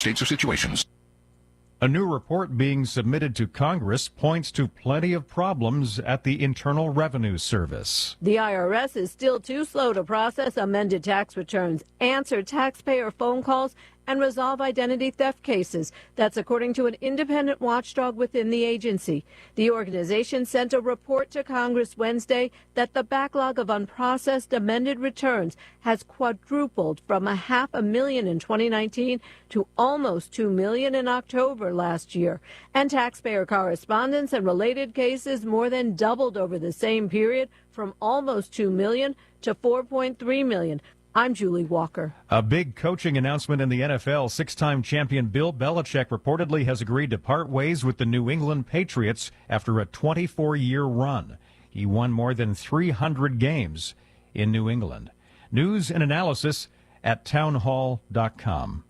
circumstances or situations. A new report being submitted to Congress points to plenty of problems at the Internal Revenue Service. The IRS is still too slow to process amended tax returns, answer taxpayer phone calls, and resolve identity theft cases. That's according to an independent watchdog within the agency. The organization sent a report to Congress Wednesday that the backlog of unprocessed amended returns has quadrupled from 500,000 in 2019 to almost 2 million in October last year. And taxpayer correspondence and related cases more than doubled over the same period from almost 2 million to 4.3 million. I'm Julie Walker. A big coaching announcement in the NFL. Six-time champion Bill Belichick reportedly has agreed to part ways with the New England Patriots after a 24-year run. He won more than 300 games in New England. News and analysis at townhall.com.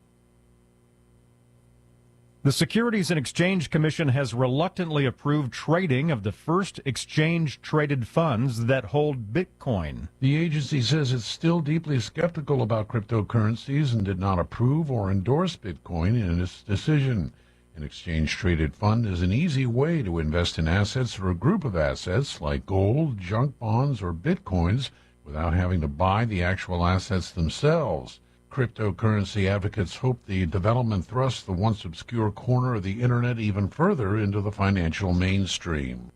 The Securities and Exchange Commission has reluctantly approved trading of the first exchange-traded funds that hold Bitcoin. The agency says it's still deeply skeptical about cryptocurrencies and did not approve or endorse Bitcoin in its decision. An exchange-traded fund is an easy way to invest in assets or a group of assets like gold, junk bonds, or Bitcoins without having to buy the actual assets themselves. Cryptocurrency advocates hope the development thrusts the once obscure corner of the Internet even further into the financial mainstream.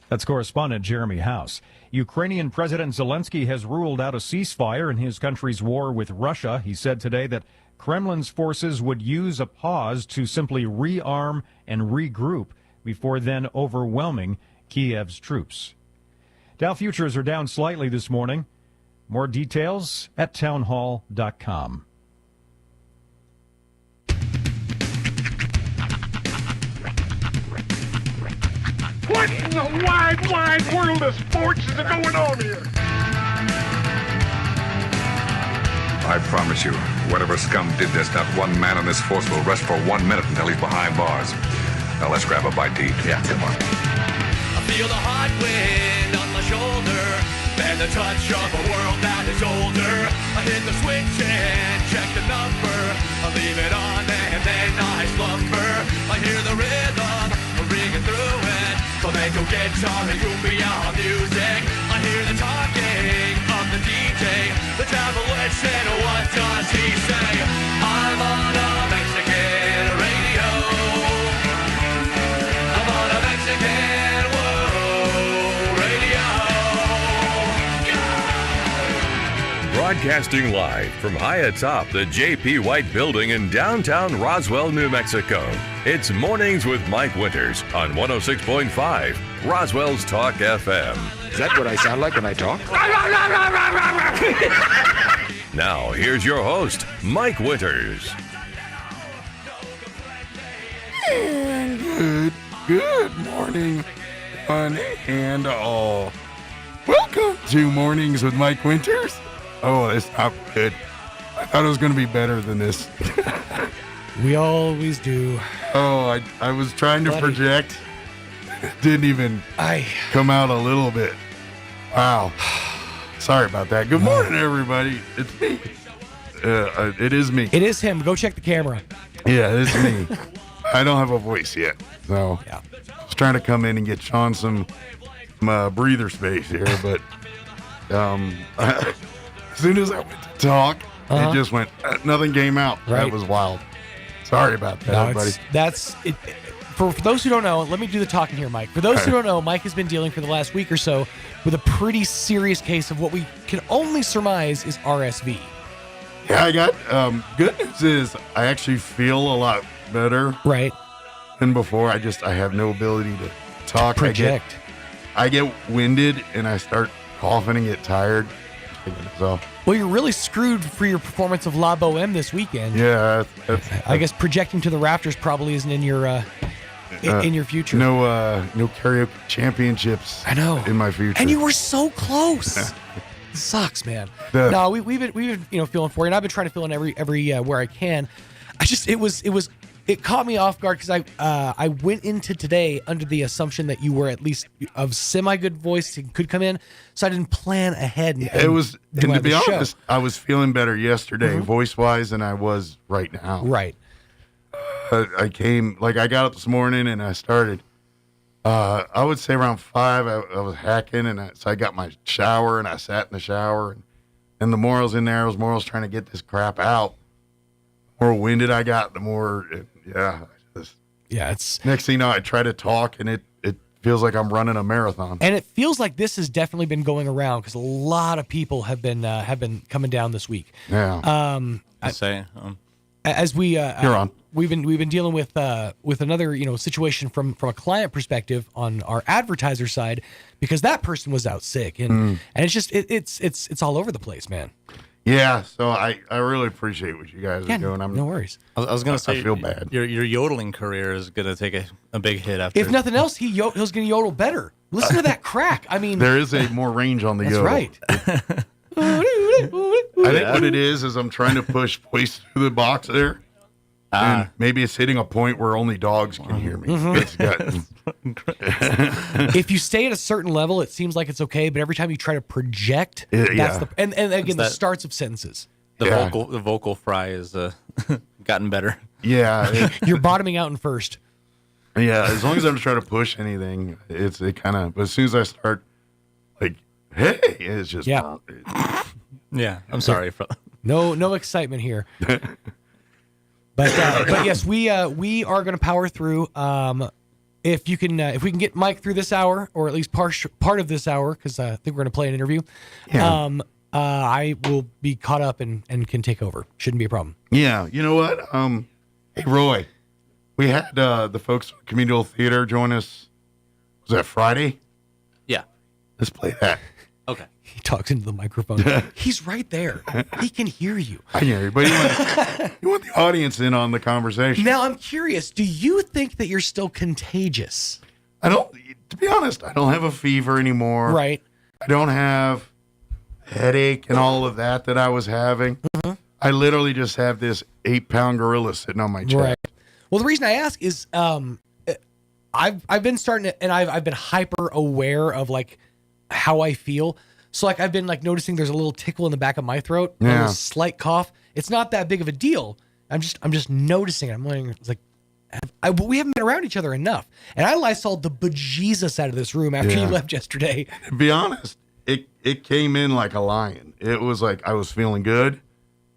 That's correspondent Jeremy House. Ukrainian President Zelensky has ruled out a ceasefire in his country's war with Russia. He said today that Kremlin's forces would use a pause to simply rearm and regroup before then overwhelming Kiev's troops. Dow futures are down slightly this morning. More details at townhall.com. What in the wide, wide world of sports is going on here? I promise you, whatever scum did this, not one man on this force will rest for 1 minute until he's behind bars. Now let's grab a bite to eat. Yeah, come on. I feel the hot wind on my shoulder and the touch of a world that is older. I hit the switch and check the number. I leave it on and then I slumber. I hear the rhythm ringing through it. Flamenco guitar and cumbia music. I hear the talking of the DJ. The travel listen, what does he say? I'm on a Mexican radio. I'm on a Mexican broadcasting live from high atop the J.P. White Building in downtown Roswell, New Mexico. It's Mornings with Mike Winters on 106.5 Roswell's Talk FM. Is that what I sound like when I talk? Now, here's your host, Mike Winters. And good morning, one and all. Welcome to Mornings with Mike Winters. Oh, it's not good. I thought it was going to be better than this. We always do. Oh, I was trying to project. It didn't even come out a little bit. Wow. Sorry about that. Good morning, everybody. It's me. It is me. It is him. Go check the camera. Yeah, it's me. I don't have a voice yet. So yeah. I was trying to come in and get Sean some breather space here, but as soon as I went to talk, it just went, nothing came out. Right. That was wild. Sorry about that, everybody. That's it. For those who don't know, let me do the talking here, Mike. For those who don't know, Mike has been dealing for the last week or so with a pretty serious case of what we can only surmise is RSV. Yeah, I got, good news is I actually feel a lot better. Right. Than before. I have no ability to talk. Project. I get winded and I start coughing and get tired. So. Well, you're really screwed for your performance of La Boheme this weekend. Yeah. I guess projecting to the rafters probably isn't in your in your future. No karaoke championships. I know. In my future. And you were so close. It sucks, man. No, we've been feeling for you, and I've been trying to fill in every where I can. It caught me off guard because I went into today under the assumption that you were at least of semi-good voice and could come in, so I didn't plan ahead. And to be honest, I was feeling better yesterday, voice-wise, than I was right now. Right. I came, like I got up this morning and I started, I would say around 5, I was hacking, and so I got my shower and I sat in the shower, and the more I was in there, the more I was trying to get this crap out. The more winded I got, the more, it's next thing you know, I try to talk and it feels like I'm running a marathon. And it feels like this has definitely been going around because a lot of people have been coming down this week. Yeah. As we You're on. We've been dealing with another situation from a client perspective on our advertiser side, because that person was out sick, and it's just it's all over the place, man. Yeah, so I really appreciate what you guys are doing. No worries. I was going to say, I feel bad. Your yodeling career is going to take a big hit after. If nothing else, he's going to yodel better. Listen to that crack. I mean, there is a more range on the that's yodel. right. I think what it is I'm trying to push voice through the box there. And maybe it's hitting a point where only dogs can hear me. It's got, if you stay at a certain level, it seems like it's okay, but every time you try to project, that's the and again the starts of sentences. The vocal fry is gotten better. Yeah, you're bottoming out in first. Yeah, as long as I don't try to push anything, it kind of. But as soon as I start, like, hey, it's just yeah. I'm sorry for no excitement here. But yes, we are going to power through. If we can get Mike through this hour, or at least part of this hour, because I think we're going to play an interview. Yeah. I will be caught up and can take over. Shouldn't be a problem. Yeah, you know what? Hey Roy, we had the folks from Communal Theater join us. Was that Friday? Yeah. Let's play that. Okay. He talks into the microphone. He's right there. He can hear you. I hear you, but you want the audience in on the conversation. Now, I'm curious. Do you think that you're still contagious? I don't. To be honest, I don't have a fever anymore. Right. I don't have headache and all of that I was having. Mm-hmm. I literally just have this 8-pound gorilla sitting on my chest. Right. Well, the reason I ask is, I've been starting to, and I've been hyper aware of like how I feel. So like I've been like noticing there's a little tickle in the back of my throat, a little slight cough. It's not that big of a deal. I'm just noticing it. I'm wondering, it's like, we haven't been around each other enough. And I Lysol'd the bejesus out of this room after you left yesterday. To be honest, it came in like a lion. It was like I was feeling good,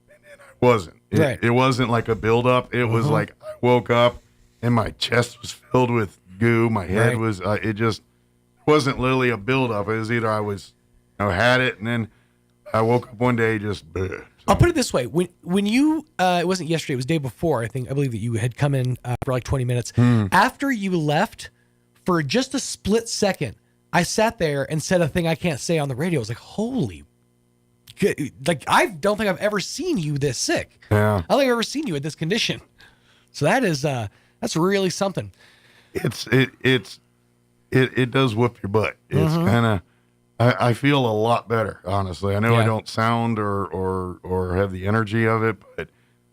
and then I wasn't. It wasn't like a buildup. It was like I woke up and my chest was filled with goo. My head was. It just wasn't literally a buildup. It was either I had it, and then I woke up one day just. Bleh. I'll put it this way: when you, it wasn't yesterday; it was the day before. I believe that you had come in for like 20 minutes. After you left, for just a split second, I sat there and said a thing I can't say on the radio. I was like, "Holy!" Like I don't think I've ever seen you this sick. Yeah, I don't think I've ever seen you in this condition. So that's really something. It does whoop your butt. It's kind of. I feel a lot better, honestly. I know I don't sound or have the energy of it, but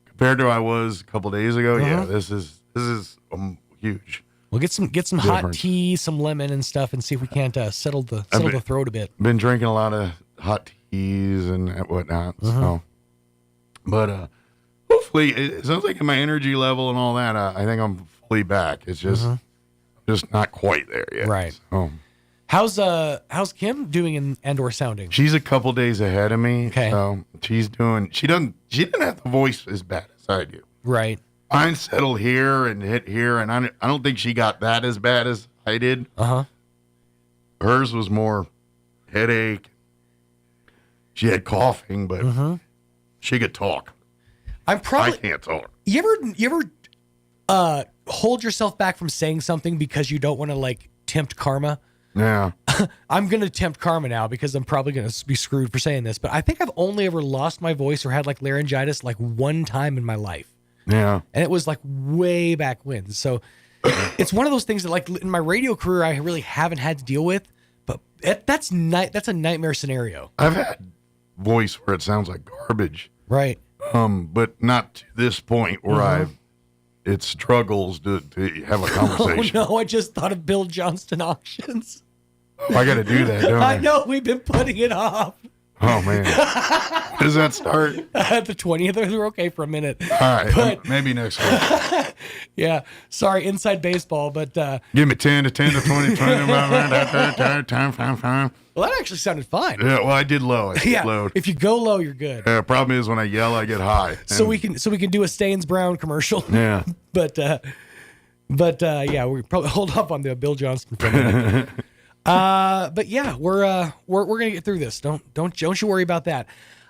compared to I was a couple days ago, this is huge. We'll get some hot tea, some lemon and stuff, and see if we can't settle the throat a bit. Been drinking a lot of hot teas and whatnot. So, but hopefully, it sounds like my energy level and all that. I think I'm fully back. It's just not quite there yet. Right. So. How's Kim doing and/or sounding? She's a couple days ahead of me. Okay. So she didn't have the voice as bad as I do. Right. Mine settled here and hit here, and I don't think she got that as bad as I did. Hers was more headache. She had coughing, but she could talk. I can't talk. You ever hold yourself back from saying something because you don't want to like tempt karma? Yeah. I'm going to tempt karma now because I'm probably going to be screwed for saying this, but I think I've only ever lost my voice or had like laryngitis like one time in my life. Yeah. And it was like way back when. So it's one of those things that like in my radio career, I really haven't had to deal with, but that's a nightmare scenario. I've had voice where it sounds like garbage. Right. But not to this point where it struggles to have a conversation. Oh no, I just thought of Bill Johnston auctions. I got to do that, don't I? I know, we've been putting it off. Oh, man. Does that start? At the 20th, they're okay for a minute. All right, But- maybe next week. Yeah, sorry, inside baseball, but Give me 10 to 20, 20. Time. well, that actually sounded fine. Yeah, well, I did low. I Yeah, slowed. if you go low, you're good. Yeah, problem is when I yell, I get high. So we can do a Stains Brown commercial. Yeah. But yeah, we probably hold up on the Bill Johnston for a minute. But yeah, we're gonna get through this. Don't you worry about that.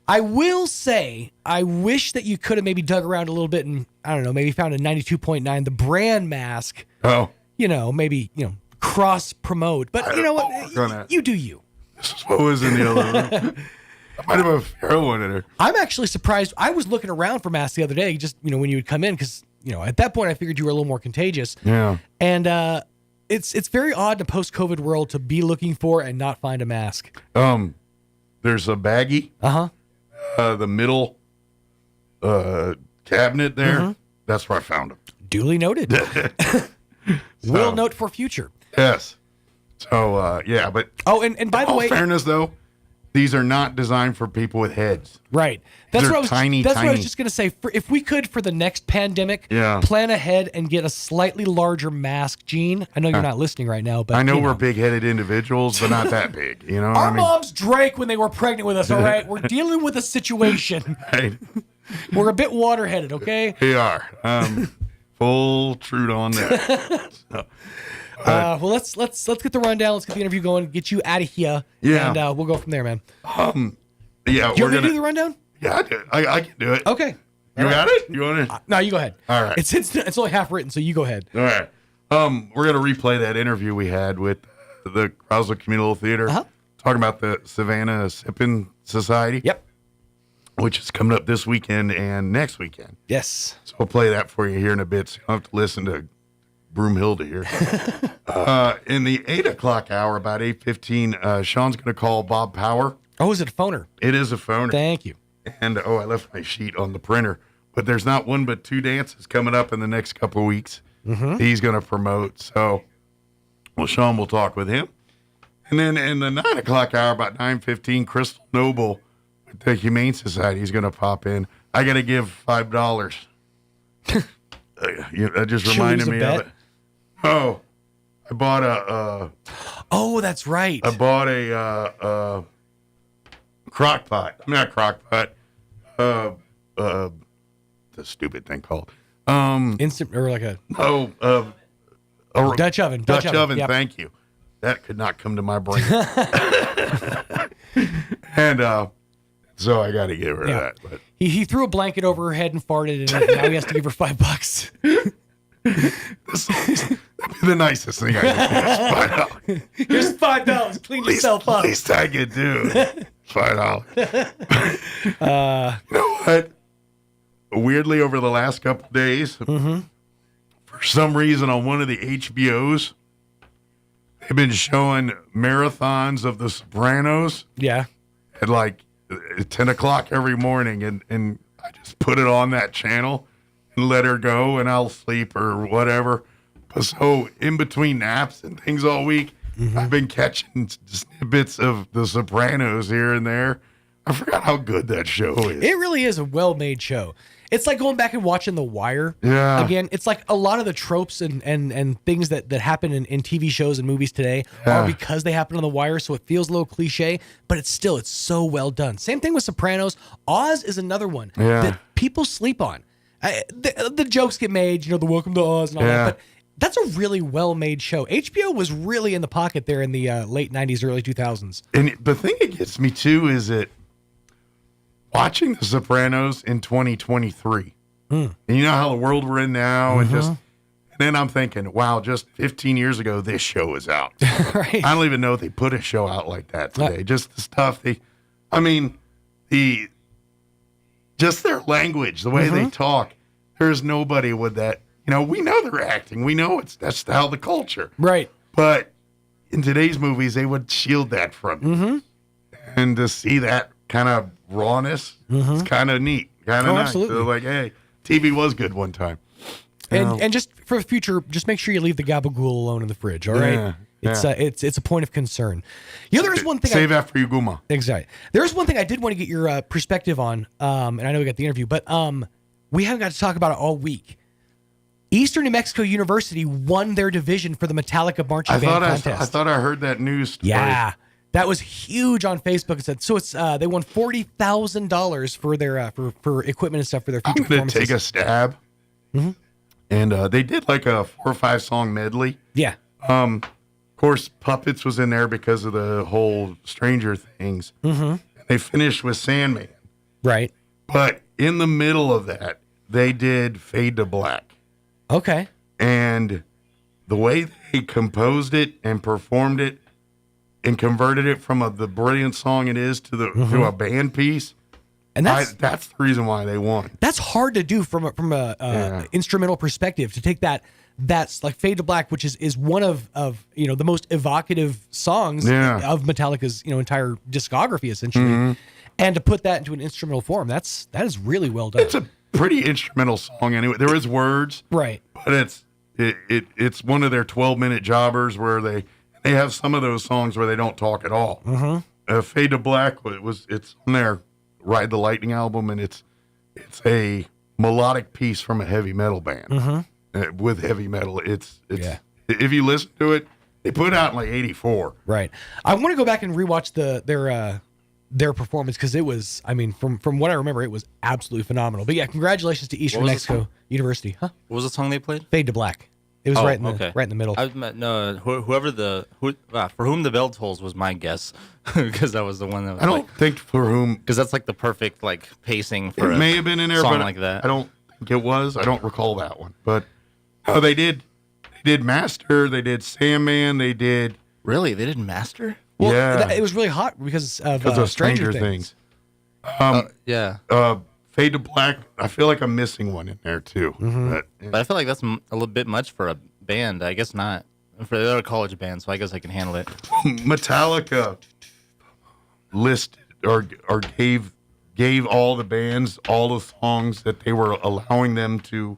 I will say, I wish that you could have maybe dug around a little bit and I don't know, maybe found a 92.9, the brand mask. Oh. Maybe cross promote. But you know what? You do you. This is what was in the other room. I might have a heroin in her. I'm actually surprised. I was looking around for masks the other day, just when you would come in, because at that point I figured you were a little more contagious. Yeah. And it's very odd in a post-COVID world to be looking for and not find a mask. There's a baggie. The middle cabinet there. Mm-hmm. That's where I found them. Duly noted. Will note for future. Yes. So yeah, but and by the way, fairness though, these are not designed for people with heads. Right. That's They're what I was. tiny. That's what I was just gonna say. If we could, for the next pandemic, plan ahead and get a slightly larger mask, Gene. I know you're not listening right now, but I know we're big-headed individuals, but not that big. You know, our moms drank when they were pregnant with us. All right, we're dealing with a situation. Right. We're a bit water-headed, okay? We are. Full truth on that. So, well, let's get the rundown. Let's get the interview going. Get you out of here. Yeah. And we'll go from there, man. Yeah, You want me to do the rundown? Yeah, I can do it. Okay. You got it? You want it? No, you go ahead. All right. It's only half written, so you go ahead. All right. We're gonna replay that interview we had with the Roswell Communal Theater, talking about the Savannah Sipping Society. Yep. Which is coming up this weekend and next weekend. Yes. So I'll play that for you here in a bit. So you don't have to listen to Broomhilda here. In the 8 o'clock hour, about 8:15, Sean's going to call Bob Power. Oh, is it a phoner? It is a phoner. Thank you. And, I left my sheet on the printer. But there's not one but two dances coming up in the next couple of weeks. Mm-hmm. He's going to promote. So, Sean will talk with him. And then in the 9 o'clock hour, about 9:15, Crystal Noble with the Humane Society is going to pop in. I got to give $5. That just reminded me of it. Oh, I bought a. Oh, that's right. I bought a crock pot. I'm not crock pot. The stupid thing called instant or like a Dutch oven. Dutch oven. Yep. Thank you. That could not come to my brain. And so I got to get rid of that. But he threw a blanket over her head and farted, and now he has to give her $5. That'd be the nicest thing I could do. Here's $5. Clean yourself up. Least I could do. $5. You know what? Weirdly, over the last couple of days, for some reason on one of the HBOs, they've been showing marathons of The Sopranos. Yeah. At like 10 o'clock every morning, and I just put it on that channel and let her go, and I'll sleep or whatever. But so in between naps and things all week, I've been catching snippets of The Sopranos here and there. I forgot how good that show is. It really is a well-made show. It's like going back and watching The Wire. Yeah. Again, it's like a lot of the tropes and things that happen in TV shows and movies today are because they happen on The Wire, so it feels a little cliche, but it's so well done. Same thing with Sopranos. Oz is another one that people sleep on. The jokes get made, the Welcome to Oz and all that, but that's a really well-made show. HBO was really in the pocket there in the late 90s, early 2000s. And the thing that gets me, too, is that watching The Sopranos in 2023, and you know how the world we're in now, and then I'm thinking, wow, just 15 years ago, this show was out. Right. I don't even know if they put a show out like that today. Just the stuff just their language, the way they talk. There's nobody with that. We know they're acting. We know that's how the culture. Right. But in today's movies, they would shield that from you. And to see that kind of rawness, it's kind of neat. Kind of nice. Absolutely. So like, hey, TV was good one time. And just for the future, just make sure you leave the gabagool alone in the fridge, all right? It's a point of concern. There's one thing. Save after you, Guma. Exactly. There's one thing I did want to get your perspective on, and I know we got the interview, but we haven't got to talk about it all week. Eastern New Mexico University won their division for the Metallica marching band contest. I thought I heard that news story. Yeah, that was huge on Facebook. It said so. It's they won $40,000 for their for equipment and stuff for their future performances. Take a stab. Mm-hmm. And they did like a 4 or 5 song medley. Yeah. Of course, Puppets was in there because of the whole Stranger Things. Mm-hmm. They finished with Sandman. Right. But in the middle of that, they did Fade to Black. Okay. And the way they composed it and performed it and converted it from the brilliant song it is to to a band piece. And that's the reason why they won. That's hard to do from a instrumental perspective, to take that's like Fade to Black, which is one of the most evocative songs of Metallica's entire discography essentially, and to put that into an instrumental form, that is really well done. It's a pretty instrumental song anyway. There is words, right? But it's one of their 12-minute jobbers where they have some of those songs where they don't talk at all. Fade to Black it's on their Ride the Lightning album, and it's a melodic piece from a heavy metal band. With heavy metal, it's if you listen to it, they put it out in like 84. Right. I want to go back and rewatch their performance, because it was, from what I remember, it was absolutely phenomenal. But yeah, congratulations to Eastern New Mexico University. Huh? What was the song they played? Fade to Black. It was right in the middle. For Whom the Bell Tolls was my guess, because that was the one that was. I don't think For Whom, because that's like the perfect pacing for it. May have been in there, song but like that. I don't think it was. I don't recall that one. But they did Master. They did Sandman. They did. Really, they did Master. Well, it was really hot because of Stranger Things. Fade to Black, I feel like I'm missing one in there too. But I feel like that's a little bit much for a band. I guess not. For the other college band, so I guess I can handle it. Metallica listed or gave all the bands all the songs that they were allowing them to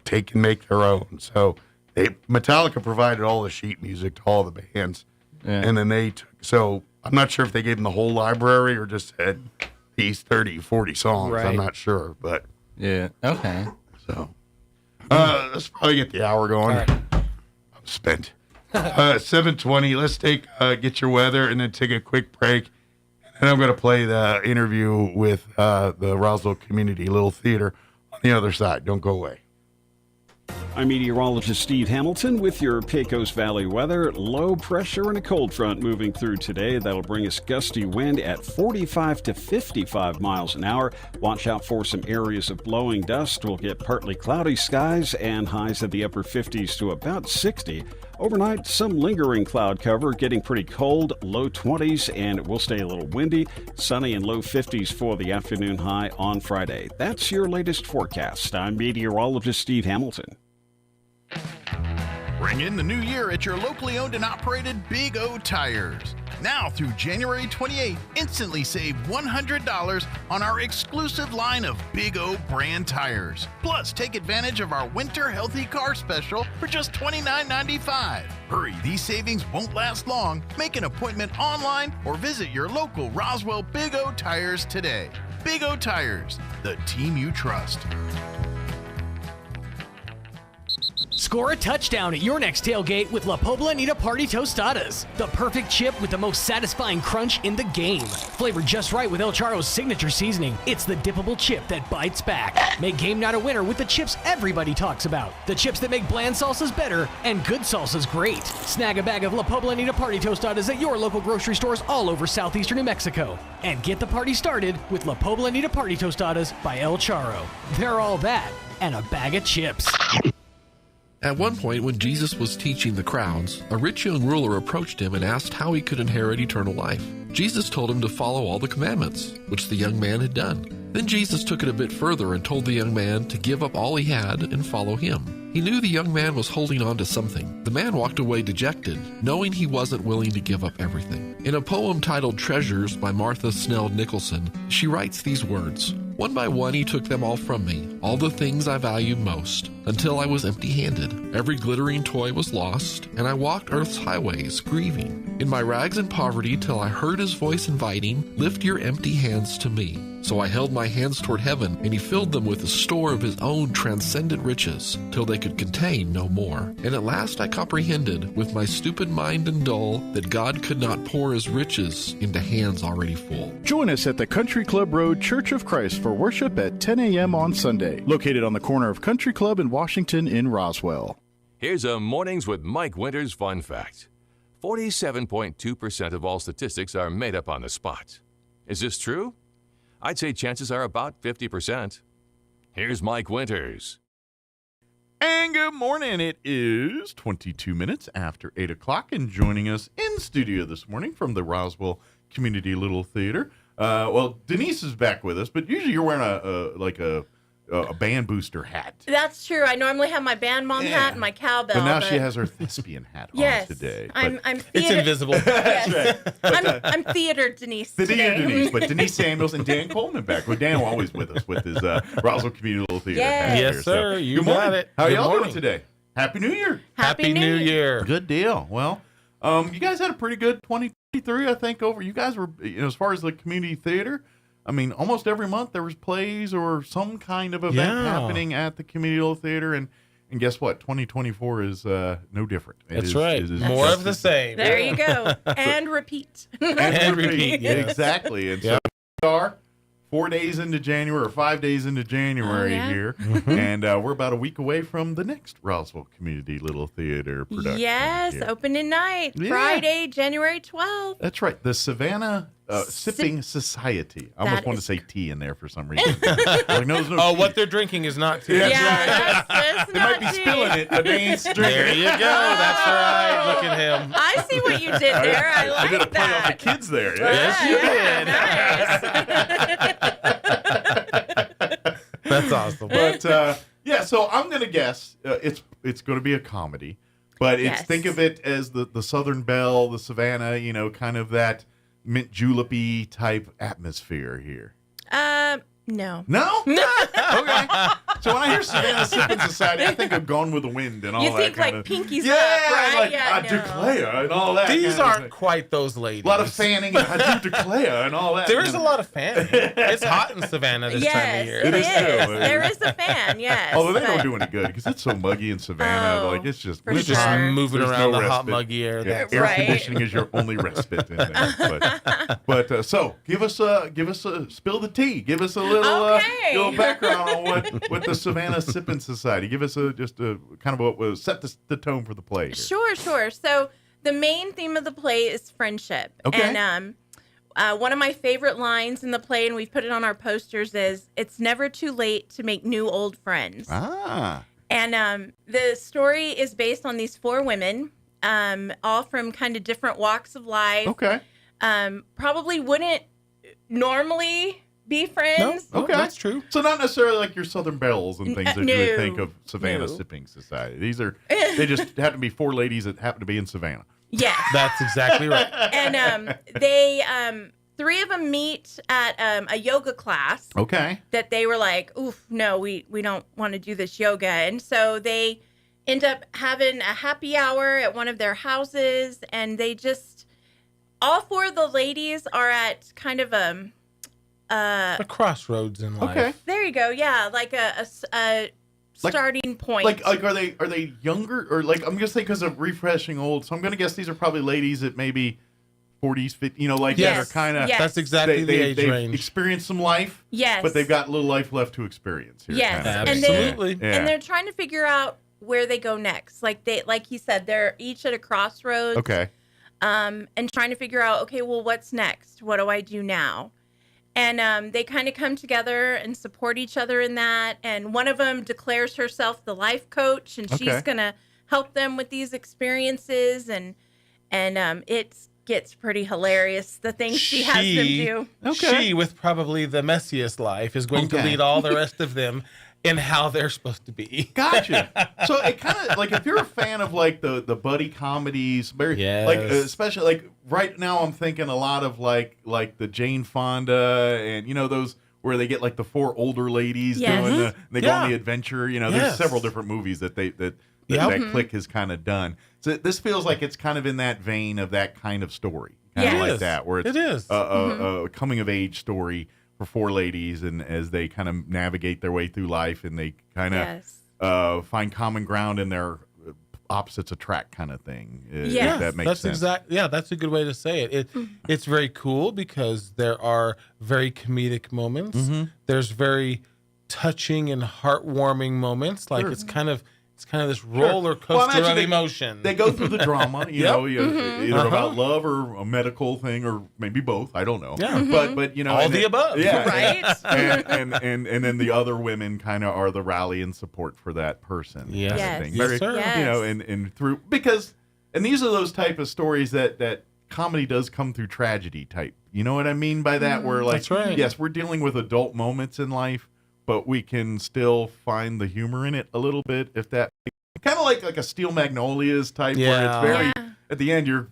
take and make their own. So Metallica provided all the sheet music to all the bands. And then so I'm not sure if they gave them the whole library or just said these 30, 40 songs. Right. I'm not sure, but okay. So let's probably get the hour going. Right. I'm spent. 7:20. Let's get your weather and then take a quick break. And I'm going to play the interview with the Roswell Community Little Theater on the other side. Don't go away. I'm meteorologist Steve Hamilton with your Pecos Valley weather. Low pressure and a cold front moving through today. That'll bring us gusty wind at 45 to 55 miles an hour. Watch out for some areas of blowing dust. We'll get partly cloudy skies and highs in the upper 50s to about 60. Overnight, some lingering cloud cover, getting pretty cold, low 20s, and it will stay a little windy. Sunny and low 50s for the afternoon high on Friday. That's your latest forecast. I'm meteorologist Steve Hamilton. Bring in the new year at your locally owned and operated Big O Tires. Now through January 28th, instantly save $100 on our exclusive line of Big O brand tires. Plus, take advantage of our Winter Healthy Car Special for just $29.95. Hurry, these savings won't last long. Make an appointment online or visit your local Roswell Big O Tires today. Big O Tires, the team you trust. Score a touchdown at your next tailgate with La Poblanita Party Tostadas. The perfect chip with the most satisfying crunch in the game. Flavored just right with El Charro's signature seasoning, it's the dippable chip that bites back. Make game night a winner with the chips everybody talks about. The chips that make bland salsas better and good salsas great. Snag a bag of La Poblanita Party Tostadas at your local grocery stores all over southeastern New Mexico. And get the party started with La Poblanita Party Tostadas by El Charro. They're all that and a bag of chips. At one point, when Jesus was teaching the crowds, a rich young ruler approached him and asked how he could inherit eternal life. Jesus told him to follow all the commandments, which the young man had done. Then Jesus took it a bit further and told the young man to give up all he had and follow him. He knew the young man was holding on to something. The man walked away dejected, knowing he wasn't willing to give up everything. In a poem titled Treasures by Martha Snell Nicholson, she writes these words: "One by one he took them all from me. all the things I valued most, until I was empty-handed. Every glittering toy was lost, and I walked Earth's highways, grieving, in my rags and poverty, till I heard his voice inviting, lift your empty hands to me. So I held my hands toward heaven, and he filled them with a store of his own transcendent riches, till they could contain no more. And at last I comprehended, with my stupid mind and dull, that God could not pour his riches into hands already full. Join us at the Country Club Road Church of Christ for worship at 10 a.m. on Sunday, located on the corner of Country Club and Washington in Roswell. Here's a Mornings with Mike Winters fun fact. 47.2% of all statistics are made up on the spot. Is this true? I'd say chances are about 50%. Here's Mike Winters. And good morning. It is 22 minutes after 8 o'clock, and joining us in studio this morning from the Roswell Community Little Theater. Well, Denise is back with us, but usually you're wearing a band booster hat. That's true. I normally have my band mom hat and my cowbell. But now she has her thespian hat on today. I'm But- theater. It's invisible. Yes. But, I'm theater Denise Theater today. Denise, but Denise Samuels and Dan Coleman back. Well, Dan always with us with his Roswell Community Little Theater hat. Yes, here. sir. You good morning. got it. How are Good y'all morning. doing today? Happy New Year. Happy New Year. Good deal. Well, you guys had a pretty good 2023, I think. Over you guys were, as far as the community theater. I mean, almost every month there was plays or some kind of event happening at the community little theater, and guess what? 2024 is no different. That's right. It is More just of the same. There you go. And repeat. and repeat. Yes. Exactly. And so we are 4 days into January, or 5 days into January here, and we're about a week away from the next Roswell Community Little Theater production. Yes, here. opening night, Yeah. Friday, January 12th. That's right. The Savannah Sipping Society. I almost wanted to say tea in there for some reason. Like, no, there's no tea. What they're drinking is not tea. Yeah, that's they might be spilling it, but they ain't drinking. There you go. That's right. Look at him. I see what you did there. I like I did a play that. on the kids there. That's awesome. But so I'm gonna guess it's going to be a comedy, but think of it as the Southern Belle, the Savannah, kind of that mint julep-y type atmosphere here. No. No? Okay. So when I hear Savannah Sipping Society, I think of Gone with the Wind and all that. You think kind like of, Pinkies yeah, Up, right? like Yeah, I declare and all that. These kind of aren't thing. quite those ladies. A lot of fanning and I do declare and all that. There is a lot of fanning. It's hot in Savannah this time of year. It is too. There is a fan, yes. Although they don't do any good because it's so muggy in Savannah. Oh, like it's just for we're Just sure. moving there's around no the hot, respite. muggy air. Yeah, That's air Right. conditioning is your only respite in there. But so give us a spill the tea. Give us a little background on what the Savannah Sipping Society. Give us just a kind of what was set the tone for the play. Here. Sure. So the main theme of the play is friendship. Okay. And one of my favorite lines in the play, and we've put it on our posters, is "It's never too late to make new old friends." Ah. And the story is based on these 4 women, all from kind of different walks of life. Okay. Probably wouldn't normally be friends. Okay, that's true. So not necessarily like your Southern Belles and things that you would think of Savannah No. Sipping Society. They just happen to be 4 ladies that happen to be in Savannah. Yes. That's exactly right. And they 3 of them meet at a yoga class. Okay. That they were like, oof, no, we don't want to do this yoga. And so they end up having a happy hour at one of their houses, and they just, all 4 of the ladies are at kind of a crossroads in life. Okay. there you go, yeah, like a starting point. Like are they younger or like I'm gonna say because of refreshing old? So I'm gonna guess these are probably ladies that maybe 40s, 50s, like that are kind of. Yes. That's exactly the age they've range. experienced some life. Yes. But they've got a little life left to experience here. Yes, kind of. and Absolutely. and they're trying to figure out where they go next. Like he said, they're each at a crossroads. Okay. And trying to figure out, okay, well, what's next? What do I do now? And they kind of come together and support each other in that. And one of them declares herself the life coach, and she's going to help them with these experiences. And it gets pretty hilarious, the things she has them do. She, with probably the messiest life, is going to lead all the rest of them in how they're supposed to be. Gotcha. So it kind of like if you're a fan of like the buddy comedies, like especially like right now I'm thinking a lot of like the Jane Fonda and those where they get like the 4 older ladies Yes. doing they go on the adventure. You know, there's Yes. several different movies that that clique has kind of done. So this feels like it's kind of in that vein of that kind of story, kind of like that, where it's a coming of age story for 4 ladies, and as they kind of navigate their way through life, and they kind of find common ground in their opposites attract kind of thing. If that makes sense. That's a good way to say it. It's very cool because there are very comedic moments. Mm-hmm. There's very touching and heartwarming moments. Like it's kind of this roller coaster of emotion. They go through the drama, you know, either about love or a medical thing, or maybe both. I don't know. Yeah. But you know, all the above. Yeah, right. And then the other women kind of are the rally and support for that person. Yes. kind of Yes. thing. Yes, Very, sir. you know, and through and these are those type of stories that comedy does come through tragedy type. You know what I mean by that? Where like, That's right. yes, we're dealing with adult moments in life, but we can still find the humor in it a little bit, if that kind of like a Steel Magnolias type, where it's very at the end you're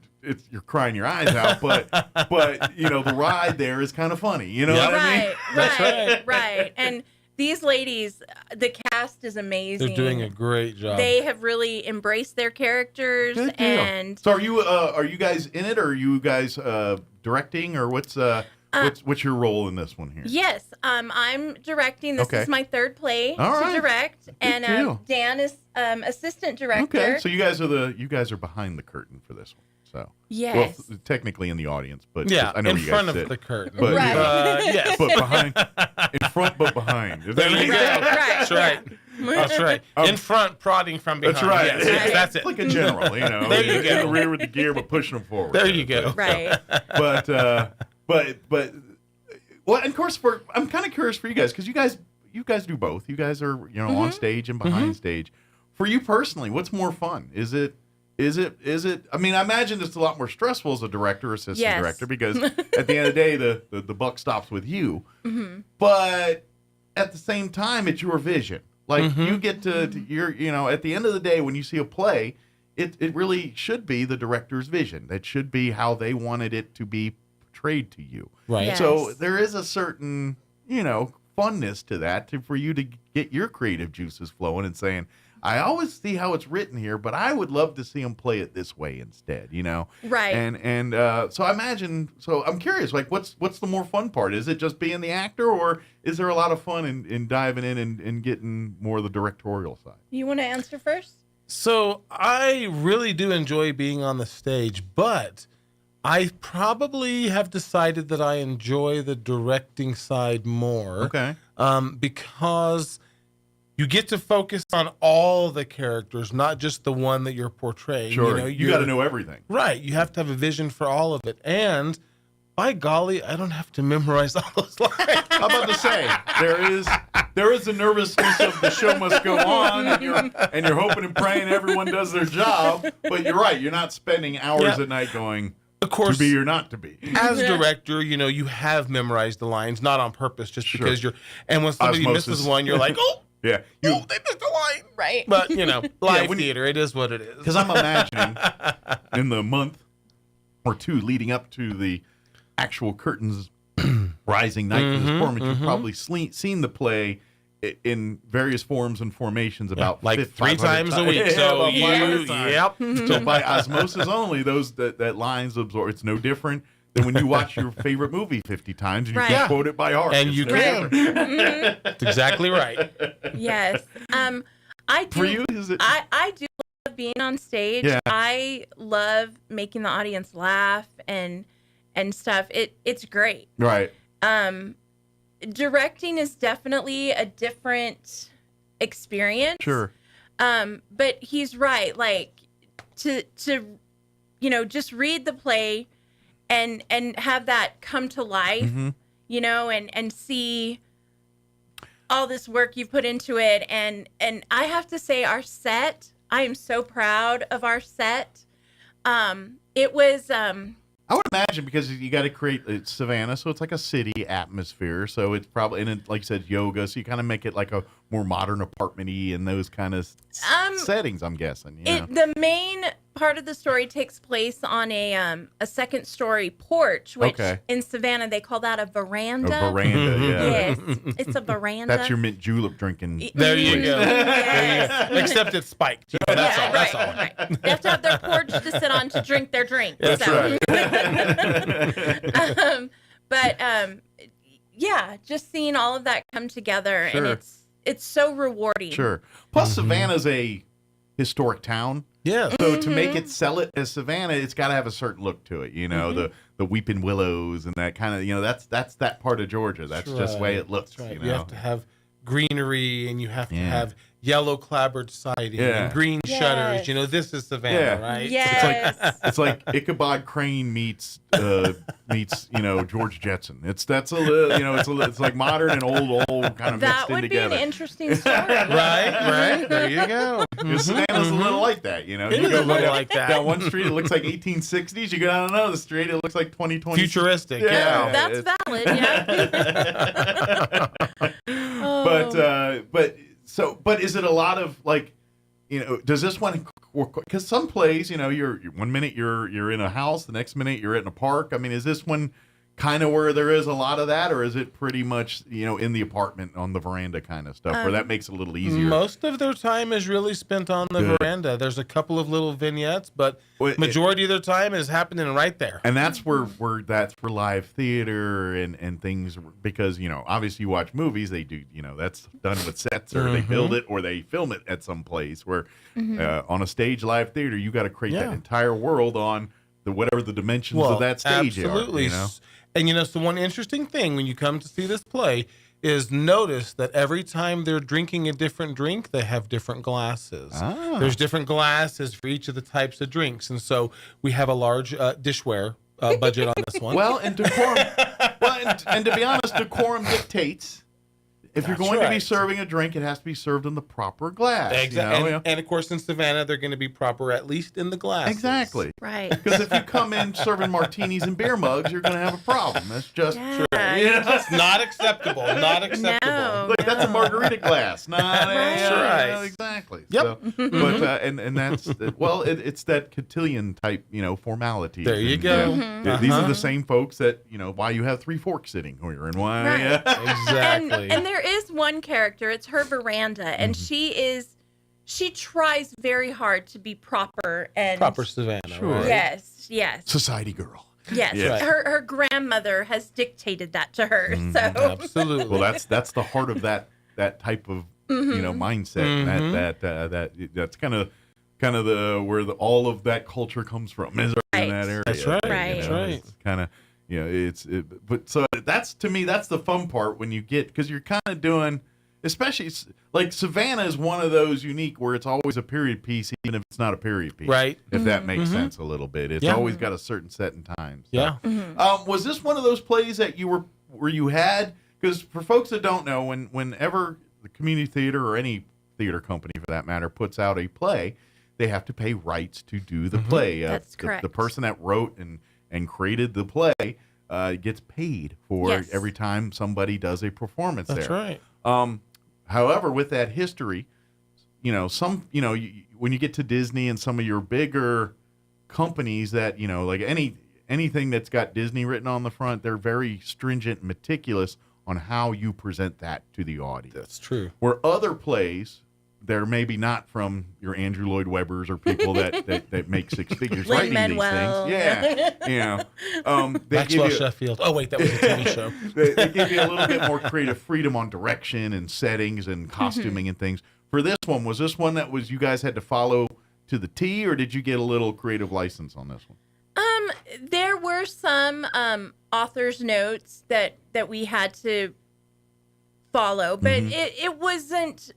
crying your eyes out, but you know, the ride there is kind of funny. You know what I mean? That's Right. And these ladies, the cast is amazing. They're doing a great job. They have really embraced their characters. Good deal. And So are you guys in it, or are you guys directing, or what's your role in this one here? yes, I'm directing. This Okay. is my 3rd play All to right. direct, Good and deal. Dan is assistant director. Okay, so you guys are behind the curtain for this one. So Yes. well, technically in the audience, but Yeah, I know in where you front guys of sit. the curtain. But, Right. Yes. but behind, in front, but behind. If There that you makes go. sense. That's right. That's right. In front, prodding from behind. That's right. Yes, that's it. Like a general, you know. There you in go. the rear with the gear, but pushing them forward. There you go. Right. But well, and of course, I'm kind of curious for you guys, because you guys do both. You guys are, you know, on stage and behind stage. For you personally, what's more fun? Is it? I mean, I imagine it's a lot more stressful as a director, assistant Yes. director, because at the end of the day, the buck stops with you. Mm-hmm. But at the same time, it's your vision. Like you get to you know, at the end of the day, when you see a play, it really should be the director's vision. That should be how they wanted it to be portrayed to you. Right. Yes. So there is a certain, you know, funness to that, for you to get your creative juices flowing and saying, I always see how it's written here, but I would love to see them play it this way instead, you know? Right. And so I imagine, so I'm curious, like, what's the more fun part? Is it just being the actor, or is there a lot of fun in diving in and getting more of the directorial side? You want to answer first? So I really do enjoy being on the stage, but I probably have decided that I enjoy the directing side more. Okay. Because you get to focus on all the characters, not just the one that you're portraying. Sure. You You got to know everything. Right. You have to have a vision for all of it. And by golly, I don't have to memorize all those lines. I'm about to say, there is the nervousness of the show must go on, and you're hoping and praying everyone does their job. But you're right, you're not spending hours at night going, of course, to be or not to be. As director, you know, you have memorized the lines, not on purpose, just because you're. And when somebody Osmosis. misses one, you're like, oh, yeah, they missed the line. Right. But you know, live theater, it is what it is. Because I'm imagining in the month or two leading up to the actual curtains rising night for this performance, you've probably seen the play in various forms and formations about like 3 times a week. So So by osmosis only, that lines absorb. It's no different than when you watch your favorite movie 50 times and you can quote it by heart. And It's you no can. different. That's exactly right. Yes. I do. For you, is it? I do love being on stage. Yeah. I love making the audience laugh and stuff. It's great. Right. Directing is definitely a different experience. Sure. But he's right. Like to you know, just read the play and have that come to life, you know, and see all this work you put into it. And I have to say, our set, I am so proud of our set. It was I would imagine, because you got to create Savannah, so it's like a city atmosphere. So it's probably, and it, like you said, yoga. So you kind of make it like a more modern apartment-y and those kind of settings, I'm guessing. You know? The main part of the story takes place on a second-story porch, which in Savannah they call that a veranda. A veranda, yeah. Yes, it's a veranda. That's your mint julep drinking. There you place. go. Yes. There you go. Except it's spiked. You know, that's all. That's all. Right. They have to have their porch to sit on to drink their drink. That's so. right. Yeah, just seeing all of that come together, and it's so rewarding. Sure. Plus, Savannah's a historic town. Yeah. So to make it sell it as Savannah, it's got to have a certain look to it. You know, the weeping willows and that kind of. You know, that's that part of Georgia. That's just the way it looks. That's right. You know? You have to have greenery, and you have to have yellow clapboard siding and green shutters. You know, this is Savannah, right? Yes. It's like Ichabod Crane meets George Jetson. It's like modern and old kind of that mixed in would together. be an interesting story. right. There you go. Savannah's a little like that, you know. It You is go a little like that. Down one street, it looks like 1860s. You go down another street, it looks like 2020. Futuristic. Yeah, that's valid. Yeah. But is it a lot of like, you know, does this one, because some plays, you know, you're 1 minute you're in a house, the next minute you're in a park. I mean, is this one kind of where there is a lot of that, or is it pretty much, you know, in the apartment on the veranda kind of stuff, where that makes it a little easier? Most of their time is really spent on the veranda. There's a couple of little vignettes, but majority of their time is happening right there. And that's where that's for live theater and things, because, you know, obviously you watch movies, they do, you know, that's done with sets, or they build it, or they film it at some place, where on a stage live theater, you got to create that entire world on whatever the dimensions of that stage absolutely. are. You know? And, you know, so one interesting thing when you come to see this play is notice that every time they're drinking a different drink, they have different glasses. There's different glasses for each of the types of drinks. And so we have a large dishware budget on this one. Well, and decorum. and to be honest, decorum dictates. If you're going to be serving a drink, it has to be served in the proper glass. Exactly. You know? And of course, in Savannah, they're going to be proper, at least in the glass. Exactly. Right. Because if you come in serving martinis and beer mugs, you're going to have a problem. That's just It's not acceptable. Not acceptable. No, Look, that's a margarita glass. Not That's right. Exactly. Yep. So, but and that's it's that cotillion type, you know, formality. There you go. These are the same folks that, you know, why you have three forks sitting here and why. Right. Exactly. And there is one character, it's her veranda, and she tries very hard to be proper and Proper Savannah. Right? Yes. Society girl. Yes. Yes. Her grandmother has dictated that to her. So Absolutely. Well, that's the heart of that type of you know, mindset. That's kind of where all of that culture comes from, is in that area. That's right. That's right. Kind of, you know, but so that's, to me, that's the fun part when you get, because you're kind of doing, especially like Savannah is one of those unique where it's always a period piece, even if it's not a period piece. Right. If that makes sense a little bit. It's always got a certain set in time. So. Yeah. Was this one of those plays that you had, because for folks that don't know, whenever the community theater or any theater company for that matter puts out a play, they have to pay rights to do the play. That's correct. The person that wrote and created the play gets paid for every time somebody does a performance there. That's right. However, with that history, you know, when you get to Disney and some of your bigger companies that, you know, like anything that's got Disney written on the front, they're very stringent and meticulous on how you present that to the audience. That's true. Where other plays, they're maybe not from your Andrew Lloyd Webbers or people that make six figures writing these things. Yeah. You know, Maxwell Sheffield. Oh, wait, that was a TV show. They give you a little bit more creative freedom on direction and settings and costuming and things. For this one, was this one that was you guys had to follow to the T, or did you get a little creative license on this one? there were some author's notes that we had to follow, but it wasn't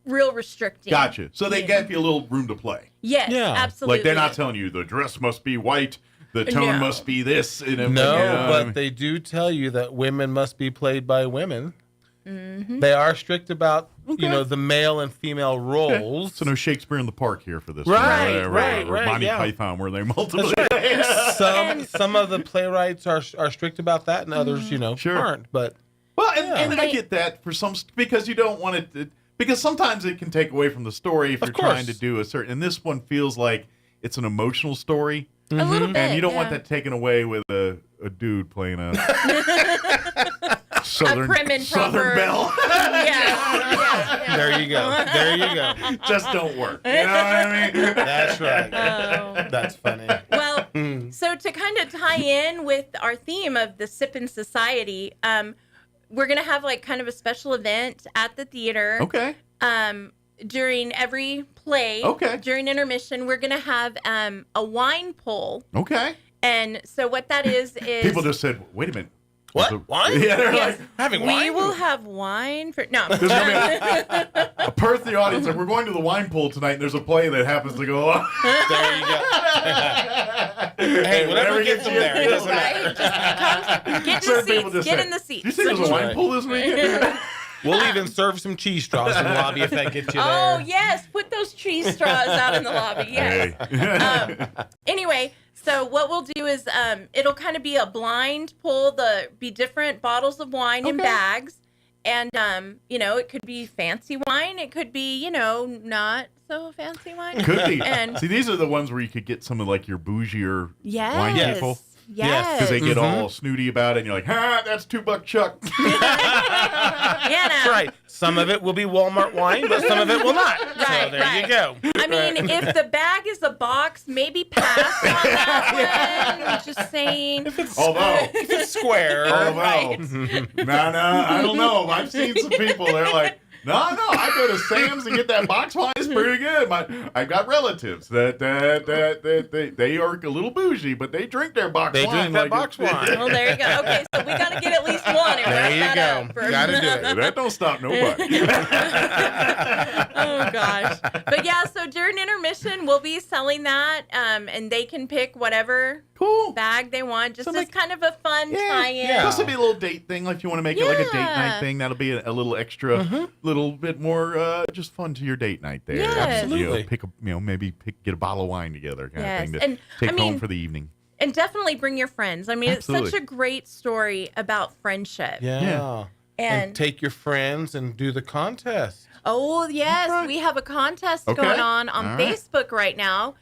real restricting. Gotcha. So they gave you a little room to play. Yes, absolutely. Like they're not telling you the dress must be white, the tone must be this. But they do tell you that women must be played by women. Mm-hmm. They are strict about the male and female roles. Okay. So no Shakespeare in the Park here for this. Right. Or Monty Python, where they multiple. Some of the playwrights are strict about that, and others, aren't. But and I get that for some, because you don't want it to, because sometimes it can take away from the story if you're trying to do a certain. And this one feels like it's an emotional story. A little bit, And you don't want that taken away with a dude playing a Southern prim and proper. Belle. Yeah. There you go. There you go. Just don't work. You know what I mean? That's right. That's funny. Well, so to kind of tie in with our theme of the Sippin' Society, we're going to have like kind of a special event at the theater. Okay. During every play. Okay. During intermission, we're going to have a wine pull. Okay. And so what that is People just said, wait a minute. What? Wine? Yeah, they're Yes. like, having we wine? will have wine for no. There's gonna be a Perth the audience, like, we're going to the wine pool tonight, and there's a play that happens to go on. There you go. Hey, whatever gets them there, it doesn't matter. Get in Certain the people seats. just Get say, in the seats. "You see there's a wine pool this weekend?" We'll even serve some cheese straws in the lobby if that gets you there. Oh yes, put those cheese straws out in the lobby. Yes. Anyway, so what we'll do is it'll kind of be a blind pull. Be different bottles of wine in bags, and it could be fancy wine. It could be not so fancy wine. Could be. And See, these are the ones where you could get some of like your bougier yes. wine people. Yes. Because they get all snooty about it, and you're like, that's $2 Chuck. That's right. Some of it will be Walmart wine, but some of it will not. Right, so there you go. I mean, if the bag is a box, maybe pass on that one. Just saying. If it's square. No, I don't know. I've seen some people, they're like, no, I go to Sam's and get that box wine. It's pretty good. I've got relatives that they are a little bougie, but they drink their box wine. They drink that box wine. Well, there you go. Okay, so we got to get at least one. And there you go. Got to do it. That don't stop nobody. Oh, gosh. But yeah, so during intermission, we'll be selling that, and they can pick whatever bag they want, just as kind of a fun tie-in. Plus, it'll be a little date thing. Like if you want to make it like a date night thing, that'll be a little extra, little bit more just fun to your date night there. Yes. Absolutely. Get a bottle of wine together, kind of thing to And, take home for the evening. And definitely bring your friends. I mean, Absolutely. it's such a great story about friendship. Yeah. And take your friends and do the contest. Oh, yes. We have a contest going on Facebook right now.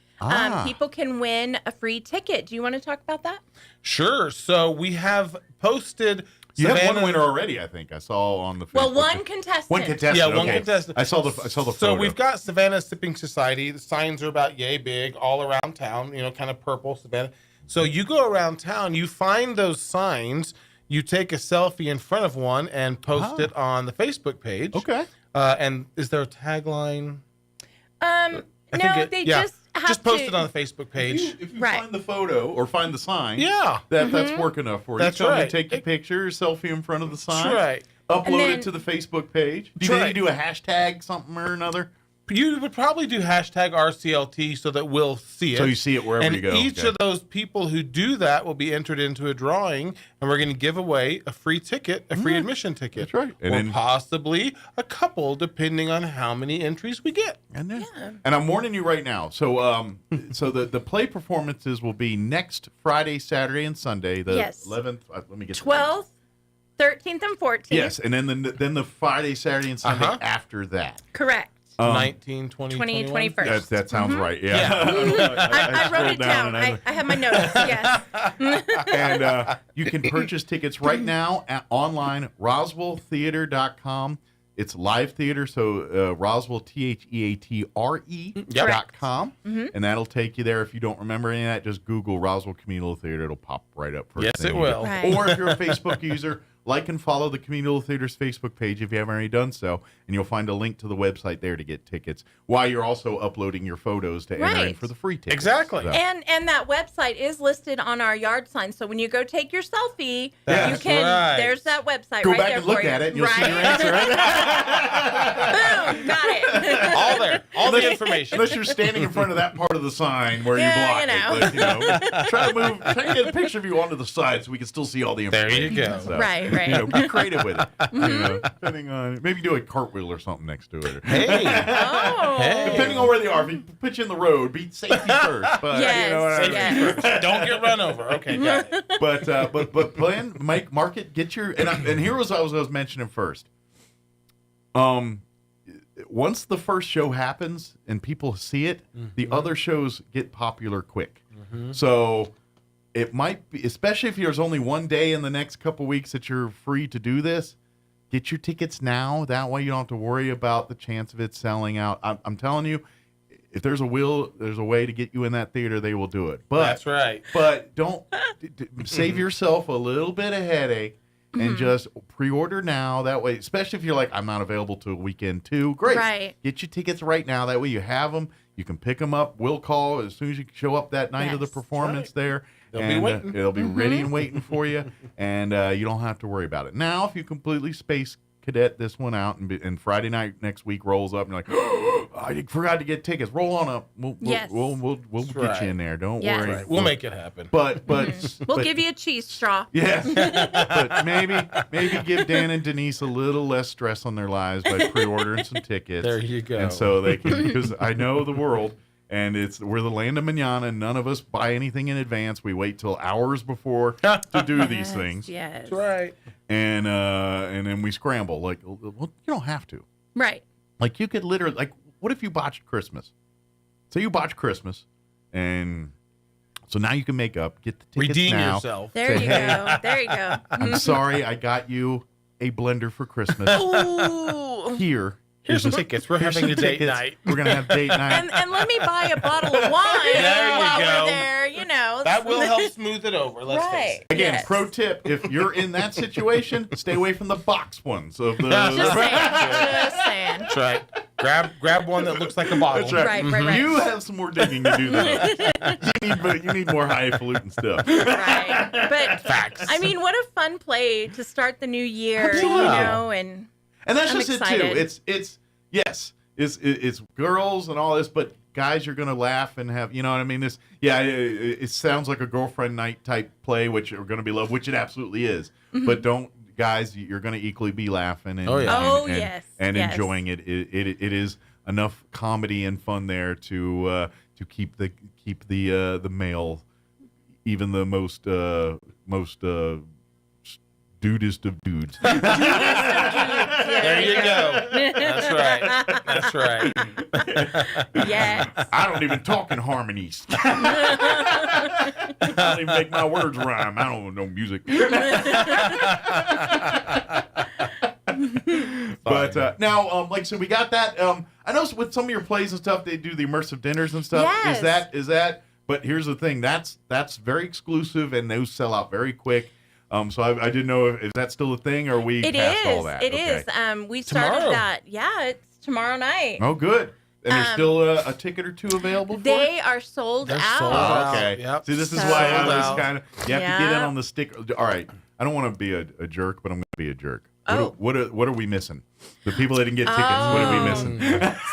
People can win a free ticket. Do you want to talk about that? Sure. So we have posted. You have one winner already, I think. I saw on the Facebook. Well, one contestant. One contestant. Yeah, one contestant. I saw the photo. So we've got Savannah Sipping Society. The signs are about yay big all around town, kind of purple Savannah. So you go around town, you find those signs, you take a selfie in front of one and post it on the Facebook page. Okay. And is there a tagline? They just post it on the Facebook page. If you find the photo or find the sign, that's work enough for you. That's so right. Take your picture, selfie in front of the sign. That's right. Upload it to the Facebook page. Do you do a hashtag something or another? You would probably do hashtag RCLT so that we'll see it. So you see it wherever you go. And each of those people who do that will be entered into a drawing, and we're going to give away a free ticket, a free admission ticket. That's right. Or possibly a couple, depending on how many entries we get. And I'm warning you right now. So so the play performances will be next Friday, Saturday, and Sunday. The 11th. Let me get 12th, 13th, and 14th. Yes, and then the Friday, Saturday, and Sunday after that. Correct. 19, 20, 21st. That sounds right. Yeah. I wrote it down. I have my notes. Yes. And you can purchase tickets right now online, RoswellTheater.com. It's live theater, so Roswell, TheaTre.com. And that'll take you there. If you don't remember any of that, just Google Roswell Communal Theater. It'll pop right up. Yes, it will. Right. Or if you're a Facebook user, like and follow the Communal Theater's Facebook page if you haven't already done so, and you'll find a link to the website there to get tickets, while you're also uploading your photos to enter in for the free tickets. Exactly. So. And that website is listed on our yard sign. So when you go take your selfie, you That's can. right. There's that website Go right back there and look for you. at it, and you'll see your answer. Right? Boom, got it. All there. All the information. Unless you're standing in front of that part of the sign where you block it. Like, try to get a picture of you onto the side so we can still see all the information. There you go. So, Right. be creative with it. Depending on, maybe do a cartwheel or something next to it. Hey. Depending on where they are, if you put you in the road, be safety first. But, Yes, you know what I mean? yes. Don't get run over. Okay, got it. But plan, market, get your and here was what I was mentioning first. once the first show happens and people see it, the other shows get popular quick. So it might be, especially if there's only one day in the next couple weeks that you're free to do this, get your tickets now. That way you don't have to worry about the chance of it selling out. I'm telling you, if there's a way to get you in that theater, they will do it. But that's right. But don't save yourself a little bit of headache and just pre-order now. That way, especially if you're like, I'm not available till weekend 2. Great. Right. Get your tickets right now. That way you have them. You can pick them up. We'll call as soon as you show up that night of the performance there. They'll be waiting. It'll be ready and waiting for you, and you don't have to worry about it. Now, if you completely space cadet this one out, and Friday night next week rolls up, and you're like, oh, I forgot to get tickets. Roll on up. We'll get you in there. Don't worry. Right. We'll make it happen. But we'll give you a cheese straw. Yes. But maybe give Dan and Denise a little less stress on their lives by pre-ordering some tickets. There you go. And so they can, because I know the world. And we're the land of manana, and none of us buy anything in advance. We wait till hours before to do these things. Yes. That's right. And then we scramble. Like, well, you don't have to. Right. Like, you could literally, like, what if you botched Christmas? So you botched Christmas, and so now you can make up, get the tickets Redeem now. yourself. There you go. There you go. I'm sorry, I got you a blender for Christmas. Ooh. Here's some tickets. We're having a date night. We're going to have date night. And let me buy a bottle of wine There you while go. we're there, you know. That will help smooth it over. Let's face it. Again, pro tip, if you're in that situation, stay away from the box ones. Of the, Just saying. That's right. Grab one that looks like a bottle. That's right. Right. You have some more digging to do than us. You need more highfalutin stuff. Right. But, Facts. I mean, what a fun play to start the new year, Absolutely. you know, and that's I'm just excited. it too. It's girls and all this, but guys, you're gonna laugh and have, you know what I mean. It sounds like a girlfriend night type play, which are gonna be love, which it absolutely is. But guys, you're gonna equally be laughing and yes, enjoying it. It is enough comedy and fun there to keep the male, even the most dudest of dudes. There you go. That's right. Yes. I don't even talk in harmonies. I don't even make my words rhyme. I don't know music. But now, so we got that. I know with some of your plays and stuff, they do the immersive dinners and stuff. Yes. Is that? But here's the thing. That's very exclusive, and those sell out very quick. So I didn't know if that's still a thing, or we passed all that. It is. We started Tomorrow. that. Yeah, it's tomorrow night. Oh, good. And there's still a ticket or two available for They it? are sold They're out. sold Oh, out. okay. Yep. See, this is So- why I Sold was out. kind of, you have to get in Yeah. on the stick. All right. I don't want to be a jerk, but I'm going to be a jerk. Oh. What are we missing? The people that didn't get tickets, what are we missing?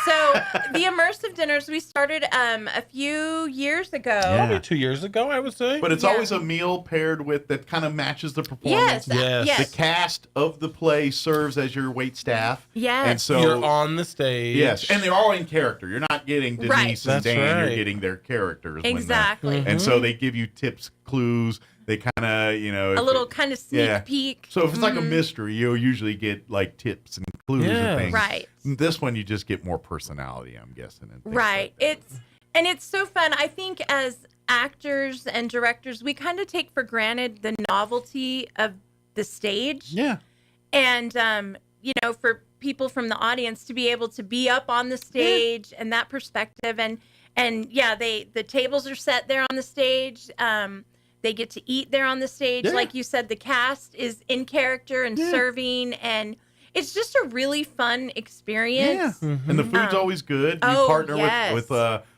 So the immersive dinners we started a few years ago. Yeah. Probably 2 years ago, I would say. But it's Yeah. always a meal paired with that kind of matches the performance. Yes. The cast of the play serves as your wait staff. Yes. And so You're on the stage. yes, and they're all in character. You're not getting Denise Right. and That's Dan. right. You're getting their characters. when they're- Exactly. And so they give you tips, clues. They kind of, A little kind of sneak peek. So if it's like a mystery, you'll usually get like tips and clues Yeah. and things. Right. This one, you just get more personality, I'm guessing. And things Right. like that. It's so fun. I think as actors and directors, we kind of take for granted the novelty of the stage. Yeah. And for people from the audience to be able to be up on the stage and that perspective, and the tables are set there on the stage. They get to eat there on the stage. Yeah. Like you said, the cast is in character and serving, and it's just a really fun experience. Yeah. And the food's always good. You Oh, partner yes. with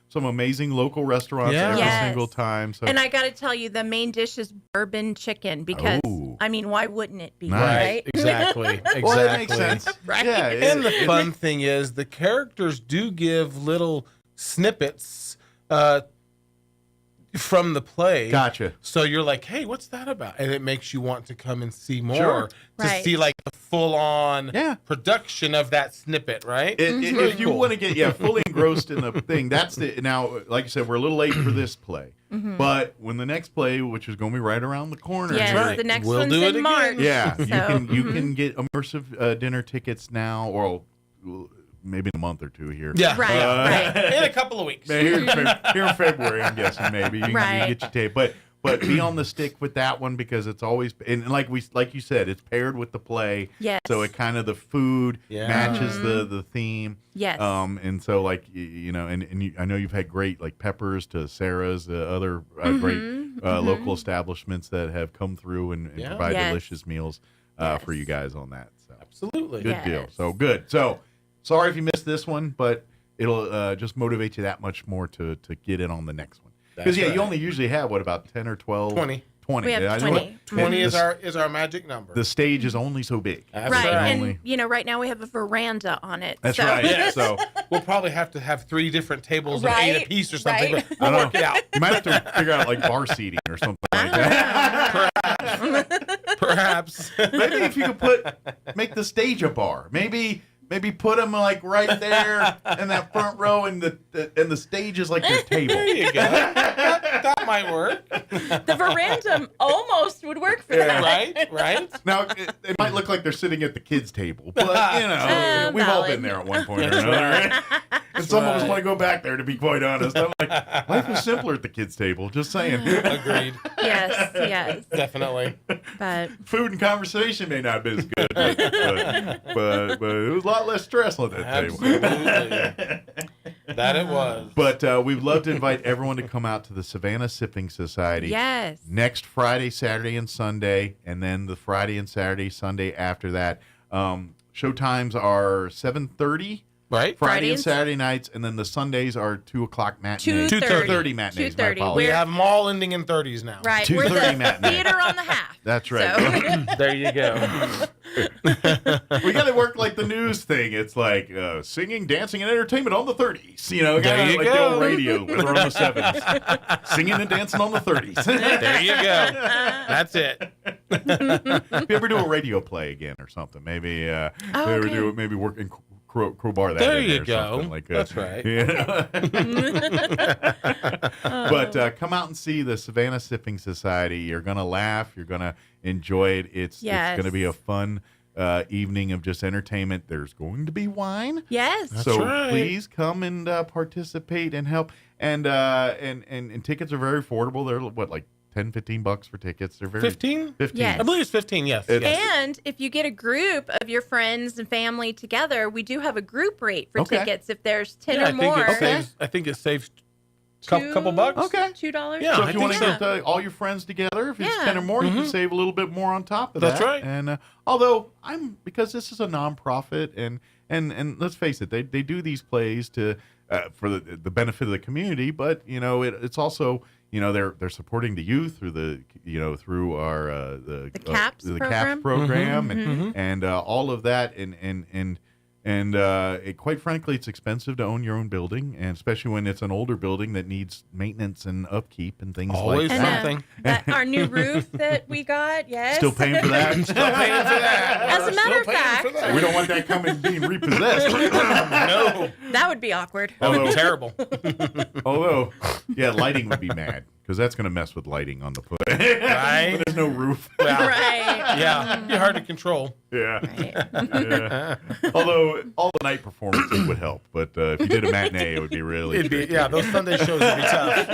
some amazing local restaurants Yeah. every Yes. single time. So And I got to tell you, the main dish is bourbon chicken because, Oh. I mean, why wouldn't it be, Nice. right? Exactly. well, that makes sense. Right. Yeah. And the fun thing is, the characters do give little snippets from the play. Gotcha. So you're like, hey, what's that about? And it makes you want to come and see more Sure. to Right. see like the full on Yeah. production of that snippet, right? If you want to get fully engrossed in the thing, that's now. Like I said, we're a little late for this play, but when the next play, which is going to be right around the corner, Yes, right. the next We'll one's do it in again. March. yeah, So, you can get immersive dinner tickets now, or maybe in a month or two here. Yeah, right. In a couple of weeks. Here in February, I'm guessing maybe you can get your tape, but be on the stick with that one because it's always and like you said, it's paired with the play. Yes. So it kind of the food matches the theme. Yes. And so like you know, I know you've had great like Peppers to Sarah's, other great local establishments that have come through and provide delicious meals for you guys on that. So absolutely good deal. So good. So sorry if you missed this one, but it'll just motivate you that much more to get in on the next one. Because you only usually have about 10 or 12, 20. 20. We have 20. 20 is our magic number. The stage is only so big. That's right. right. And right now we have a veranda on it. That's so. right. Yeah. So we'll probably have to have 3 different tables of Right, 8 apiece or something. right. But we'll work it out. you might have to figure out like bar seating or something like that. Perhaps. Maybe if you could make the stage a bar. Maybe put them like right there in that front row, and the stage is like your table. There you go. That might work. The veranda almost would work for that. Right. Now it might look like they're sitting at the kids' table, but we've all been there at one point or another. Right? And some of us want to go back there. To be quite honest, I'm like, life was simpler at the kids' table. Just saying. Agreed. Yes. Definitely. But food and conversation may not have been as good, but it was a lot less stress on that Absolutely. table. That it was. But we'd love to invite everyone to come out to the Savannah Sipping Society. Yes. Next Friday, Saturday, and Sunday, and then the Friday and Saturday, Sunday after that. Show times are 7:30. Right. Friday and Saturday nights, and then the Sundays are 2:00 matinees. 2:30 matinees. 2:30. We have them all ending in 30s now. Right. 2:30 We're the matinee. theater on the half. That's right. So. There you go. We got to work like the news thing. It's like singing, dancing, and entertainment on the 30s. You know, There you like go. the old radio, but we're on the 7s. Singing and dancing on the 30s. There you go. That's it. If you ever do a radio play again or something, maybe maybe work and crowbar that There in you or go. something like That's right. You know? But come out and see the Savannah Sipping Society. You're gonna laugh. You're gonna enjoy it. It's gonna be a fun evening of just entertainment. There's going to be wine. Yes. So right. please come and participate and help. And tickets are very affordable. They're like $10-15 for tickets. They're very 15? 15. Yes. I believe it's 15, yes. And if you get a group of your friends and family together, we do have a group rate for tickets if there's 10 or more. I think it saves couple bucks. Okay. $2. Yeah, So I if you want to think get all your friends together, if it's Yeah. 10 or more, you can save a little bit more on top of That's that. right. And although because this is a nonprofit, and let's face it, they do these plays to for the benefit of the community, but it's also they're supporting the youth through our the CAPS CAPS program and all of that and quite frankly, it's expensive to own your own building, and especially when it's an older building that needs maintenance and upkeep and things Always like that. something. Our new roof that we got, yes. Still paying for that. Still paying for that. As a matter of fact, We don't want that coming being repossessed. No. that would be awkward. That would be terrible. Although, lighting would be mad because that's going to mess with lighting on the foot. Right. When there's no roof. Yeah. Right. Yeah. It'd be hard to control. Yeah. Right. Yeah. Although all the night performances would help, but if you did a matinee, it would be really. Those Sunday shows would be tough.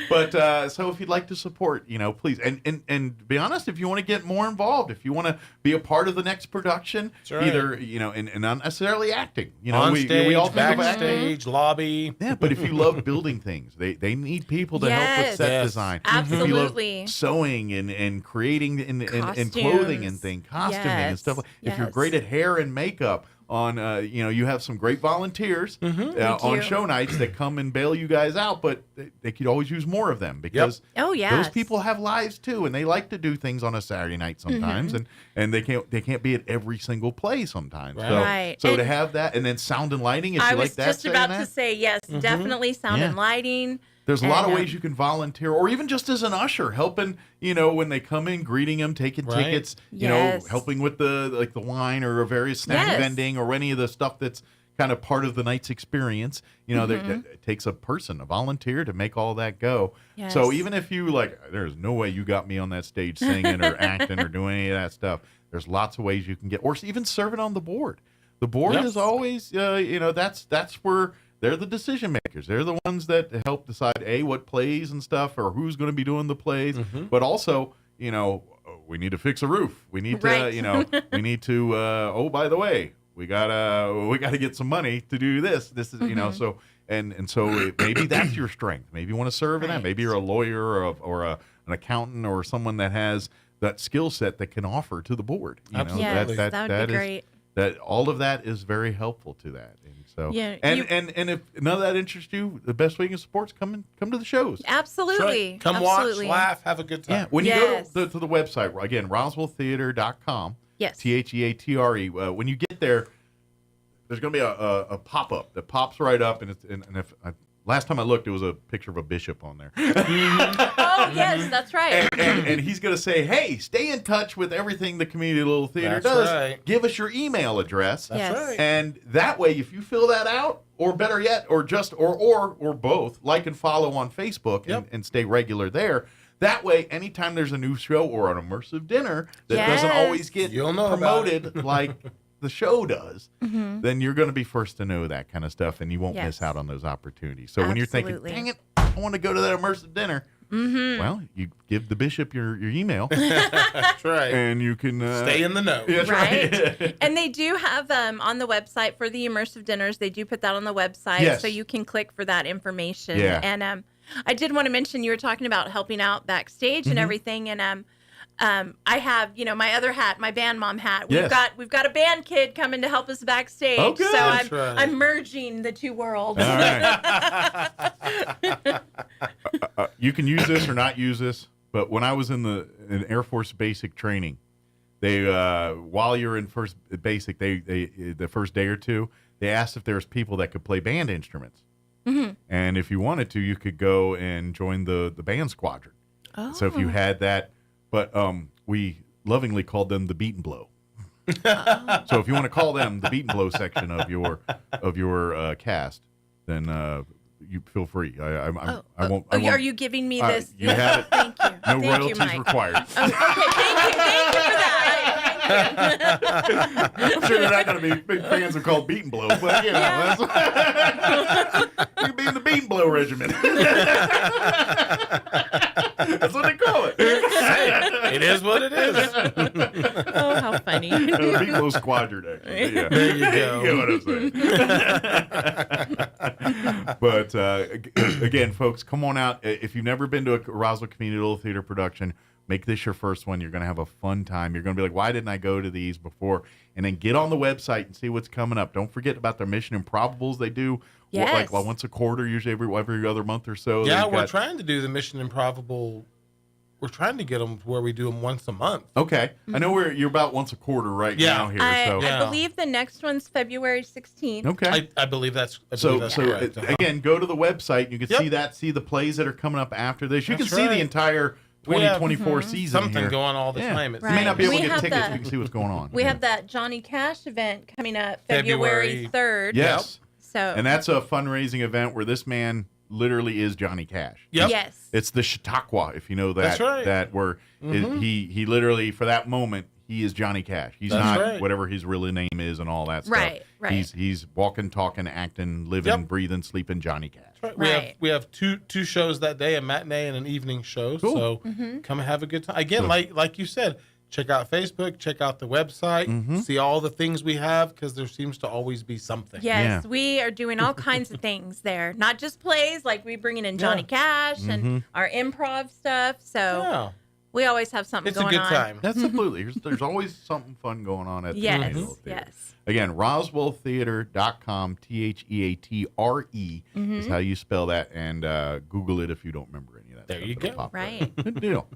But so if you'd like to support, please, and be honest, if you want to get more involved, if you want to be a part of the next production, right. either and not necessarily acting, On we stage, all think of acting. backstage, lobby. Yeah, but if you love building things, they need people to help with Yes. set Yes. design. Absolutely. If you love sewing and creating and clothing and things, costuming and stuff. If you're Yes. great at hair and makeup, on you have some great volunteers on you. show nights that come and bail you guys out, but they could always use more of them because Oh, yes. those people have lives too, and they like to do things on a Saturday night sometimes, and they can't be at every single play sometimes. Right. Right. So And to have that, and then sound and lighting, if I you was like that, just about to that. say, yes, definitely sound and lighting. There's a lot of And, ways you can volunteer, or even just as an usher, helping, when they come in, greeting them, taking Right. tickets, Yes. helping with the wine or various snack Yes. vending or any of the stuff that's kind of part of the night's experience. It takes a volunteer to make all that go. Yes. So even if you there's no way you got me on that stage singing or acting or doing any of that stuff. There's lots of ways you can get, or even serving on the board. The board Yes. is always, that's where they're the decision makers. They're the ones that help decide, what plays and stuff, or who's going to be doing the plays. But also, we need to fix a roof. We need to, we need to, by the way, we gotta get some money to do this. This is, so, and so maybe that's your strength. Maybe you want to serve in that. Maybe you're a lawyer or an accountant or someone that has that skill set that can offer to the board. Absolutely. That would be great. That all of that is very helpful to that. And so, and if none of that interests you, the best way you can support is come to the shows. Absolutely. Come Absolutely. watch, laugh, have a good time. Yeah. When you go to the website, again, roswelltheater.com. Yes. THEATRE. When you get there, there's going to be a pop-up that pops right up, and if last time I looked, it was a picture of a bishop on there. Oh, yes, that's right. And he's going to say, hey, stay in touch with everything the Community Little Theater does. Right. Give us your email address. That's right. And that way, if you fill that out, or better yet, or both, like and follow on Facebook and stay regular there. That way, anytime there's a new show or an immersive dinner that doesn't always get promoted like the show does, then you're going to be first to know that kind of stuff, and you won't miss out on those opportunities. So when you're thinking, dang it, I want to go to that immersive dinner, well, you give the bishop your email. That's right. And you can stay in the know. That's right. And they do have on the website for the immersive dinners, they do put that on the website, so you can click for that information. Yeah. And I did want to mention, you were talking about helping out backstage and everything, and I have, my other hat, my band mom hat. We've got a band kid coming to help us backstage. Oh, good. So I'm merging the two worlds. All right. You can use this or not use this, but when I was in Air Force basic training, they while you're in first basic, they the first day or two, they asked if there was people that could play band instruments. And if you wanted to, you could go and join the band squadron. Oh. So if you had that, but we lovingly called them the Beat and Blow. So if you want to call them the Beat and Blow section of your cast, then you feel free. I won't. Are you giving me this? You have it. Thank you. No Thank royalties you, Mike. required. Okay, thank you for that. I'm sure they're not going to be big fans of called Beat and Blow, but that's you can be in the Beat and Blow regiment. That's what they call it. Hey, it is what it is. Oh, how funny. The Beat and Blow squadron, actually. Yeah. There you go. You know what I'm saying. But again, folks, come on out. If you've never been to a Roswell Community Little Theater production, make this your first one. You're going to have a fun time. You're going to be like, why didn't I go to these before? And then get on the website and see what's coming up. Don't forget about their Mission Improbables. They do like once a quarter, usually every other month or so. Yeah, we're trying to do the Mission Improbable. We're trying to get them to where we do them once a month. Okay. I know you're about once a quarter now here. I believe the next one's February 16th. Okay. I believe that's correct. Again, go to the website. You can see the plays that are coming up after this. You can see the entire 2024 season something here. going all the time. You may not be able to get tickets, but you can see what's going on. We have that Johnny Cash event coming up February 3rd. Yes. So. And that's a fundraising event where this man literally is Johnny Cash. Yep. Yes. It's the Chautauqua, if you know that. That's right. That where he literally, for that moment, he is Johnny Cash. He's not whatever his real name is and all that stuff. Right. He's walking, talking, acting, living, breathing, sleeping Johnny Cash. Right. We have two shows that day, a matinee and an evening show. Cool. So come and have a good time. Again, like you said, check out Facebook, check out the website, see all the things we have, because there seems to always be something. Yes, we are doing all kinds of things there. Not just plays, like we bringing in Johnny Cash and our improv stuff. So we always have something going on. It's a good time. Absolutely. There's always something fun going on at the Community Little Theater. Yes. Again, roswelltheater.com, THEATRE is how you spell that, and Google it if you don't remember any of that. There you go. Right. Good deal.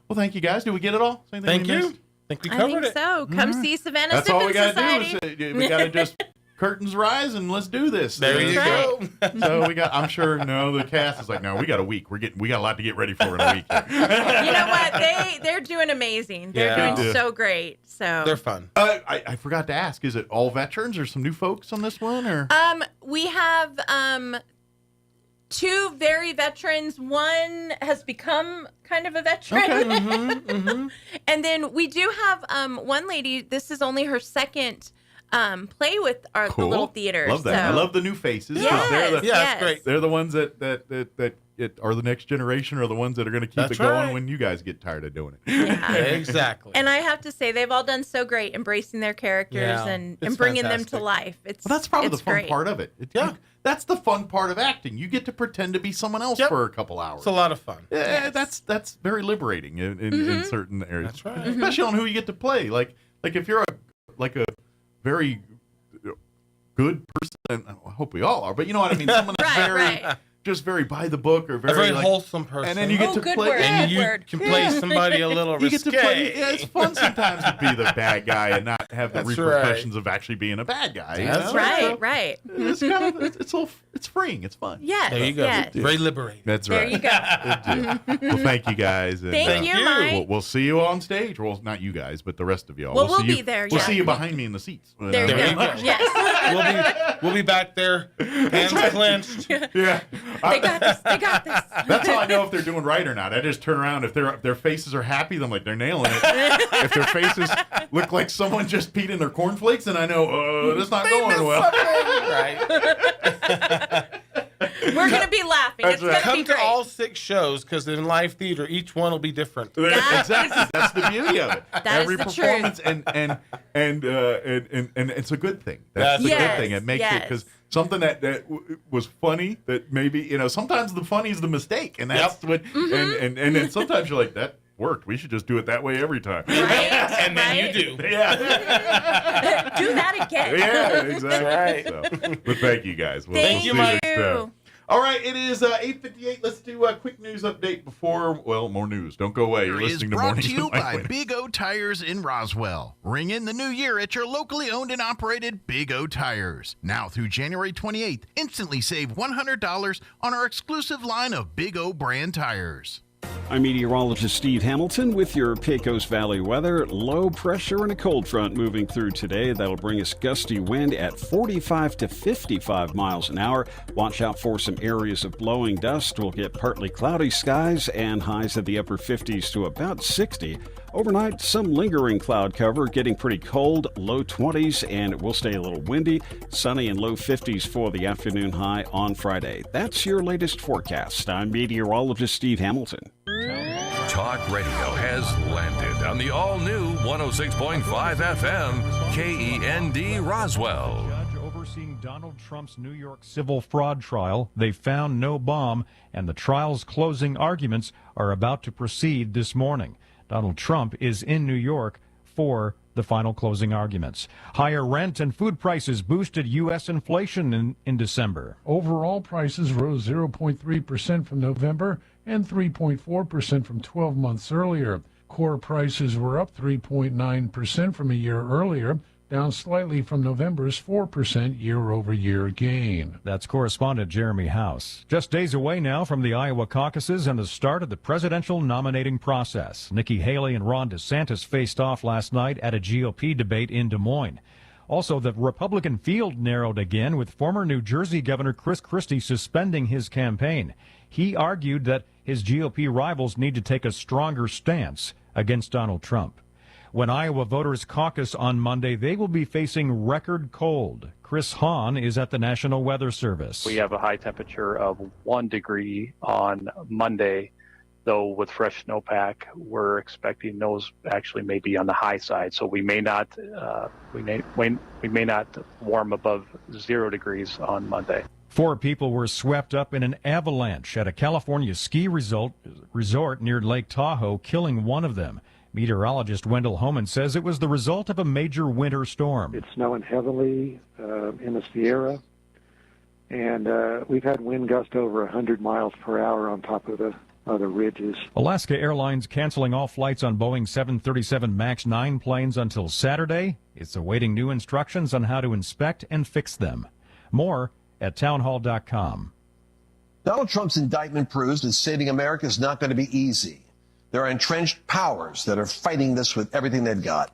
Well, thank you guys. Did we get it all? Thank you. I think we covered it. So. Come see Savannah That's Sipping all we got Society. to do. We got to just curtains rise and let's do this. There you go. So I'm sure the cast is like, no, we got a week. We got a lot to get ready for in a week. You know what? They're doing amazing. They're doing so great. So they're fun. I forgot to ask, is it all veterans or some new folks on this one, or? We have two very veterans. One has become kind of a veteran. Okay. And then we do have one lady, this is only her second play with the little theater. Love that. So. I love the new faces. Yes, That's great. They're the ones that are the next generation, or the ones that are going to keep it going when you guys get tired of doing it. Yeah. Exactly. And I have to say, they've all done so great embracing their characters and bringing them to life. That's probably the fun great. part of it. That's the fun part of acting. You get to pretend to be someone else for a couple hours. It's a lot of fun. Yeah, that's very liberating in certain areas. That's right. Especially on who you get to play. Like if you're a very good person, I hope we all are, but you know what I mean? Someone that's just very by the book, or very wholesome person. And then you get to play. And you can play somebody a little risque. You get to play. Yeah, it's fun sometimes to be the bad guy and not have the repercussions of actually being a bad guy. That's right. It's kind of it's freeing. It's fun. Yes. There you go. Yes. Very liberating. That's There right. you go. Well, thank you guys. And, Thank you, Mike. We'll see you on stage. Well, not you guys, but the rest of y'all. Well, we'll see be you, there, We'll yeah. see you behind me in the seats. There you go. Yes. We'll be back there, hands clenched. Yeah. They got this. They got this. That's how I know if they're doing right or not. I just turn around. If their faces are happy, then I'm like, they're nailing it. If their faces look like someone just peed in their cornflakes, then I know that's not going well. Right. We're going to be laughing. It's going to be Come to great. all 6 shows, because in live theater, each one will be different. Exactly. That's the beauty of it. That is the performance and it's a good thing. That's a good thing. It makes it, because something that was funny, that maybe, sometimes the funny is the mistake, and that's what and then sometimes you're like, that worked. We should just do it that way every time. Right? And then you do. Yeah. Do that again. Yeah, exactly. Right. So, but thank you guys. Thank you. Next time. All right, it is 8:58. Let's do a quick news update before, more news. Don't go away. You're listening to brought Mornings to you with Mike by Winter. Big O Tires in Roswell. Ring in the new year at your locally owned and operated Big O Tires. Now through January 28th, instantly save $100 on our exclusive line of Big O brand tires. I'm meteorologist Steve Hamilton with your Pecos Valley weather. Low pressure and a cold front moving through today. That'll bring us gusty wind at 45 to 55 miles an hour. Watch out for some areas of blowing dust. We'll get partly cloudy skies and highs of the upper 50s to about 60. Overnight, some lingering cloud cover, getting pretty cold, low 20s, and it will stay a little windy. Sunny and low 50s for the afternoon high on Friday. That's your latest forecast. I'm meteorologist Steve Hamilton. Talk radio has landed on the all-new 106.5 FM KEND Roswell. Judge overseeing Donald Trump's New York civil fraud trial. They found no bomb, and the trial's closing arguments are about to proceed this morning. Donald Trump is in New York for the final closing arguments. Higher rent and food prices boosted U.S. inflation in December. Overall prices rose 0.3% from November and 3.4% from 12 months earlier. Core prices were up 3.9% from a year earlier, down slightly from November's 4% year-over-year gain. That's correspondent Jeremy House. Just days away now from the Iowa caucuses and the start of the presidential nominating process. Nikki Haley and Ron DeSantis faced off last night at a GOP debate in Des Moines. Also, the Republican field narrowed again, with former New Jersey Governor Chris Christie suspending his campaign. He argued that his GOP rivals need to take a stronger stance against Donald Trump. When Iowa voters caucus on Monday, they will be facing record cold. Chris Hahn is at the National Weather Service. We have a high temperature of 1 degree on Monday, though with fresh snowpack, we're expecting those actually may be on the high side. So we may not warm above 0 degrees on Monday. 4 people were swept up in an avalanche at a California ski resort near Lake Tahoe, killing one of them. Meteorologist Wendell Homan says it was the result of a major winter storm. It's snowing heavily in the Sierra, and we've had wind gusts over 100 miles per hour on top of the ridges. Alaska Airlines canceling all flights on Boeing 737 MAX 9 planes until Saturday. It's awaiting new instructions on how to inspect and fix them. More at townhall.com. Donald Trump's indictment proves that saving America is not going to be easy. There are entrenched powers that are fighting this with everything they've got.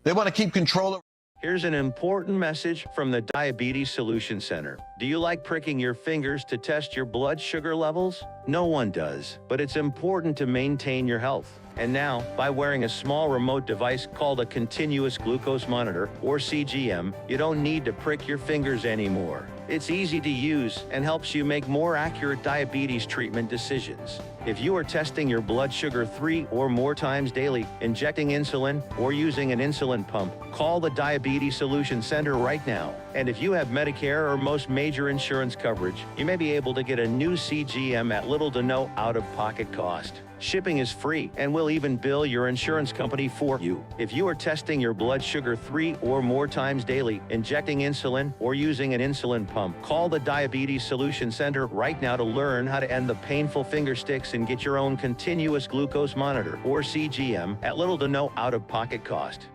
They want to keep control of. Here's an important message from the Diabetes Solution Center. Do you like pricking your fingers to test your blood sugar levels? No one does, but it's important to maintain your health. And now, by wearing a small remote device called a continuous glucose monitor, or CGM, you don't need to prick your fingers anymore. It's easy to use and helps you make more accurate diabetes treatment decisions. If you are testing your blood sugar 3 or more times daily, injecting insulin, or using an insulin pump, call the Diabetes Solution Center right now. And if you have Medicare or most major insurance coverage, you may be able to get a new CGM at little to no out-of-pocket cost. Shipping is free, and we'll even bill your insurance company for you. If you are testing your blood sugar 3 or more times daily, injecting insulin, or using an insulin pump, call the Diabetes Solution Center right now to learn how to end the painful finger sticks and get your own continuous glucose monitor, or CGM, at little to no out-of-pocket cost.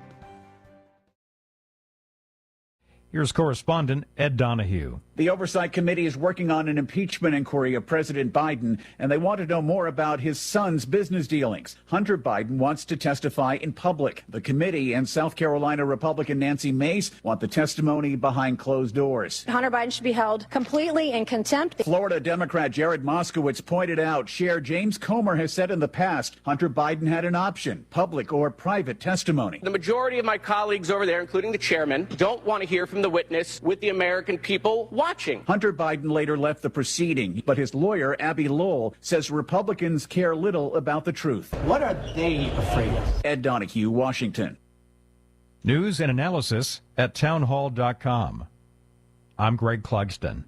Here's correspondent Ed Donahue. The Oversight Committee is working on an impeachment inquiry of President Biden, and they want to know more about his son's business dealings. Hunter Biden wants to testify in public. The committee and South Carolina Republican Nancy Mace want the testimony behind closed doors. Hunter Biden should be held completely in contempt. Florida Democrat Jared Moskowitz pointed out Chair James Comer has said in the past Hunter Biden had an option, public or private testimony. The majority of my colleagues over there, including the chairman, don't want to hear from the witness with the American people watching. Hunter Biden later left the proceeding, but his lawyer, Abby Lowell, says Republicans care little about the truth. What are they afraid of? Ed Donahue, Washington. News and analysis at townhall.com. I'm Greg Clugston.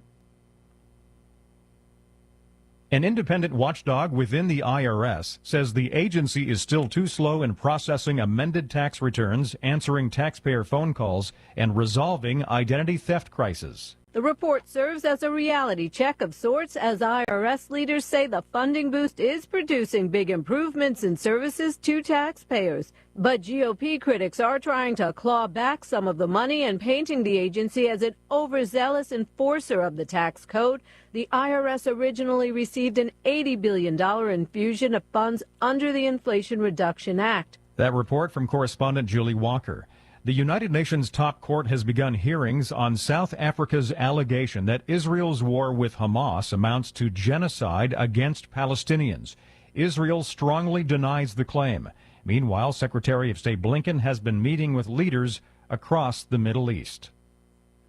An independent watchdog within the IRS says the agency is still too slow in processing amended tax returns, answering taxpayer phone calls, and resolving identity theft crises. The report serves as a reality check of sorts as IRS leaders say the funding boost is producing big improvements in services to taxpayers. But GOP critics are trying to claw back some of the money and painting the agency as an overzealous enforcer of the tax code. The IRS originally received an $80 billion infusion of funds under the Inflation Reduction Act. That report from correspondent Julie Walker. The United Nations top court has begun hearings on South Africa's allegation that Israel's war with Hamas amounts to genocide against Palestinians. Israel strongly denies the claim. Meanwhile, Secretary of State Blinken has been meeting with leaders across the Middle East.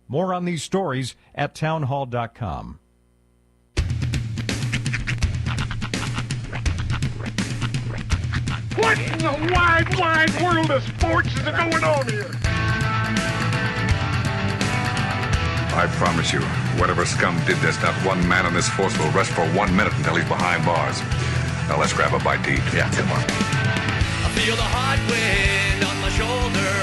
More on these stories at townhall.com. What in the wide, wide world of sports is going on here? I promise you, whatever scum did this, not one man on this force will rest for 1 minute until he's behind bars. Now let's grab a bite to eat. Yeah, come on. I feel the hot wind on my shoulder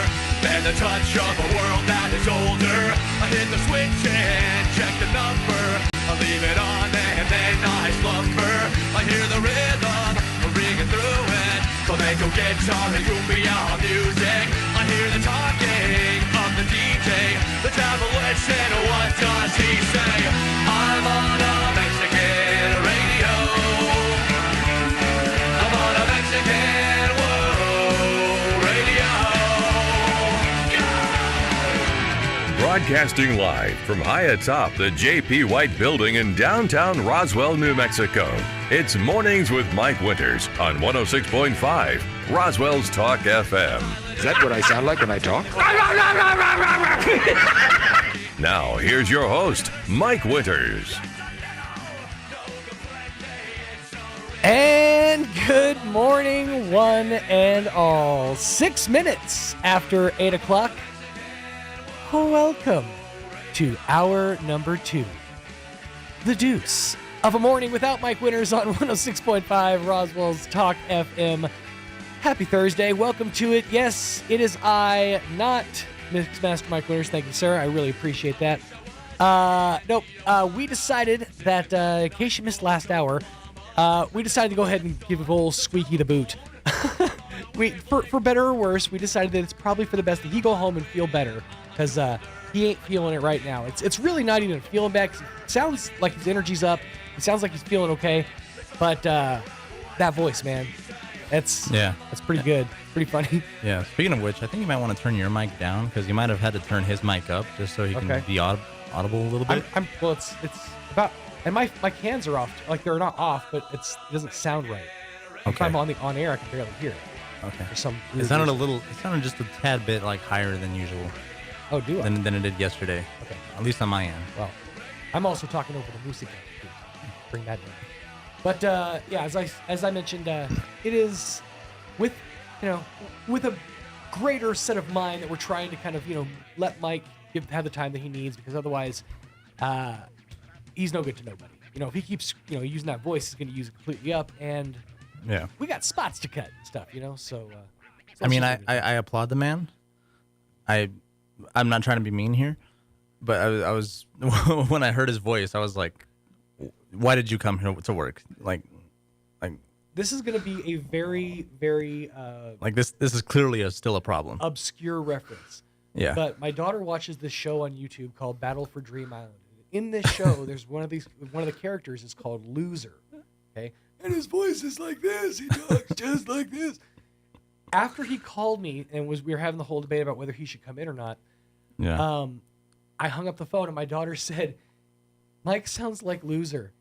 and the touch of a world that is older. I hit the switch and check the number. I leave it on and then I slumber. I hear the rhythm ringing through it. Flamenco guitar and cumbia music. I hear the talking of the DJ. The travel listen, what does he say? I'm on a Mexican radio. I'm on a Mexican radio. Broadcasting live from high atop the J.P. White Building in downtown Roswell, New Mexico. It's Mornings with Mike Winters on 106.5 Roswell's Talk FM. Is that what I sound like when I talk? Now, here's your host, Mike Winters. And good morning, one and all. 6 minutes after 8 o'clock. Welcome to hour number 2. The Deuce of a Morning without Mike Winters on 106.5 Roswell's Talk FM. Happy Thursday. Welcome to it. Yes, it is I, not Mixmaster Mike Winters. Thank you, sir. I really appreciate that. We decided that in case you missed last hour, we decided to go ahead and give a old Squeaky the boot. For better or worse, we decided that it's probably for the best that he go home and feel better because he ain't feeling it right now. It's really not even feeling bad. It sounds like his energy's up. It sounds like he's feeling okay, but that voice, man, that's pretty good. Pretty funny. Yeah. Speaking of which, I think you might want to turn your mic down because you might have had to turn his mic up just so he can be audible a little bit. Well, it's about, and my cans are off. Like they're not off, but it doesn't sound right. If I'm on air, I can barely hear it. Okay. For some It weird sounded reason. it sounded just a tad bit like higher than usual. Oh, do I? Than it did yesterday. Okay. At least on my end. Well, I'm also talking over the music. Bring that in. But yeah, as I mentioned, it is with a greater set of mind that we're trying to kind of let Mike have the time that he needs, because otherwise, he's no good to nobody. If he keeps using that voice, he's going to use it completely up, and Yeah. we got spots to cut and stuff. So. I mean, I applaud the man. I'm not trying to be mean here, but I was when I heard his voice, I was like, "Why did you come here to work?" Like This is going to be a very, very like this is clearly still a problem. obscure reference. Yeah. But my daughter watches this show on YouTube called Battle for Dream Island. In this show, there's one of the characters is called Loser. Okay, and his voice is like this. He talks just like this. After he called me and we were having the whole debate about whether he should come in or not. Yeah. I hung up the phone and my daughter said, "Mike sounds like Loser."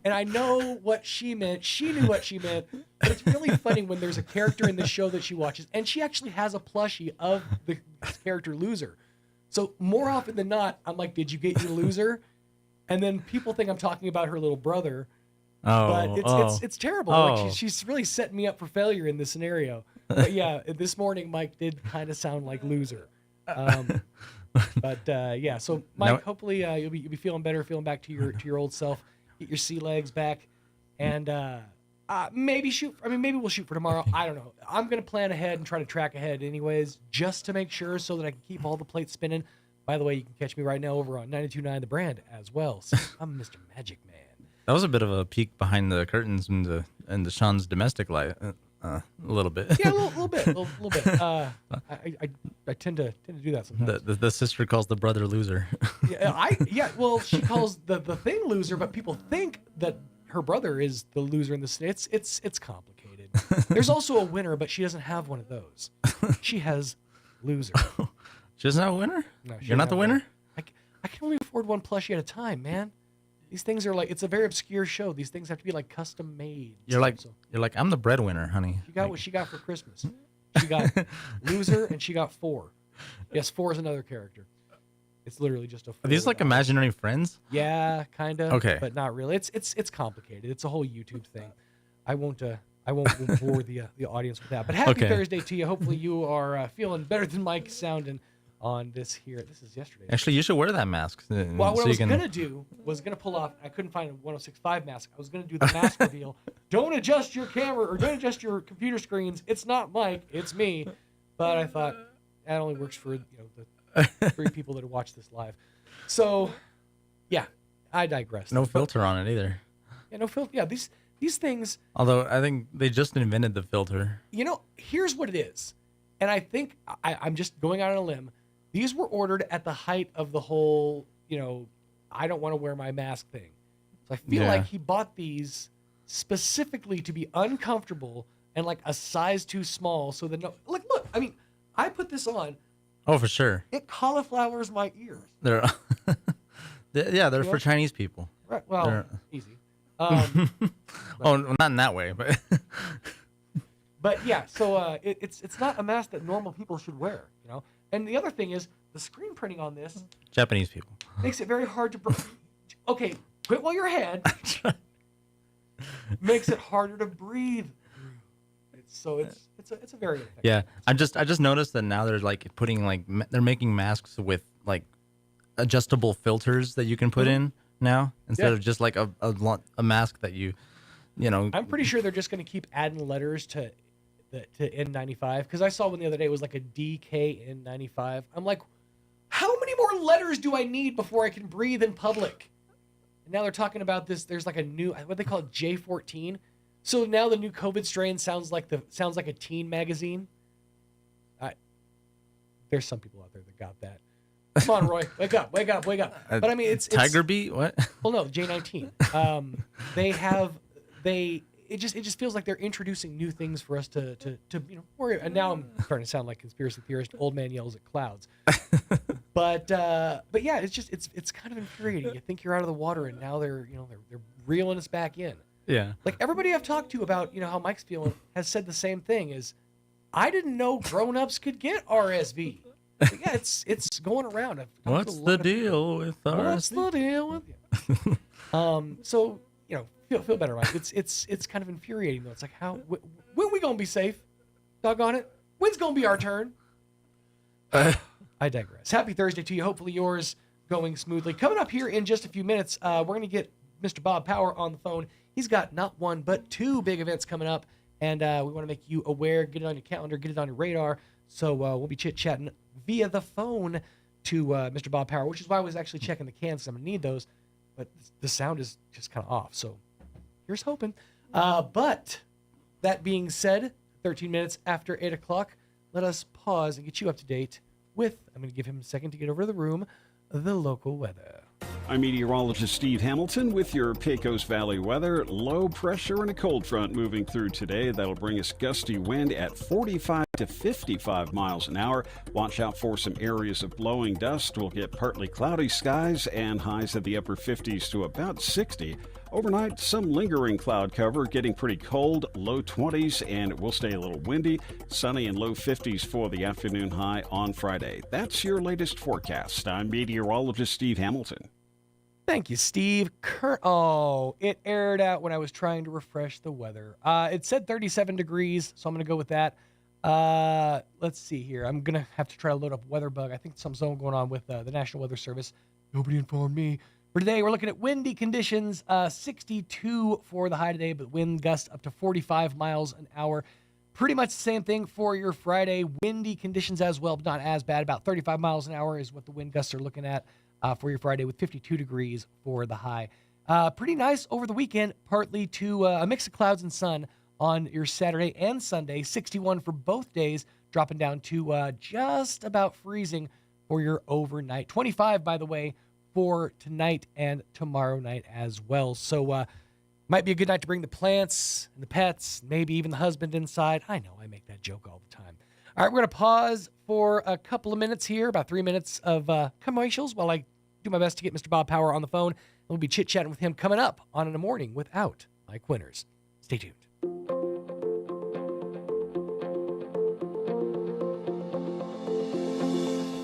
And I know what she meant. She knew what she meant. But it's really funny when there's a character in the show that she watches, and she actually has a plushie of the character Loser. So more often than not, I'm like, "Did you get your Loser?" And then people think I'm talking about her little brother. But it's terrible. Like she's really setting me up for failure in this scenario. But yeah, this morning Mike did kind of sound like Loser. But yeah, so Mike, hopefully you'll be feeling better, feeling back to your old self. Get your sea legs back, and maybe we'll shoot for tomorrow. I don't know. I'm gonna plan ahead and try to track ahead, anyways, just to make sure so that I can keep all the plates spinning. By the way, you can catch me right now over on 92.9 The Brand as well. So I'm Mr. Magic Man. That was a bit of a peek behind the curtains in the Sean's domestic life, a little bit. Yeah, a little bit. I tend to do that sometimes. The sister calls the brother Loser. Well, she calls the thing Loser, but people think that her brother is the loser in the it's complicated. There's also a winner, but she doesn't have one of those. She has Loser. She doesn't have a winner? No, You're not the winner? I can only afford one plushie at a time, man. These things are like, it's a very obscure show. These things have to be like custom made. You're like, I'm the breadwinner, honey. She got what she got for Christmas. She got Loser and she got 4. Yes, 4 is another character. It's literally just a 4. Are these like imaginary friends? Yeah, kind of. Okay. But not really. It's complicated. It's a whole YouTube thing. I won't bore the audience with that. But happy Thursday to you. Hopefully you are feeling better than Mike sounding on this here. This is yesterday. Actually, you should wear that mask. Well, what I was going to do was going to pull off, I couldn't find a 106.5 mask. I was going to do the mask reveal. Don't adjust your camera or don't adjust your computer screens. It's not Mike, it's me. But I thought that only works for the 3 people that watch this live. So, yeah, I digress. No filter on it either. Yeah, no filter. Yeah, these things. Although I think they just invented the filter. Here's what it is. And I think I'm just going out on a limb. These were ordered at the height of the whole, I don't want to wear my mask thing. So I feel like he bought these specifically to be uncomfortable and like a size too small. So that look, I mean, I put this on. Oh, for sure. It cauliflowers my ears. They're for Chinese people. Right. Well, easy. Not in that way, but. But yeah, so it's not a mask that normal people should wear, And the other thing is the screen printing on this Japanese people makes it very hard to breathe. Okay, quit while you're ahead. Makes it harder to breathe. It's a very effective. Yeah, I just noticed that now they're like they're making masks with like adjustable filters that you can put in now instead of just like a mask that you know. I'm pretty sure they're just going to keep adding letters to N95 because I saw one the other day. It was like a DKN95. I'm like, how many more letters do I need before I can breathe in public? And now they're talking about this. There's like a new, what they call it, J14. So now the new COVID strain sounds like a teen magazine. There's some people out there that got that. Come on, Roy, wake up. But I mean, it's Tiger Beat. What? Well, no, J19. It just feels like they're introducing new things for us to worry. And now I'm starting to sound like conspiracy theorist. Old man yells at clouds. But yeah, it's kind of infuriating. You think you're out of the water, and now they're reeling us back in. Yeah. Like everybody I've talked to about, how Mike's feeling has said the same thing is, I didn't know grown-ups could get RSV. But yeah, it's going around. What's the deal with RSV? What's the deal with you? So, feel better, Mike. It's kind of infuriating though. It's like when we gonna be safe? Doggone it. When's gonna be our turn? I digress. Happy Thursday to you. Hopefully yours going smoothly. Coming up here in just a few minutes, we're going to get Mr. Bob Power on the phone. He's got not one, but two big events coming up, and we want to make you aware, get it on your calendar, get it on your radar. So we'll be chit-chatting via the phone to Mr. Bob Power, which is why I was actually checking the cans. I'm going to need those, but the sound is just kind of off. So here's hoping. But that being said, 13 minutes after 8 o'clock, let us pause and get you up to date with, I'm going to give him a second to get over to the room, the local weather. I'm meteorologist Steve Hamilton with your Pecos Valley weather. Low pressure and a cold front moving through today. That'll bring us gusty wind at 45 to 55 miles an hour. Watch out for some areas of blowing dust. We'll get partly cloudy skies and highs of the upper 50s to about 60. Overnight, some lingering cloud cover, getting pretty cold, low 20s, and it will stay a little windy. Sunny and low 50s for the afternoon high on Friday. That's your latest forecast. I'm meteorologist Steve Hamilton. Thank you, Steve. It aired out when I was trying to refresh the weather. It said 37 degrees, so I'm going to go with that. Let's see here. I'm going to have to try to load up WeatherBug. I think something's going on with the National Weather Service. Nobody informed me. For today, we're looking at windy conditions, 62 for the high today, but wind gusts up to 45 miles an hour. Pretty much the same thing for your Friday. Windy conditions as well, but not as bad. About 35 miles an hour is what the wind gusts are looking at for your Friday, with 52 degrees for the high. Pretty nice over the weekend, partly to a mix of clouds and sun on your Saturday and Sunday. 61 for both days, dropping down to just about freezing for your overnight. 25, by the way, for tonight and tomorrow night as well. So might be a good night to bring the plants and the pets, maybe even the husband inside. I know I make that joke all the time. All right, we're going to pause for a couple of minutes here, about 3 minutes of commercials while I do my best to get Mr. Bob Power on the phone. We'll be chit-chatting with him coming up on In the Morning without Mike Winters. Stay tuned.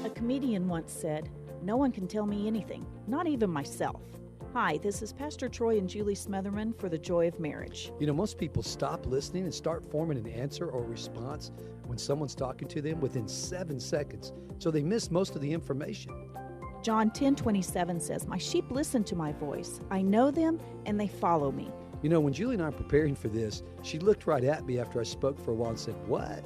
A comedian once said, "No one can tell me anything, not even myself." Hi, this is Pastor Troy and Julie Smotherman for The Joy of Marriage. Most people stop listening and start forming an answer or response when someone's talking to them within 7 seconds, so they miss most of the information. John 10:27 says, "My sheep listen to my voice. I know them, and they follow me." When Julie and I were preparing for this, she looked right at me after I spoke for a while and said, "What?"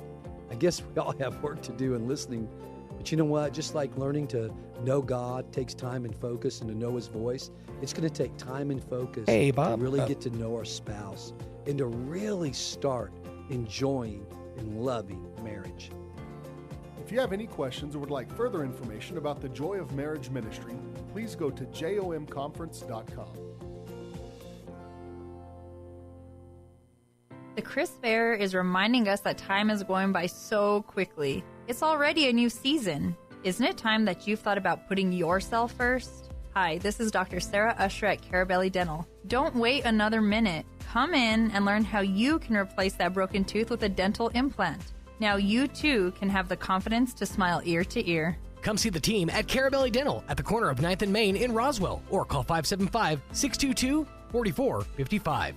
I guess we all have work to do in listening. But you know what? Just like learning to know God takes time and focus and to know His voice, it's going to take time and focus Hey, Bob. to really get to know our spouse and to really start enjoying and loving marriage. If you have any questions or would like further information about the Joy of Marriage Ministry, please go to jomconference.com. The crisp air is reminding us that time is going by so quickly. It's already a new season. Isn't it time that you've thought about putting yourself first? Hi, this is Dr. Sarah Usher at Carabelli Dental. Don't wait another minute. Come in and learn how you can replace that broken tooth with a dental implant. Now you too can have the confidence to smile ear to ear. Come see the team at Carabelli Dental at the corner of 9th and Main in Roswell, or call 575-622-4455.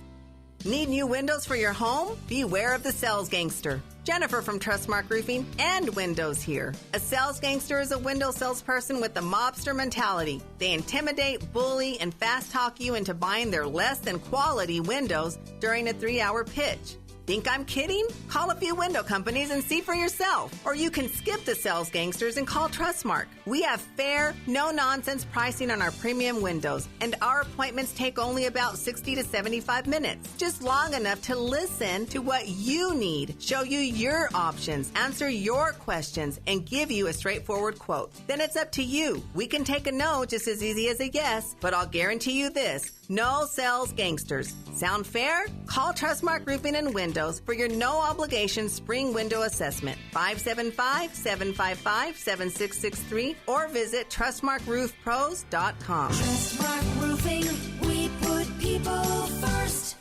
Need new windows for your home? Beware of the sales gangster. Jennifer from Trustmark Roofing and Windows here. A sales gangster is a window salesperson with the mobster mentality. They intimidate, bully, and fast talk you into buying their less than quality windows during a 3-hour pitch. Think I'm kidding? Call a few window companies and see for yourself. Or you can skip the sales gangsters and call Trustmark. We have fair, no-nonsense pricing on our premium windows, and our appointments take only about 60 to 75 minutes. Just long enough to listen to what you need, show you your options, answer your questions, and give you a straightforward quote. Then it's up to you. We can take a no just as easy as a yes, but I'll guarantee you this. No sales gangsters. Sound fair? Call Trustmark Roofing and Windows for your no-obligation spring window assessment. 575-755-7663 or visit TrustmarkRoofPros.com. Trustmark Roofing, we put people first.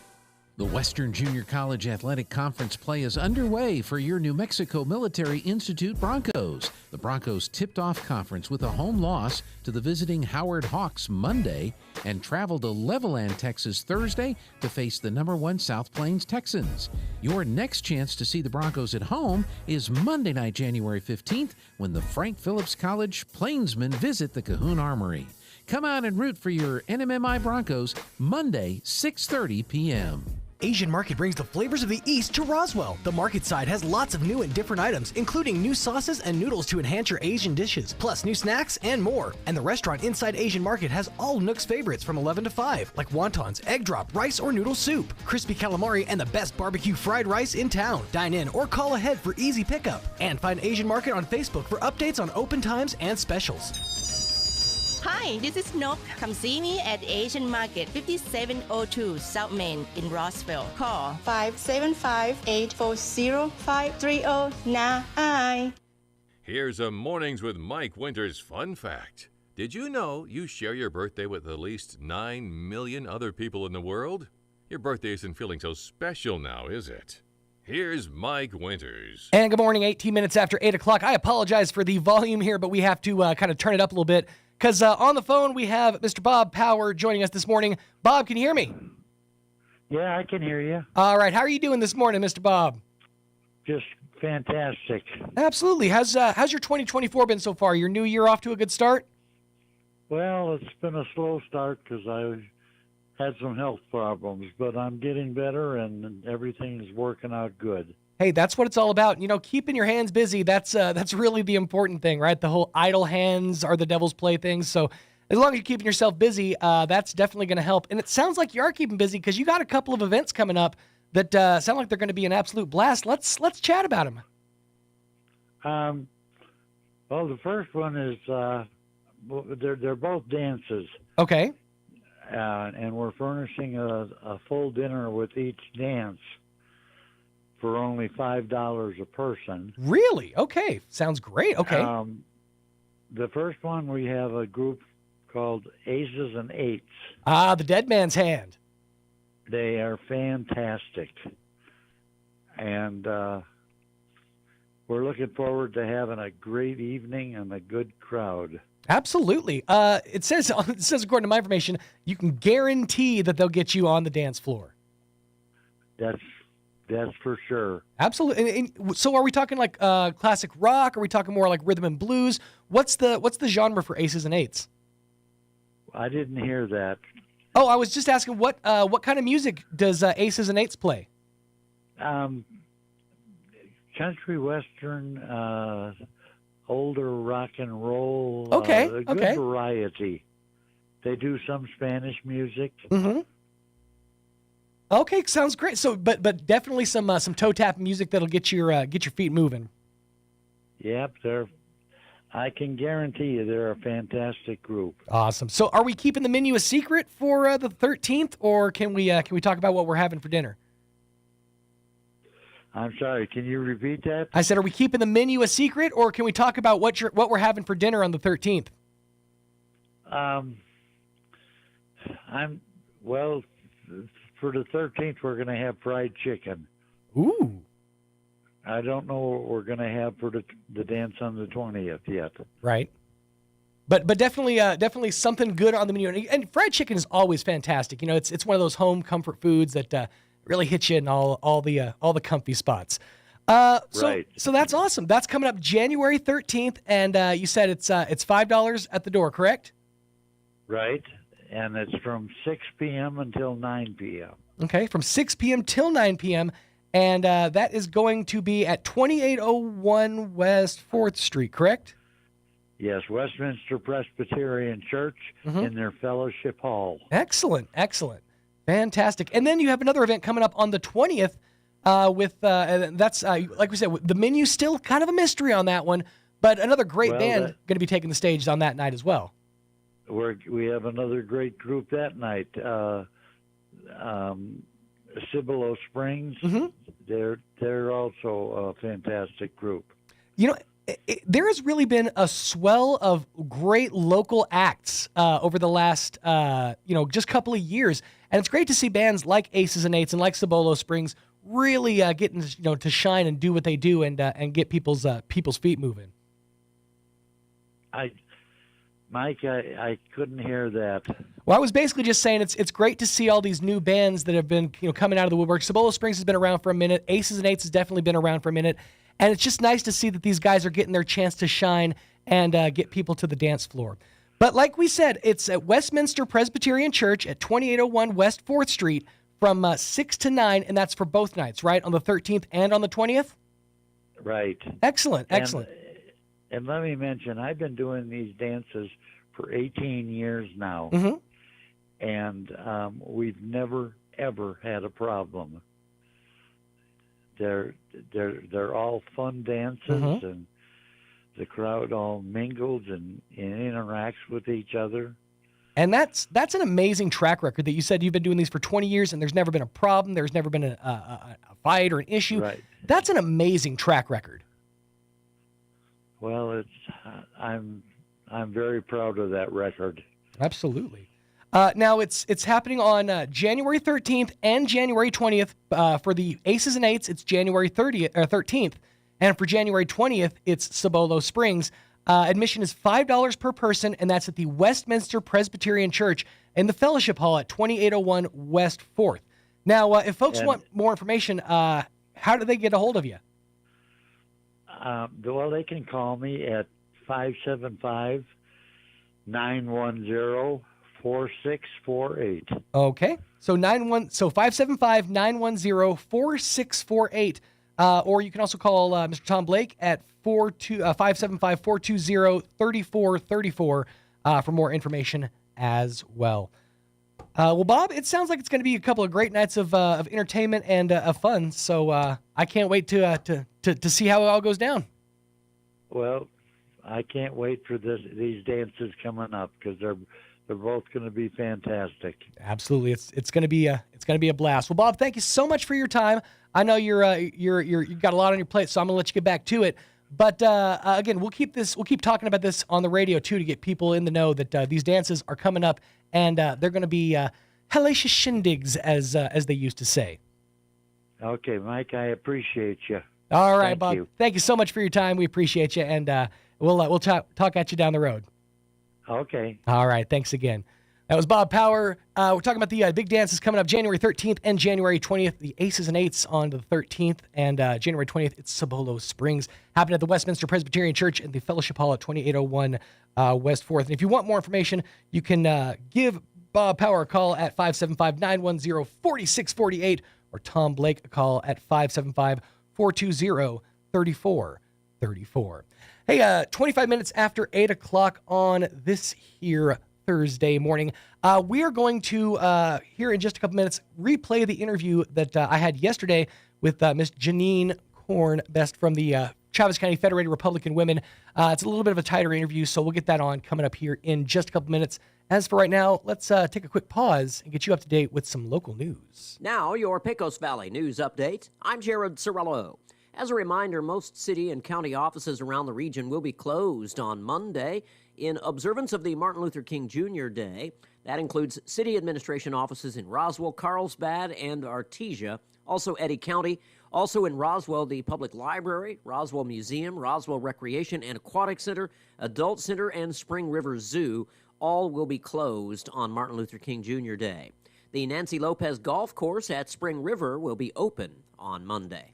The Western Junior College Athletic Conference play is underway for your New Mexico Military Institute Broncos. The Broncos tipped off conference with a home loss to the visiting Howard Hawks Monday and traveled to Levelland, Texas Thursday to face the number 1 South Plains Texans. Your next chance to see the Broncos at home is Monday night, January 15th, when the Frank Phillips College Plainsmen visit the Cahoon Armory. Come out and root for your NMMI Broncos Monday, 6:30 p.m. Asian Market brings the flavors of the East to Roswell. The market side has lots of new and different items, including new sauces and noodles to enhance your Asian dishes, plus new snacks and more. And the restaurant inside Asian Market has all Nook's favorites from 11 to 5, like wontons, egg drop, rice or noodle soup, crispy calamari, and the best barbecue fried rice in town. Dine in or call ahead for easy pickup. And find Asian Market on Facebook for updates on open times and specials. Hi, this is Nook. Come see me at Asian Market, 5702 South Main in Roswell. Call 575-840-5309. Here's a Mornings with Mike Winters fun fact. Did you know you share your birthday with at least 9 million other people in the world? Your birthday isn't feeling so special now, is it? Here's Mike Winters. And good morning, 18 minutes after 8 o'clock. I apologize for the volume here, but we have to kind of turn it up a little bit. Because on the phone, we have Mr. Bob Power joining us this morning. Bob, can you hear me? Yeah, I can hear you. All right. How are you doing this morning, Mr. Bob? Just fantastic. Absolutely. How's your 2024 been so far? Your new year off to a good start? Well, it's been a slow start because I had some health problems, but I'm getting better and everything's working out good. Hey, that's what it's all about. You know, keeping your hands busy, that's really the important thing, right? The whole idle hands are the devil's playthings. So as long as you're keeping yourself busy, that's definitely going to help. And it sounds like you are keeping busy because you got a couple of events coming up that sound like they're going to be an absolute blast. Let's chat about them. Well, the first one is they're both dances. Okay. And we're furnishing a full dinner with each dance for only $5 a person. Really? Okay. Sounds great. Okay. The first one, we have a group called Aces and Eights. Ah, the Dead Man's Hand. They are fantastic. And we're looking forward to having a great evening and a good crowd. Absolutely. It says according to my information, you can guarantee that they'll get you on the dance floor. That's for sure. Absolutely. And so are we talking like classic rock? Are we talking more like rhythm and blues? What's the genre for Aces and Eights? I didn't hear that. Oh, I was just asking what kind of music does Aces and Eights play? Country western, older rock and roll. Okay. A good variety. They do some Spanish music. Mm-hmm. Okay, sounds great. So, but definitely some toe tap music that'll get your feet moving. Yep, I can guarantee you they're a fantastic group. Awesome. So, are we keeping the menu a secret for the 13th, or can we talk about what we're having for dinner? I'm sorry. Can you repeat that? I said, are we keeping the menu a secret, or can we talk about what we're having for dinner on the 13th? For the 13th, we're going to have fried chicken. Ooh. I don't know what we're going to have for the dance on the 20th yet. Right. But definitely something good on the menu. And fried chicken is always fantastic. You know, it's one of those home comfort foods that really hits you in all the comfy spots. Right. So that's awesome. That's coming up January 13th, and you said it's $5 at the door, correct? Right. And it's from 6 p.m. until 9 p.m. Okay, from 6 p.m. till 9 p.m., and that is going to be at 2801 West 4th Street, correct? Yes, Westminster Presbyterian Church in their fellowship hall. Excellent. Fantastic. And then you have another event coming up on the 20th that's, like we said, the menu's still kind of a mystery on that one, but another great band going to be taking the stage on that night as well. We have another great group that night, Cibolo Springs. They're also a fantastic group. You know, there has really been a swell of great local acts over the last, just couple of years. And it's great to see bands like Aces and Eights and like Cibolo Springs really getting, to shine and do what they do and get people's feet moving. Mike, I couldn't hear that. Well, I was basically just saying it's great to see all these new bands that have been coming out of the woodwork. Cibolo Springs has been around for a minute. Aces and Eights has definitely been around for a minute. And it's just nice to see that these guys are getting their chance to shine and get people to the dance floor. But like we said, it's at Westminster Presbyterian Church at 2801 West 4th Street from 6 to 9, and that's for both nights, right? On the 13th and on the 20th? Right. Excellent. And let me mention, I've been doing these dances for 18 years now, and we've never, ever had a problem. They're all fun dances, and the crowd all mingles and interacts with each other. And that's an amazing track record that you said you've been doing these for 20 years, and there's never been a problem, there's never been a fight or an issue. Right. That's an amazing track record. Well, I'm very proud of that record. Absolutely. Now it's happening on January 13th and January 20th. For the Aces and Eights, it's January 13th, and for January 20th, it's Cibolo Springs. Admission is $5 per person, and that's at the Westminster Presbyterian Church in the Fellowship Hall at 2801 West 4th. Now, if folks want more information, how do they get a hold of you? Well, they can call me at 575-910-4648. Okay. So 575-910-4648. Or you can also call Mr. Tom Blake at 575-420-3434 for more information as well. Well, Bob, it sounds like it's going to be a couple of great nights of entertainment and of fun. So I can't wait to see how it all goes down. Well, I can't wait for these dances coming up because they're both going to be fantastic. Absolutely, it's going to be a blast. Well, Bob, thank you so much for your time. I know you've got a lot on your plate, so I'm going to let you get back to it. But again, we'll keep talking about this on the radio too to get people in the know that these dances are coming up, and they're going to be hellacious shindigs, as they used to say. Okay, Mike, I appreciate you. All right, Thank Bob. you. Thank you so much for your time. We appreciate you, and we'll talk at you down the road. Okay. All right. Thanks again. That was Bob Power. We're talking about the big dances coming up January 13th and January 20th. The Aces and Eights on the 13th, and January 20th, it's Cibolo Springs. Happening at the Westminster Presbyterian Church in the Fellowship Hall at 2801 West 4th. And if you want more information, you can give Bob Power a call at 575-910-4648 or Tom Blake a call at 575-420-3434. Hey, 25 minutes after 8 o'clock on this here Thursday morning, we are going to, here in just a couple minutes, replay the interview that I had yesterday with Miss Janine Korn, best from the Travis County Federated Republican Women. It's a little bit of a tighter interview, so we'll get that on coming up here in just a couple minutes. As for right now, let's take a quick pause and get you up to date with some local news. Now, your Pecos Valley news update. I'm Jared Cirillo. As a reminder, most city and county offices around the region will be closed on Monday in observance of the Martin Luther King Jr. Day. That includes city administration offices in Roswell, Carlsbad, and Artesia, also Eddy County. Also in Roswell, the Public Library, Roswell Museum, Roswell Recreation and Aquatic Center, Adult Center, and Spring River Zoo all will be closed on Martin Luther King Jr. Day. The Nancy Lopez Golf Course at Spring River will be open on Monday.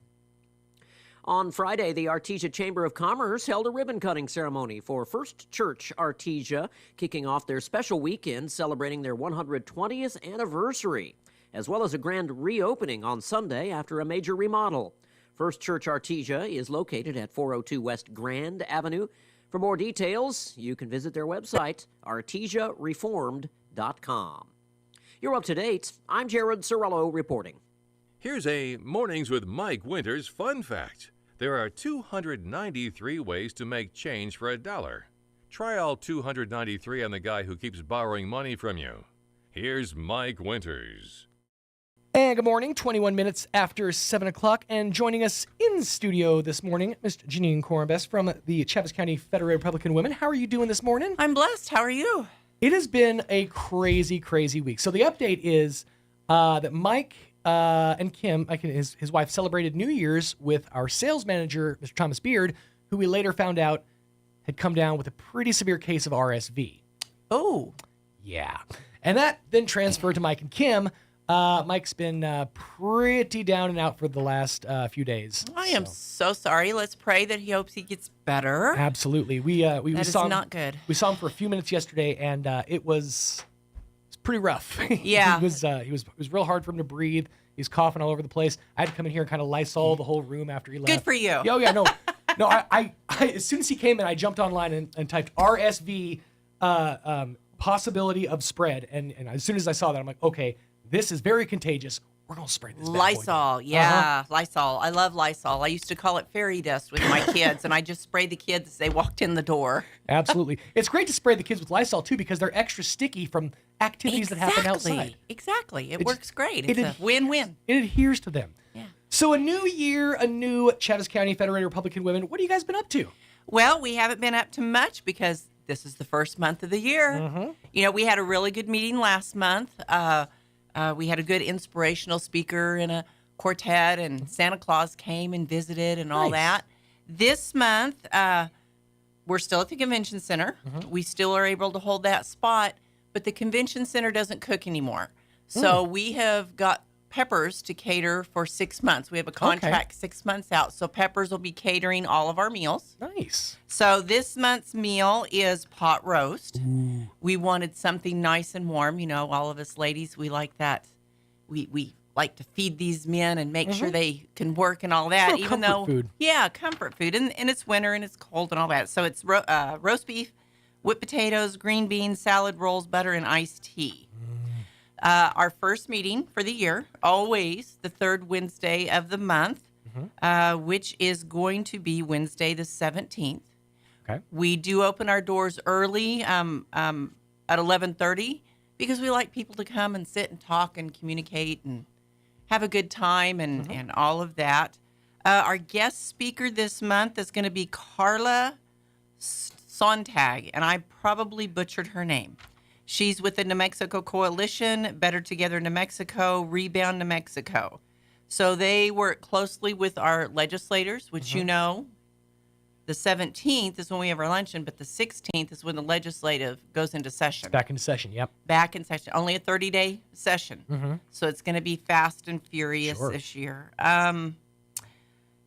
On Friday, the Artesia Chamber of Commerce held a ribbon-cutting ceremony for First Church Artesia, kicking off their special weekend celebrating their 120th anniversary, as well as a grand reopening on Sunday after a major remodel. First Church Artesia is located at 402 West Grand Avenue. For more details, you can visit their website, artesiareformed.com. You're up to date. I'm Jared Cirillo reporting. Here's a Mornings with Mike Winters fun fact. There are 293 ways to make change for $1. Try all 293 on the guy who keeps borrowing money from you. Here's Mike Winters. And good morning, 21 minutes after 7 o'clock. And joining us in studio this morning, Ms. Janine Corbest from the Chaves County Federated Republican Women. How are you doing this morning? I'm blessed. How are you? It has been a crazy, crazy week. So the update is that Mike and Kim, his wife, celebrated New Year's with our sales manager, Mr. Thomas Beard, who we later found out had come down with a pretty severe case of RSV. Oh. Yeah. And that then transferred to Mike and Kim. Mike's been pretty down and out for the last few days. I am so sorry. Let's pray that he hopes he gets better. Absolutely. We That saw is him, not good. We saw him for a few minutes yesterday, and it was pretty rough. Yeah. it was real hard for him to breathe. He's coughing all over the place. I had to come in here and kind of Lysol the whole room after he left. Good for you. Oh yeah, no. I as soon as he came in, I jumped online and typed RSV possibility of spread, and as soon as I saw that, I'm like, okay, this is very contagious. We're gonna spray this. Lysol, yeah, Lysol. I love Lysol. I used to call it fairy dust with my kids, and I just sprayed the kids as they walked in the door. Absolutely, it's great to spray the kids with Lysol too because they're extra sticky from activities that happen outside. Exactly, it works great. It's a win-win. It adheres to them. Yeah. So a new year, a new Chaves County Federated Republican Women. What have you guys been up to? Well, we haven't been up to much because this is the first month of the year. Mm-hmm. You know, we had a really good meeting last month. We had a good inspirational speaker in a quartet, and Santa Claus came and visited and all that. This month, we're still at the convention center. Mm-hmm. We still are able to hold that spot, but the convention center doesn't cook anymore. So we have got Peppers to cater for 6 months. We have a contract 6 months out. So Peppers will be catering all of our meals. Nice. So this month's meal is pot roast. Ooh. We wanted something nice and warm. You know, all of us ladies, we like that. We like to feed these men and make sure they can work and all that. Even though food. Yeah, comfort food. And it's winter and it's cold and all that. So it's roast beef, whipped potatoes, green beans, salad rolls, butter, and iced tea. Our first meeting for the year, always the third Wednesday of the month, which is going to be Wednesday the 17th. Okay. We do open our doors early at 11:30 because we like people to come and sit and talk and communicate and have a good time and all of that. Our guest speaker this month is going to be Carla Sontag, and I probably butchered her name. She's with the New Mexico Coalition, Better Together New Mexico, Rebound New Mexico. So they work closely with our legislators, which you know, the 17th is when we have our luncheon, but the 16th is when the legislative goes into session. Back into session, yep. Back in session. Only a 30-day session. So it's going to be fast and furious this year.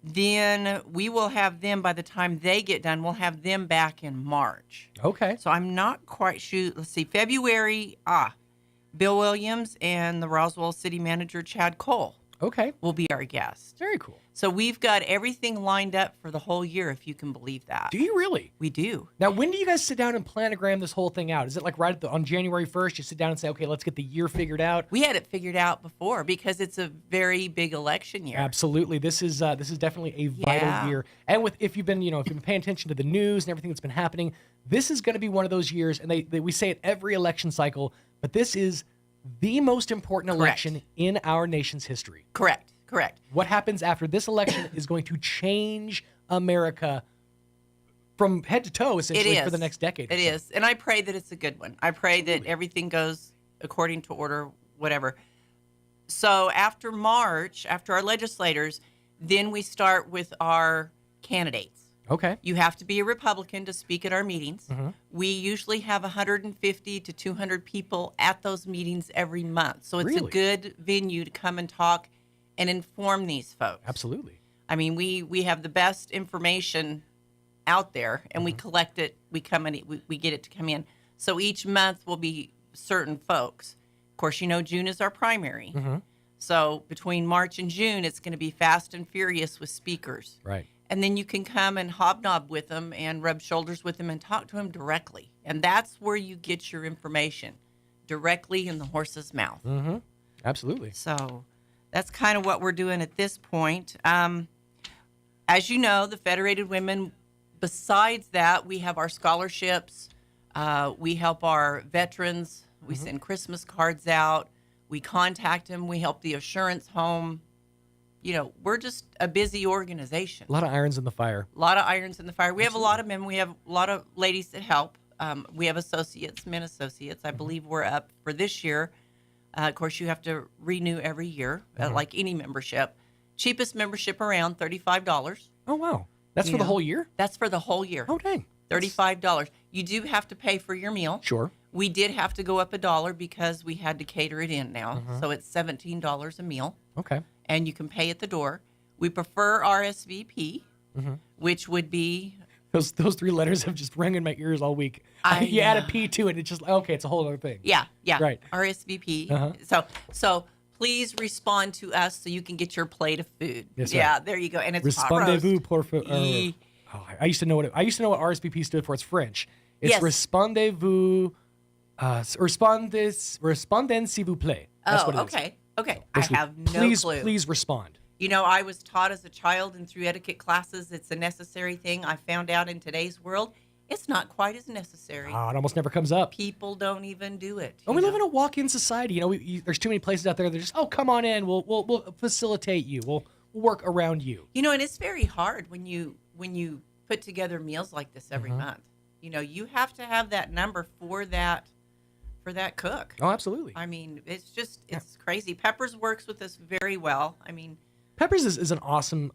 Then we will have them, by the time they get done, we'll have them back in March. Okay. So I'm not quite sure. Let's see, February, Bill Williams and the Roswell City Manager, Chad Cole, will be our guest. Very cool. So we've got everything lined up for the whole year, if you can believe that. Do you really? We do. Now, when do you guys sit down and planogram this whole thing out? Is it like right on January 1st, you sit down and say, okay, let's get the year figured out? We had it figured out before because it's a very big election year. Absolutely. This is definitely a vital year. And if you've been paying attention to the news and everything that's been happening, this is going to be one of those years, and we say it every election cycle, but this is the most important election in our nation's history. Correct. What happens after this election is going to change America from head to toe, essentially, for the next decade. It is. And I pray that it's a good one. I pray that everything goes according to order, whatever. So after March, after our legislators, then we start with our candidates. Okay. You have to be a Republican to speak at our meetings. We usually have 150 to 200 people at those meetings every month. So it's a good venue to come and talk and inform these folks. Absolutely. I mean, we have the best information out there, and we collect it. We come in, we get it to come in. So each month will be certain folks. Of course, you know June is our primary. So between March and June, it's going to be fast and furious with speakers. Right. And then you can come and hobnob with them and rub shoulders with them and talk to them directly. And that's where you get your information, directly in the horse's mouth. Absolutely. So that's kind of what we're doing at this point. As you know, the Federated Women, besides that, we have our scholarships. We help our veterans. We send Christmas cards out. We contact them. We help the assurance home. You know, we're just a busy organization. A lot of irons in the fire. A lot of irons in the fire. We have a lot of men. We have a lot of ladies that help. We have associates, men associates. I believe we're up for this year. Of course, you have to renew every year, like any membership. Cheapest membership around, $35. Oh, wow. That's for the whole year? That's for the whole year. Oh, dang. $35. You do have to pay for your meal. Sure. We did have to go up $1 because we had to cater it in now. So it's $17 a meal. Okay. And you can pay at the door. We prefer RSVP, which would be... Those 3 letters have just rang in my ears all week. You add a P to it, it's just, okay, it's a whole other thing. Yeah. Right. RSVP. So please respond to us so you can get your plate of food. Yes, yeah, right. there you go. And it's Respondez-vous pour... I I used to know what RSVP stood for. It's French. It's Yes. Respondez-vous... Respondez s'il vous plaît. That's what it is. Okay. I Basically, have no clue. Please respond. You know, I was taught as a child and through etiquette classes, it's a necessary thing. I found out in today's world, it's not quite as necessary. It almost never comes up. People don't even do it. And we live in a walk-in society. You know, there's too many places out there that are just, come on in. We'll facilitate you. We'll work around you. You know, and it's very hard when you put together meals like this every month. You know, you have to have that number for that cook. Oh, absolutely. I mean, it's crazy. Peppers works with us very well. I mean, Peppers is an awesome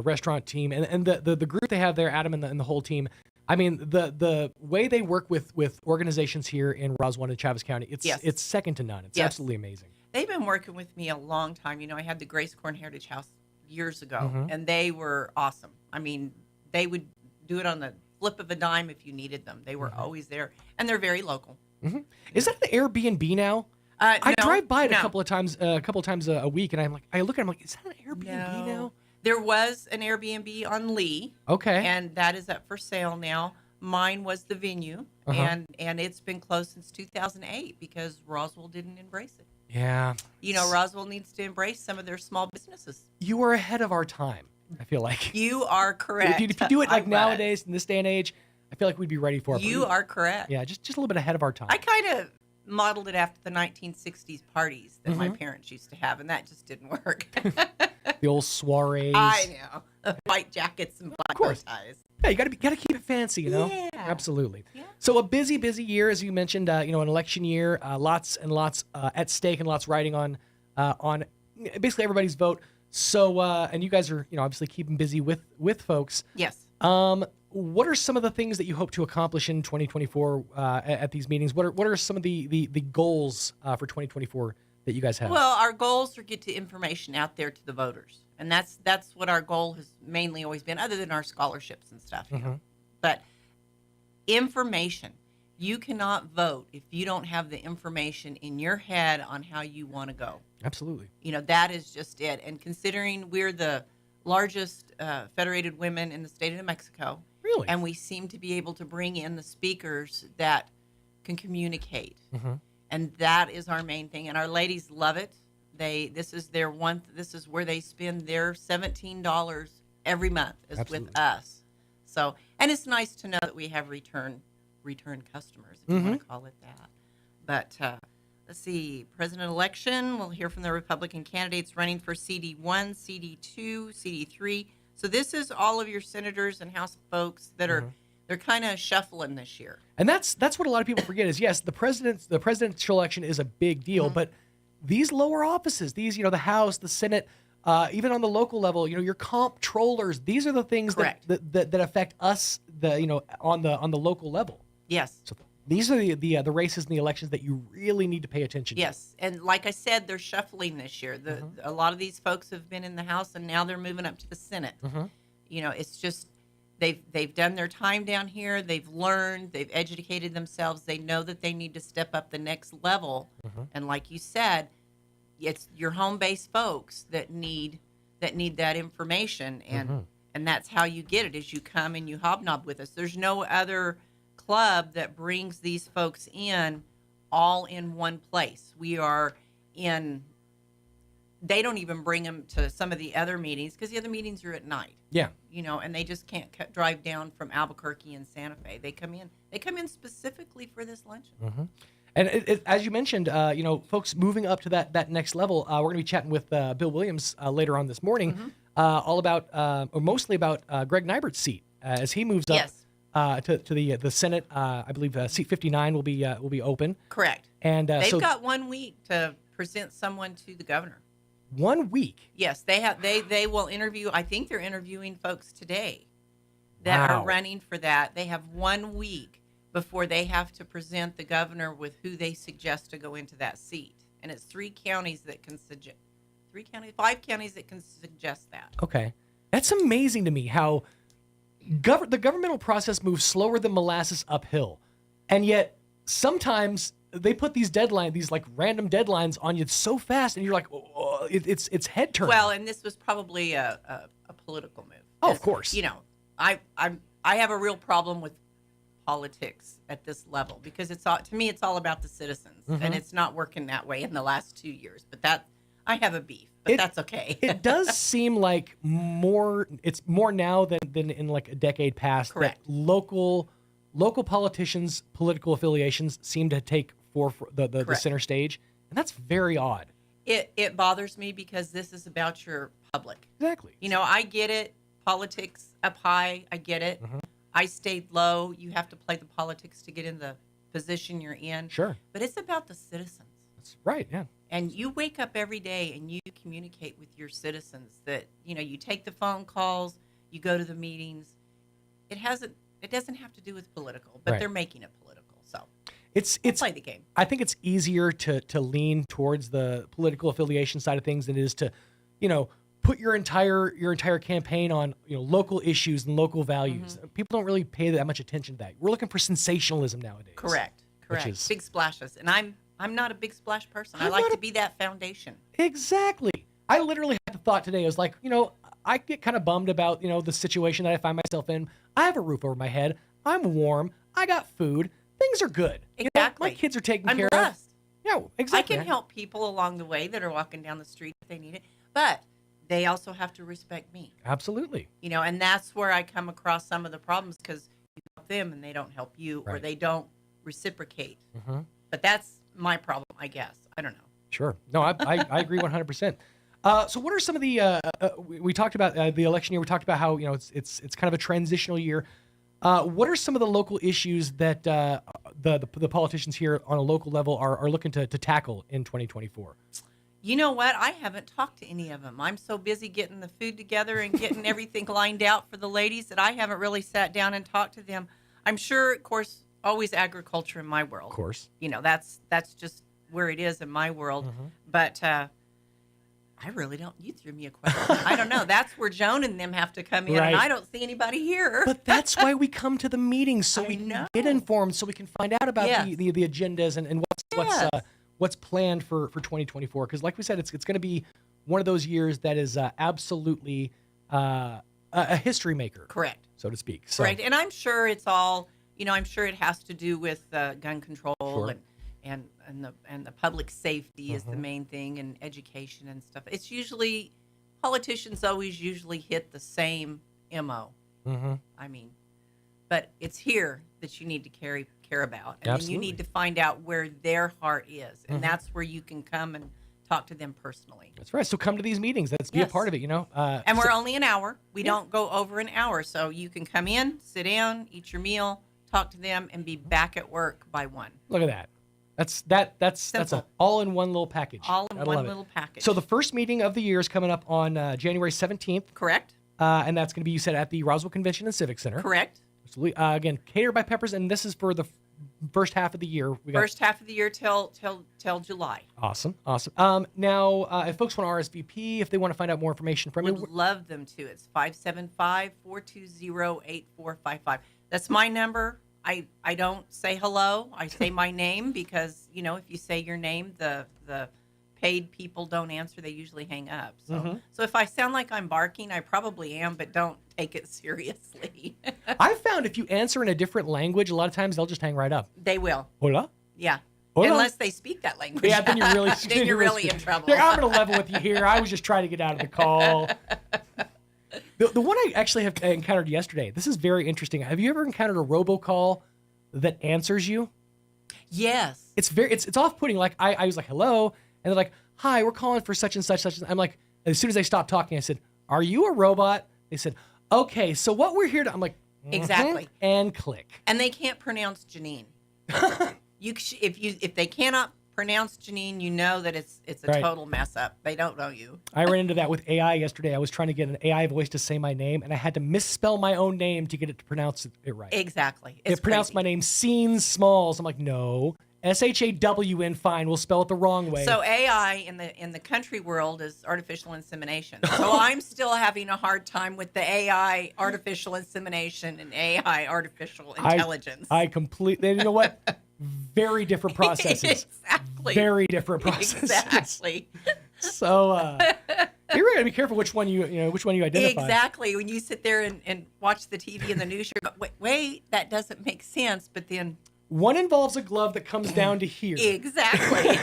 restaurant team, and the group they have there, Adam and the whole team. I mean, the way they work with organizations here in Roswell and Chaves County, it's second to none. It's absolutely amazing. They've been working with me a long time. You know, I had the Grace Corn Heritage House years ago, and they were awesome. I mean, they would do it on the flip of a dime if you needed them. They were always there, and they're very local. Is that the Airbnb now? I drive by it a couple of times a week, and I look at it, I'm like, is that an Airbnb now? There was an Airbnb on Lee. Okay. And that is up for sale now. Mine was the venue, and it's been closed since 2008 because Roswell didn't embrace it. Yeah. You know, Roswell needs to embrace some of their small businesses. You are ahead of our time, I feel like. You are correct. If you do it like nowadays, in this day and age, I feel like we'd be ready for it. You are correct. Yeah, just a little bit ahead of our time. I kind of modeled it after the 1960s parties that my parents used to have, and that just didn't work. The old soirees. I know. White jackets and black bow ties. Yeah, you gotta keep it fancy, you know? Yeah. Absolutely. Yeah. So a busy year, as you mentioned, an election year, lots and lots at stake and lots riding on basically everybody's vote. So, and you guys are, obviously keeping busy with folks. Yes. What are some of the things that you hope to accomplish in 2024 at these meetings? What are some of the goals for 2024 that you guys have? Well, our goals are to get the information out there to the voters. And that's what our goal has mainly always been, other than our scholarships and stuff. You know? But information. You cannot vote if you don't have the information in your head on how you want to go. Absolutely. That is just it. And considering we're the largest federated women in the state of New Mexico. Really? And we seem to be able to bring in the speakers that can communicate. And that is our main thing. And our ladies love it. This is where they spend their $17 every month is with us. So, and it's nice to know that we have return customers, if you want to call it that. But let's see, president election, we'll hear from the Republican candidates running for CD1, CD2, CD3. So this is all of your senators and House folks that are they're kind of shuffling this year. And that's what a lot of people forget is, yes, the presidential election is a big deal, but these lower offices, these, the House, the Senate, even on the local level, your comptrollers, these are the things that affect us, on the local level. Yes. So these are the races and the elections that you really need to pay attention to. Yes, and like I said, they're shuffling this year. A lot of these folks have been in the House, and now they're moving up to the Senate. It's just they've done their time down here. They've learned. They've educated themselves. They know that they need to step up the next level. And like you said, it's your home-based folks that need that information, and that's how you get it. Is you come and you hobnob with us. There's no other club that brings these folks in all in one place. We are in, they don't even bring them to some of the other meetings because the other meetings are at night. Yeah. And they just can't drive down from Albuquerque and Santa Fe. They come in specifically for this luncheon. And as you mentioned, folks moving up to that next level, we're going to be chatting with Bill Williams later on this morning, all about, or mostly about Greg Nybert's seat as he moves up to the Senate. I believe seat 59 will be open. Correct. And they've got 1 week to present someone to the governor. 1 week. Yes, they have. They will interview. I think they're interviewing folks today that are running for that. They have 1 week before they have to present the governor with who they suggest to go into that seat. And it's 3 counties that can suggest, 5 counties that can suggest that. Okay. That's amazing to me how the governmental process moves slower than molasses uphill. And yet sometimes they put these deadlines, these like random deadlines on you so fast, and you're like, oh, it's head turning. Well, and this was probably a political move. Oh, of course. You know, I have a real problem with politics at this level because it's all about the citizens, and it's not working that way in the last 2 years. But that I have a beef, but that's okay. It does seem like it's more now than in like a decade past. Correct. That local politicians' political affiliations seem to take the center stage, and that's very odd. It bothers me because this is about your public. Exactly. You know, I get it. Politics up high. I get it. I stayed low. You have to play the politics to get in the position you're in. Sure. But it's about the citizens. That's right, yeah. And you wake up every day and you communicate with your citizens that, you know, you take the phone calls, you go to the meetings. It doesn't have to do with political, but they're making it political. So it's play the game. I think it's easier to lean towards the political affiliation side of things than it is to, put your entire campaign on local issues and local values. People don't really pay that much attention to that. We're looking for sensationalism nowadays. Correct. Big splashes, and I'm not a big splash person. I like to be that foundation. Exactly. I literally had the thought today. I was like, I get kind of bummed about the situation that I find myself in. I have a roof over my head. I'm warm. I got food. Things are good. Exactly. My kids are taken I'm care blessed. of. Yeah, exactly. I can help people along the way that are walking down the street if they need it, but they also have to respect me. Absolutely. And that's where I come across some of the problems because you help them and they don't help you, or they don't reciprocate. But that's my problem, I guess. I don't know. Sure. No, I agree 100%. So what are some of the we talked about the election year. We talked about how it's kind of a transitional year. What are some of the local issues that the politicians here on a local level are looking to tackle in 2024? You know what? I haven't talked to any of them. I'm so busy getting the food together and getting everything lined out for the ladies that I haven't really sat down and talked to them. I'm sure, of course, always agriculture in my world. Of course. That's just where it is in my world. But I really don't. You threw me a question. I don't know. That's where Joan and them have to come in, and I don't see anybody here. But that's why we come to the meetings, so we can get informed, so we can find out about the agendas and what's planned for 2024. Because like we said, it's going to be one of those years that is absolutely a history maker. Correct. So to speak. So. Correct. And I'm sure it's all, I'm sure it has to do with gun control and the public safety is the main thing, and education and stuff. It's usually, politicians always usually hit the same MO. I mean, but it's here that you need to care about. And then you need to find out where their heart is. And that's where you can come and talk to them personally. That's right. So come to these meetings. Let's be a part of it, and we're only an hour. We don't go over an hour. So you can come in, sit down, eat your meal, talk to them, and be back at work by 1. Look at that. That's an all-in-one little package. All-in-one little package. So the first meeting of the year is coming up on January 17th. Correct. And that's going to be, you said, at the Roswell Convention and Civic Center. Correct. Absolutely. Again, catered by Peppers, and this is for the first half of the year. First half of the year till July. Awesome. Now, if folks want to RSVP, if they want to find out more information from you. Would love them to. It's 575-420-8455. That's my number. I don't say hello. I say my name because, if you say your name, the paid people don't answer. They usually hang up. So if I sound like I'm barking, I probably am, but don't take it seriously. I've found if you answer in a different language, a lot of times they'll just hang right up. They will. Hola? Yeah. Hola? Unless they speak that language. Yeah, then you're really in trouble. Yeah, I'm going to level with you here. I was just trying to get out of the call. The one I actually have encountered yesterday, this is very interesting. Have you ever encountered a robocall that answers you? Yes. It's off-putting. Like I was like, hello, and they're like, hi, we're calling for such and such. I'm like, as soon as they stopped talking, I said, are you a robot? They said, okay, so what we're here to, I'm like, Exactly. And click. And they can't pronounce Janine. If they cannot pronounce Janine, you know that it's a Right. total mess up. They don't know you. I ran into that with AI yesterday. I was trying to get an AI voice to say my name, and I had to misspell my own name to get it to pronounce it right. Exactly. It pronounced my name Seen Smalls. I'm like, no. SHAWN, fine. We'll spell it the wrong way. So AI in the country world is artificial insemination. So I'm still having a hard time with the AI artificial insemination and AI artificial intelligence. I completely, you know what? Very different processes. Exactly. Very different processes. Exactly. So you really gotta be careful which one you identify. Exactly. When you sit there and watch the TV and the news, you're like, wait, that doesn't make sense. But then one involves a glove that comes down to here. Exactly.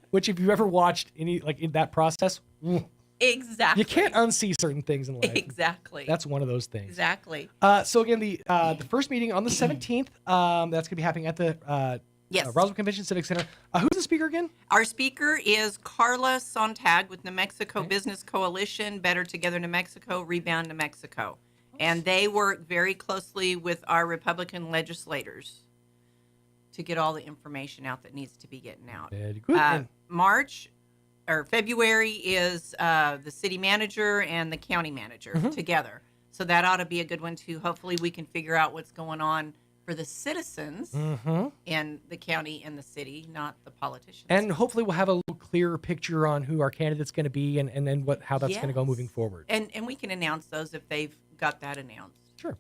Which, if you ever watched any in that process, Exactly. you can't unsee certain things in life. Exactly. That's one of those things. Exactly. So again, the first meeting on the 17th, that's going to be happening at the Yes. Roswell Convention Civic Center. Who's the speaker again? Our speaker is Carla Sontag with New Mexico Business Coalition, Better Together New Mexico, Rebound New Mexico. And they work very closely with our Republican legislators to get all the information out that needs to be getting out. Very good. February is the city manager and the county manager together. So that ought to be a good one too. Hopefully we can figure out what's going on for the citizens in the county and the city, not the politicians. And hopefully we'll have a little clearer picture on who our candidate's going to be and then how that's going to go moving forward. And we can announce those if they've got that announced. Sure.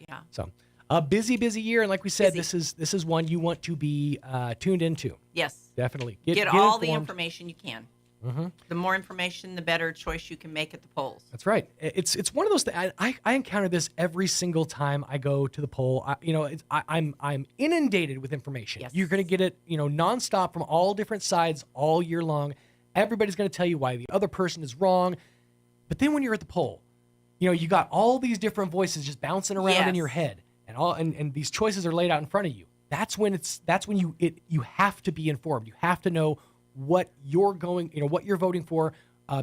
Yeah. So a busy year. And like we said, this is one you want to be tuned into. Yes. Definitely. Get all the informed. information you can. The more information, the better choice you can make at the polls. That's right. It's one of those things. I encounter this every single time I go to the poll. I'm inundated with information. Yes. You're going to get it, nonstop from all different sides all year long. Everybody's going to tell you why the other person is wrong. But then when you're at the poll, you got all these different voices just bouncing around in your head, and these choices are laid out in front of you. That's when you have to be informed. You have to know what you're voting for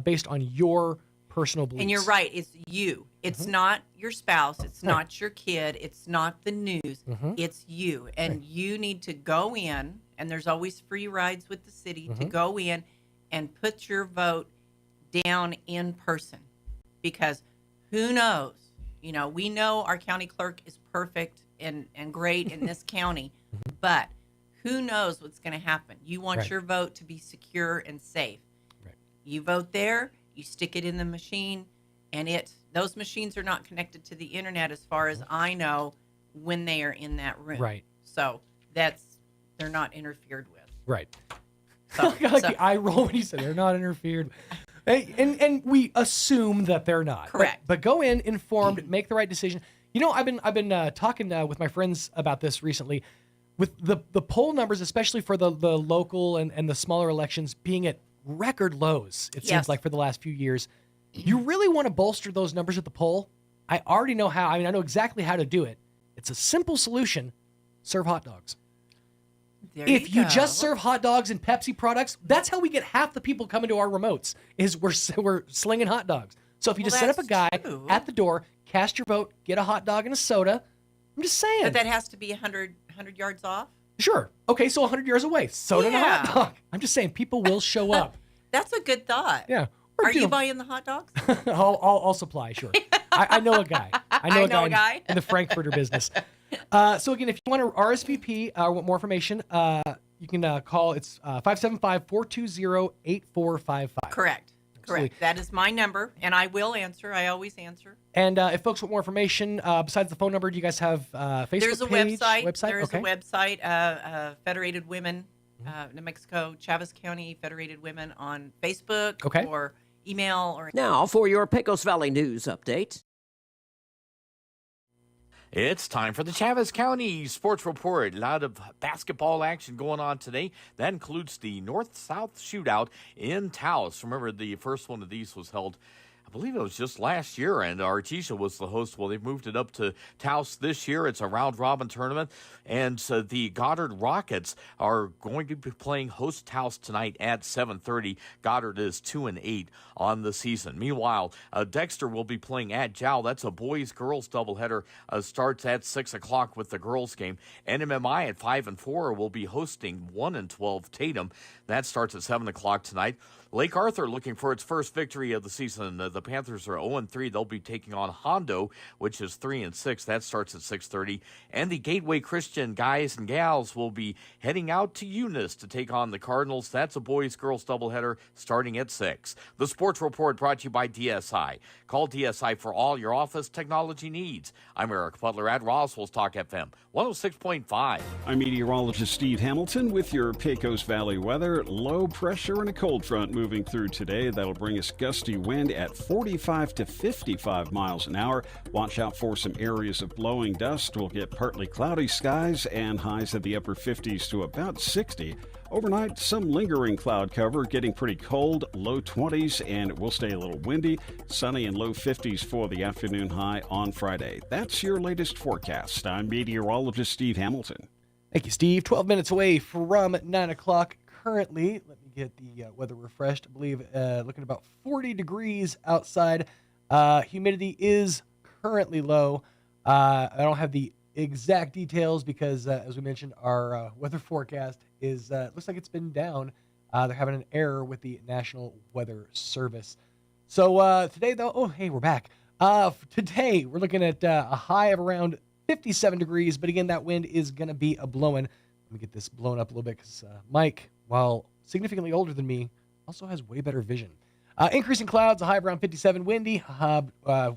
based on your personal beliefs. And you're right. It's you. It's not your spouse. It's not your kid. It's not the news. It's you. And you need to go in, and there's always free rides with the city to go in and put your vote down in person. Because who knows? We know our county clerk is perfect and great in this county, but who knows what's going to happen? You want your vote to be secure and safe. Right. You vote there, you stick it in the machine, and those machines are not connected to the internet as far as I know when they are in that room. Right. So they're not interfered with. Right. So, the eye roll when you said they're not interfered. And we assume that they're not. Correct. But go in informed, make the right decision. I've been talking with my friends about this recently. With the poll numbers, especially for the local and the smaller elections being at record lows, it seems like for the last few years, you really want to bolster those numbers at the poll. I already know how. I know exactly how to do it. It's a simple solution. Serve hot dogs. If you just serve hot dogs and Pepsi products, that's how we get half the people coming to our remotes, is we're slinging hot dogs. So if you just set up a guy at the door, cast your vote, get a hot dog and a soda. I'm just saying. But that has to be 100 yards off? Sure. Okay, so 100 yards away. Soda and a hot dog. I'm just saying, people will show up. That's a good thought. Yeah. Are you buying the hot dogs? I'll supply, sure. I know a guy. I know a guy in the Frankfurter business. So again, if you want to RSVP or want more information, you can call. It's 575-420-8455. Correct. That is my number, and I will answer. I always answer. And if folks want more information, besides the phone number, do you guys have Facebook There's a page? website. There is a website, Federated Women, New Mexico, Chavez County Federated Women on Facebook or email. Or Now for your Pecos Valley News Update. It's time for the Chavez County Sports Report. A lot of basketball action going on today. That includes the North-South Shootout in Taos. Remember, the first one of these was held I believe it was just last year, and Artesia was the host. Well, they've moved it up to Taos this year. It's a round-robin tournament, and the Goddard Rockets are going to be playing host Taos tonight at 7:30. Goddard is 2-8 on the season. Meanwhile, Dexter will be playing at Jowl. That's a boys-girls doubleheader. Starts at 6 o'clock with the girls game. NMMI at 5-4 will be hosting 1-12 Tatum. That starts at 7 o'clock tonight. Lake Arthur looking for its first victory of the season. The Panthers are 0-3. They'll be taking on Hondo, which is 3-6. That starts at 6:30. And the Gateway Christian guys and gals will be heading out to Eunice to take on the Cardinals. That's a boys-girls doubleheader starting at 6. The Sports Report brought to you by DSI. Call DSI for all your office technology needs. I'm Eric Butler at Roswell's Talk FM 106.5. I'm meteorologist Steve Hamilton with your Pecos Valley weather. Low pressure and a cold front moving through today. That'll bring us gusty wind at 45 to 55 miles an hour. Watch out for some areas of blowing dust. We'll get partly cloudy skies and highs in the upper 50s to about 60. Overnight, some lingering cloud cover, getting pretty cold, low 20s, and it will stay a little windy. Sunny and low 50s for the afternoon high on Friday. That's your latest forecast. I'm meteorologist Steve Hamilton. Thank you, Steve. 12 minutes away from 9 o'clock currently. Let me get the weather refreshed. I believe looking about 40 degrees outside. Humidity is currently low. I don't have the exact details because, as we mentioned, our weather forecast is looks like it's been down. They're having an error with the National Weather Service. So today, though, we're back. Today, we're looking at a high of around 57 degrees, but again, that wind is going to be a blowing. Let me get this blown up a little bit because Mike, while significantly older than me, also has way better vision. Increasing clouds, a high of around 57, windy,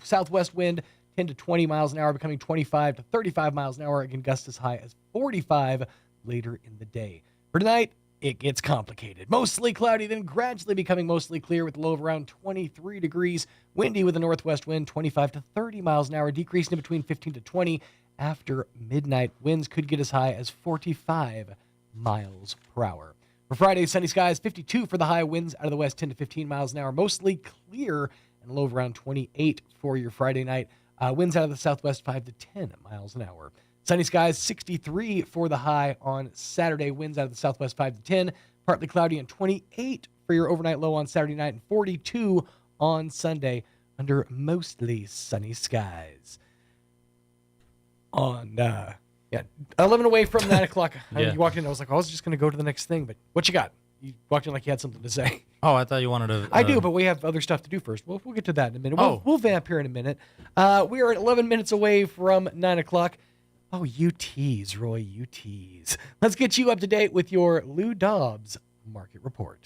southwest wind, 10 to 20 miles an hour, becoming 25 to 35 miles an hour. Again, gusts as high as 45 later in the day. For tonight, it gets complicated. Mostly cloudy, then gradually becoming mostly clear with a low of around 23 degrees. Windy with a northwest wind, 25 to 30 miles an hour, decreasing to between 15 to 20 after midnight. Winds could get as high as 45 miles per hour. For Friday, sunny skies, 52 for the high, winds out of the west, 10 to 15 miles an hour, mostly clear, and a low of around 28 for your Friday night. Winds out of the southwest, 5 to 10 miles an hour. Sunny skies, 63 for the high on Saturday. Winds out of the southwest, 5 to 10. Partly cloudy, and 28 for your overnight low on Saturday night, and 42 on Sunday under mostly sunny skies. On 11 away from 9 o'clock. Yeah. You walked in, I was like, I was just going to go to the next thing, but what you got? You walked in like you had something to say. Oh, I thought you wanted to. I do, but we have other stuff to do first. We'll get to that in a minute. We'll vamp here in a minute. We are at 11 minutes away from 9 o'clock. Oh, you tease, Roy, you tease. Let's get you up to date with your Lou Dobbs Market Report.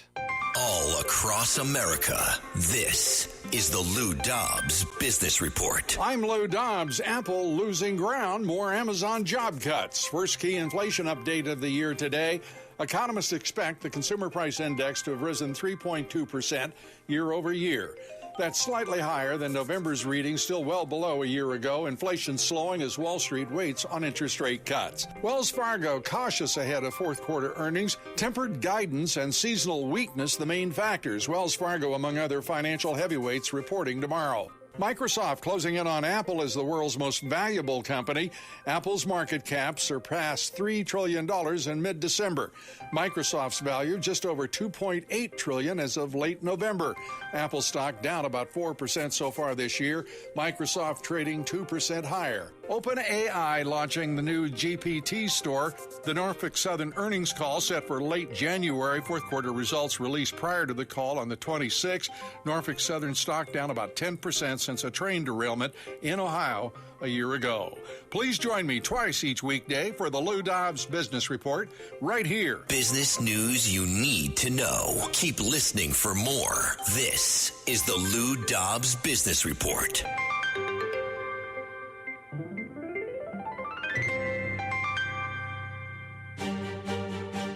All across America, this is the Lou Dobbs Business Report. I'm Lou Dobbs. Apple losing ground, more Amazon job cuts. First key inflation update of the year today. Economists expect the consumer price index to have risen 3.2% year over year. That's slightly higher than November's reading, still well below a year ago. Inflation slowing as Wall Street waits on interest rate cuts. Wells Fargo cautious ahead of fourth quarter earnings. Tempered guidance and seasonal weakness the main factors. Wells Fargo, among other financial heavyweights, reporting tomorrow. Microsoft closing in on Apple as the world's most valuable company. Apple's market cap surpassed $3 trillion in mid-December. Microsoft's value just over $2.8 trillion as of late November. Apple stock down about 4% so far this year. Microsoft trading 2% higher. OpenAI launching the new GPT store. The Norfolk Southern earnings call set for late January. Fourth quarter results released prior to the call on the 26th. Norfolk Southern stock down about 10% since a train derailment in Ohio a year ago. Please join me twice each weekday for the Lou Dobbs Business Report right here. Business news you need to know. Keep listening for more. This is the Lou Dobbs Business Report.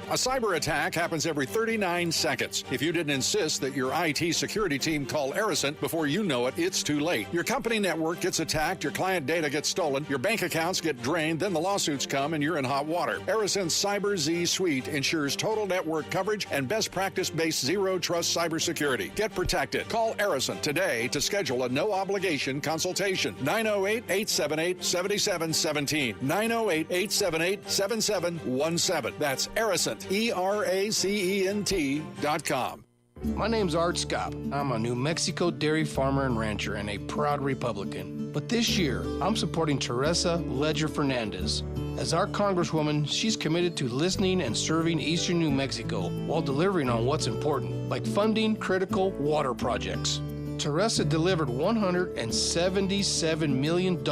A cyber attack happens every 39 seconds. If you didn't insist that your IT security team call Arison, before you know it, it's too late. Your company network gets attacked, your client data gets stolen, your bank accounts get drained, then the lawsuits come and you're in hot water. Arison's Cyber Z Suite ensures total network coverage and best practice-based zero-trust cybersecurity. Get protected. Call Arison today to schedule a no-obligation consultation. 908-878-7717. 908-878-7717. That's Arison, ERACENT.com. My name's Art Scott. I'm a New Mexico dairy farmer and rancher and a proud Republican. But this year, I'm supporting Teresa Ledger Fernandez. As our Congresswoman, she's committed to listening and serving Eastern New Mexico while delivering on what's important, like funding critical water projects. Teresa delivered $177 million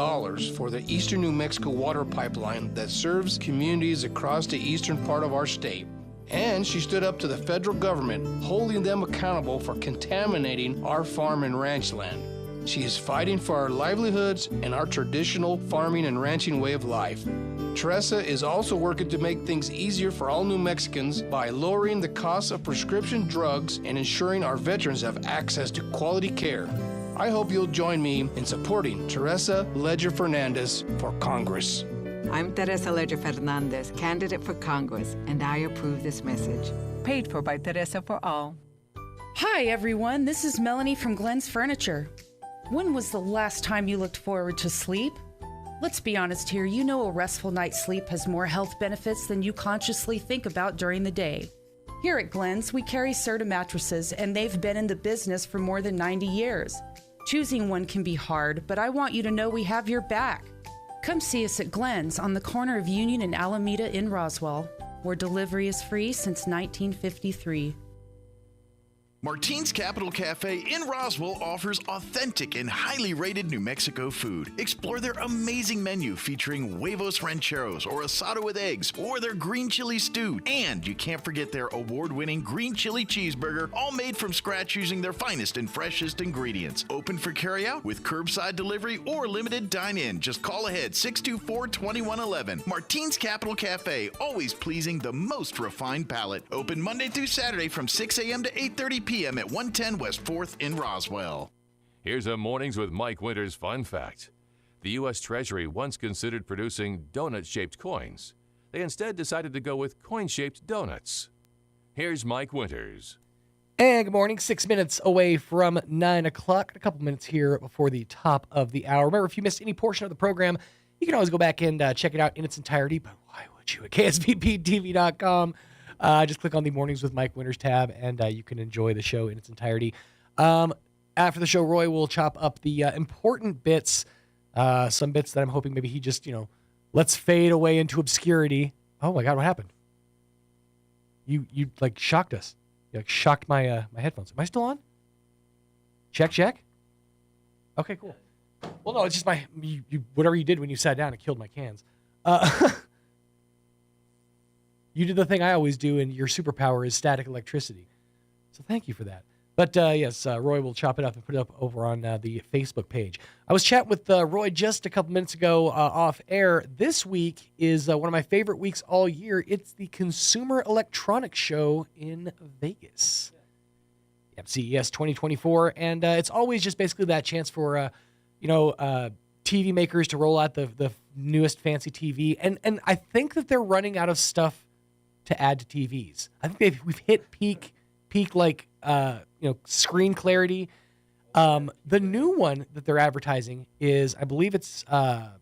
for the Eastern New Mexico water pipeline that serves communities across the eastern part of our state. And she stood up to the federal government, holding them accountable for contaminating our farm and ranch land. She is fighting for our livelihoods and our traditional farming and ranching way of life. Teresa is also working to make things easier for all New Mexicans by lowering the cost of prescription drugs and ensuring our veterans have access to quality care. I hope you'll join me in supporting Teresa Ledger Fernandez for Congress. I'm Teresa Ledger Fernandez, candidate for Congress, and I approve this message. Paid for by Teresa for All. Hi, everyone. This is Melanie from Glenn's Furniture. When was the last time you looked forward to sleep? Let's be honest here. You know a restful night's sleep has more health benefits than you consciously think about during the day. Here at Glenn's, we carry Serta mattresses, and they've been in the business for more than 90 years. Choosing one can be hard, but I want you to know we have your back. Come see us at Glenn's on the corner of Union and Alameda in Roswell, where delivery is free since 1953. Martine's Capital Cafe in Roswell offers authentic and highly rated New Mexico food. Explore their amazing menu featuring huevos rancheros or asado with eggs or their green chili stew. And you can't forget their award-winning green chili cheeseburger, all made from scratch using their finest and freshest ingredients. Open for carryout with curbside delivery or limited dine-in. Just call ahead 624-2111. Martine's Capital Cafe, always pleasing the most refined palate. Open Monday through Saturday from 6 a.m. to 8:30 p.m. at 110 West 4th in Roswell. Here's a Mornings with Mike Winters fun fact. The U.S. Treasury once considered producing donut-shaped coins. They instead decided to go with coin-shaped donuts. Here's Mike Winters. And good morning, 6 minutes away from 9 o'clock. A couple minutes here before the top of the hour. Remember, if you missed any portion of the program, you can always go back and check it out in its entirety. But why would you? At KSVPTV.com. Just click on the Mornings with Mike Winters tab, and you can enjoy the show in its entirety. After the show, Roy will chop up the important bits, some bits that I'm hoping maybe he just, lets fade away into obscurity. Oh, my God, what happened? You like, shocked us. You, like, shocked my my headphones. Am I still on? Check. Okay, cool. Well, no, it's just you whatever you did when you sat down, it killed my cans. You did the thing I always do, and your superpower is static electricity. So thank you for that. But yes, Roy will chop it up and put it up over on the Facebook page. I was chatting with Roy just a couple minutes ago off air. This week is one of my favorite weeks all year. It's the Consumer Electronics Show in Vegas. Yep, CES 2024. And it's always just basically that chance for, TV makers to roll out the newest fancy TV. And I think that they're running out of stuff to add to TVs. I think we've hit peak like screen clarity. The new one that they're advertising is, I believe it's I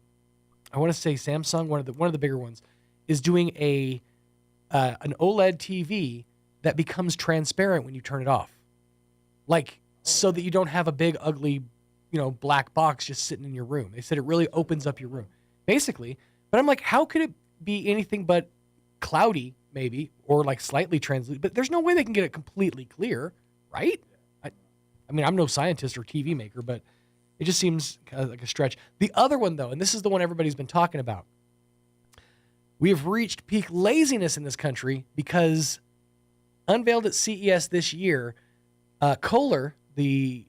want to say Samsung, one of the bigger ones, is doing an OLED TV that becomes transparent when you turn it off, like so that you don't have a big ugly black box just sitting in your room. They said it really opens up your room, basically. But I'm like, how could it be anything but cloudy? Maybe, or like slightly translucent, but there's no way they can get it completely clear, right? I mean, I'm no scientist or TV maker, but it just seems kind of like a stretch. The other one, though, and this is the one everybody's been talking about, we have reached peak laziness in this country because unveiled at CES this year, Kohler, the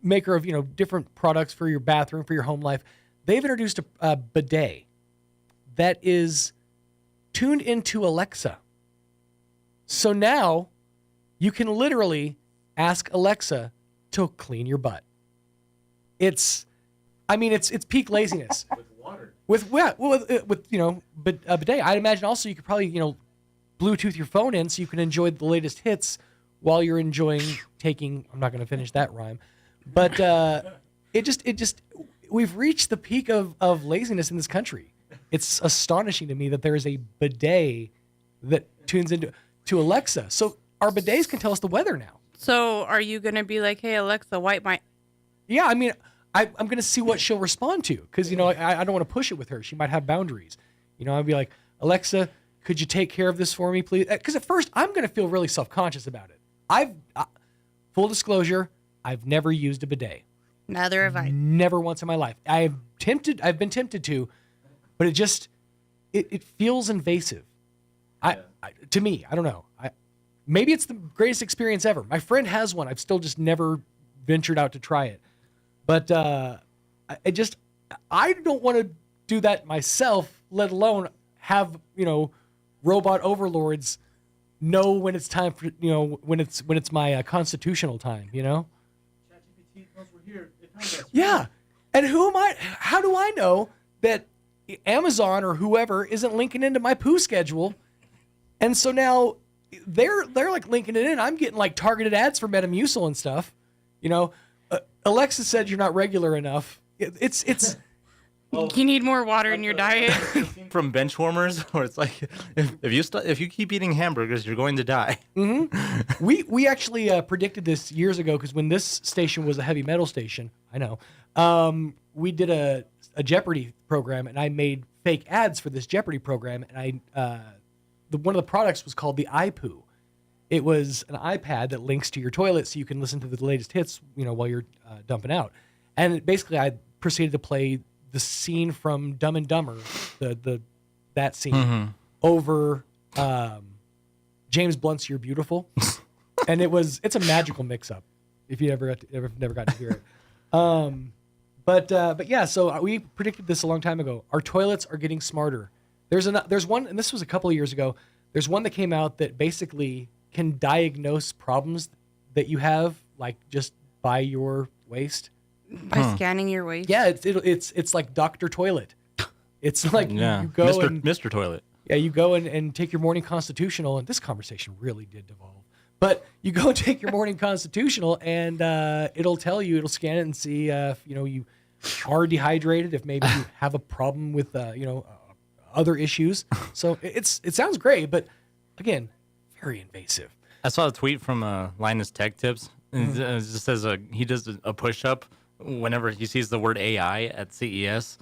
maker of different products for your bathroom, for your home life, they've introduced a bidet that is tuned into Alexa. So now you can literally ask Alexa to clean your butt. It's peak laziness. With a bidet. I'd imagine also you could probably, Bluetooth your phone in so you can enjoy the latest hits while you're enjoying taking. I'm not going to finish that rhyme, but we've reached the peak of laziness in this country. It's astonishing to me that there is a bidet that tunes into Alexa. So our bidets can tell us the weather now. So are you going to be like, hey, Alexa, wipe my... Yeah, I mean, I'm going to see what she'll respond to because, I don't want to push it with her. She might have boundaries. I'd be like, Alexa, could you take care of this for me, please? Because at first, I'm going to feel really self-conscious about it. Full disclosure, I've never used a bidet. Neither have I. Never once in my life. I've been tempted to, but it feels invasive. To me, I don't know. Maybe it's the greatest experience ever. My friend has one. I've still just never ventured out to try it. But I don't want to do that myself, let alone have, robot overlords know when it's time for, when it's my constitutional time, Yeah. And who am I? How do I know that Amazon or whoever isn't linking into my poo schedule? And so now they're like linking it in. I'm getting like targeted ads for Metamucil and stuff. Alexa said you're not regular enough. It's You need more water in your diet. From bench warmers, where it's like, if you keep eating hamburgers, you're going to die. Mm-hmm. We actually predicted this years ago because when this station was a heavy metal station, I know, we did a Jeopardy program, and I made fake ads for this Jeopardy program, and one of the products was called the iPoo. It was an iPad that links to your toilet so you can listen to the latest hits, while you're dumping out. And basically, I proceeded to play the scene from Dumb and Dumber, that scene, over James Blunt's "You're Beautiful," and it's a magical mix-up. If you never got to hear it, but yeah. So we predicted this a long time ago. Our toilets are getting smarter. There's one, and this was a couple of years ago. There's one that came out that basically can diagnose problems that you have, like just by your waste. By scanning your waste? Yeah, it's like Dr. Toilet. It's like you go Mr. Toilet. Yeah, you go and take your morning constitutional, and this conversation really did devolve. But you go and take your morning constitutional, and it'll scan it and see if you are dehydrated, if maybe you have a problem with other issues. So it sounds great, but again, very invasive. I saw a tweet from Linus Tech Tips. It just says he does a push-up whenever he sees the word AI at CES.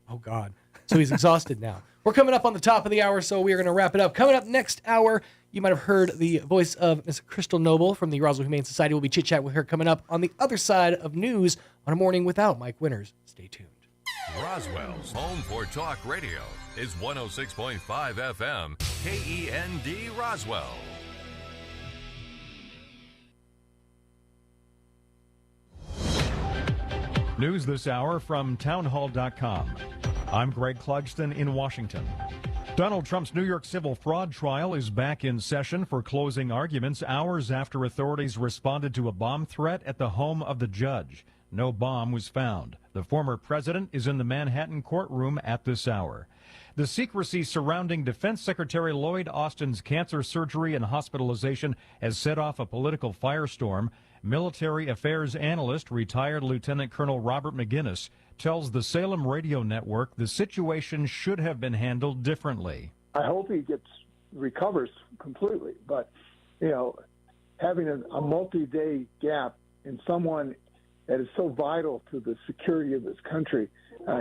Oh, God. So he's exhausted now. We're coming up on the top of the hour, so we are going to wrap it up. Coming up next hour, you might have heard the voice of Miss Crystal Noble from the Roswell Humane Society. We'll be chit-chat with her coming up on the other side of news on A Morning Without Mike Winters. Stay tuned. Roswell's home for talk radio is 106.5 FM, KEND Roswell. News this hour from townhall.com. I'm Greg Clugston in Washington. Donald Trump's New York civil fraud trial is back in session for closing arguments hours after authorities responded to a bomb threat at the home of the judge. No bomb was found. The former president is in the Manhattan courtroom at this hour. The secrecy surrounding Defense Secretary Lloyd Austin's cancer surgery and hospitalization has set off a political firestorm. Military affairs analyst, retired Lieutenant Colonel Robert McGinnis, tells the Salem Radio Network the situation should have been handled differently. I hope he recovers completely, but, having a multi-day gap in someone that is so vital to the security of this country,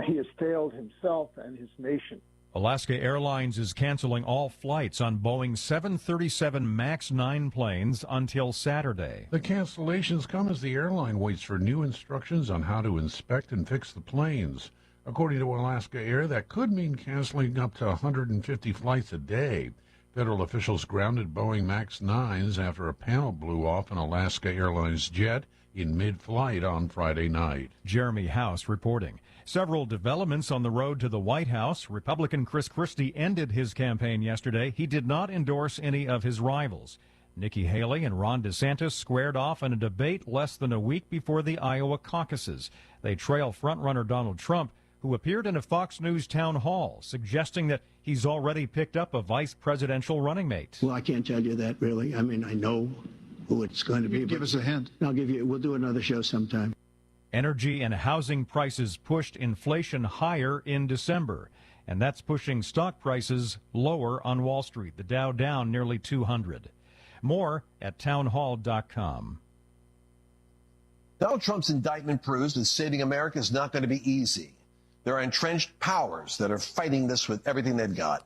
he has failed himself and his nation. Alaska Airlines is canceling all flights on Boeing 737 MAX 9 planes until Saturday. The cancellations come as the airline waits for new instructions on how to inspect and fix the planes. According to Alaska Air, that could mean canceling up to 150 flights a day. Federal officials grounded Boeing MAX 9s after a panel blew off an Alaska Airlines jet. in mid-flight on Friday night. Jeremy House reporting. Several developments on the road to the White House. Republican Chris Christie ended his campaign yesterday. He did not endorse any of his rivals. Nikki Haley and Ron DeSantis squared off in a debate less than a week before the Iowa caucuses. They trail frontrunner Donald Trump, who appeared in a Fox News town hall, suggesting that he's already picked up a vice presidential running mate. Well, I can't tell you that, really. I mean, I know who it's going to be. Give us a hint. We'll do another show sometime. Energy and housing prices pushed inflation higher in December, and that's pushing stock prices lower on Wall Street. The Dow down nearly 200. More at townhall.com. Donald Trump's indictment proves that saving America is not going to be easy. There are entrenched powers that are fighting this with everything they've got.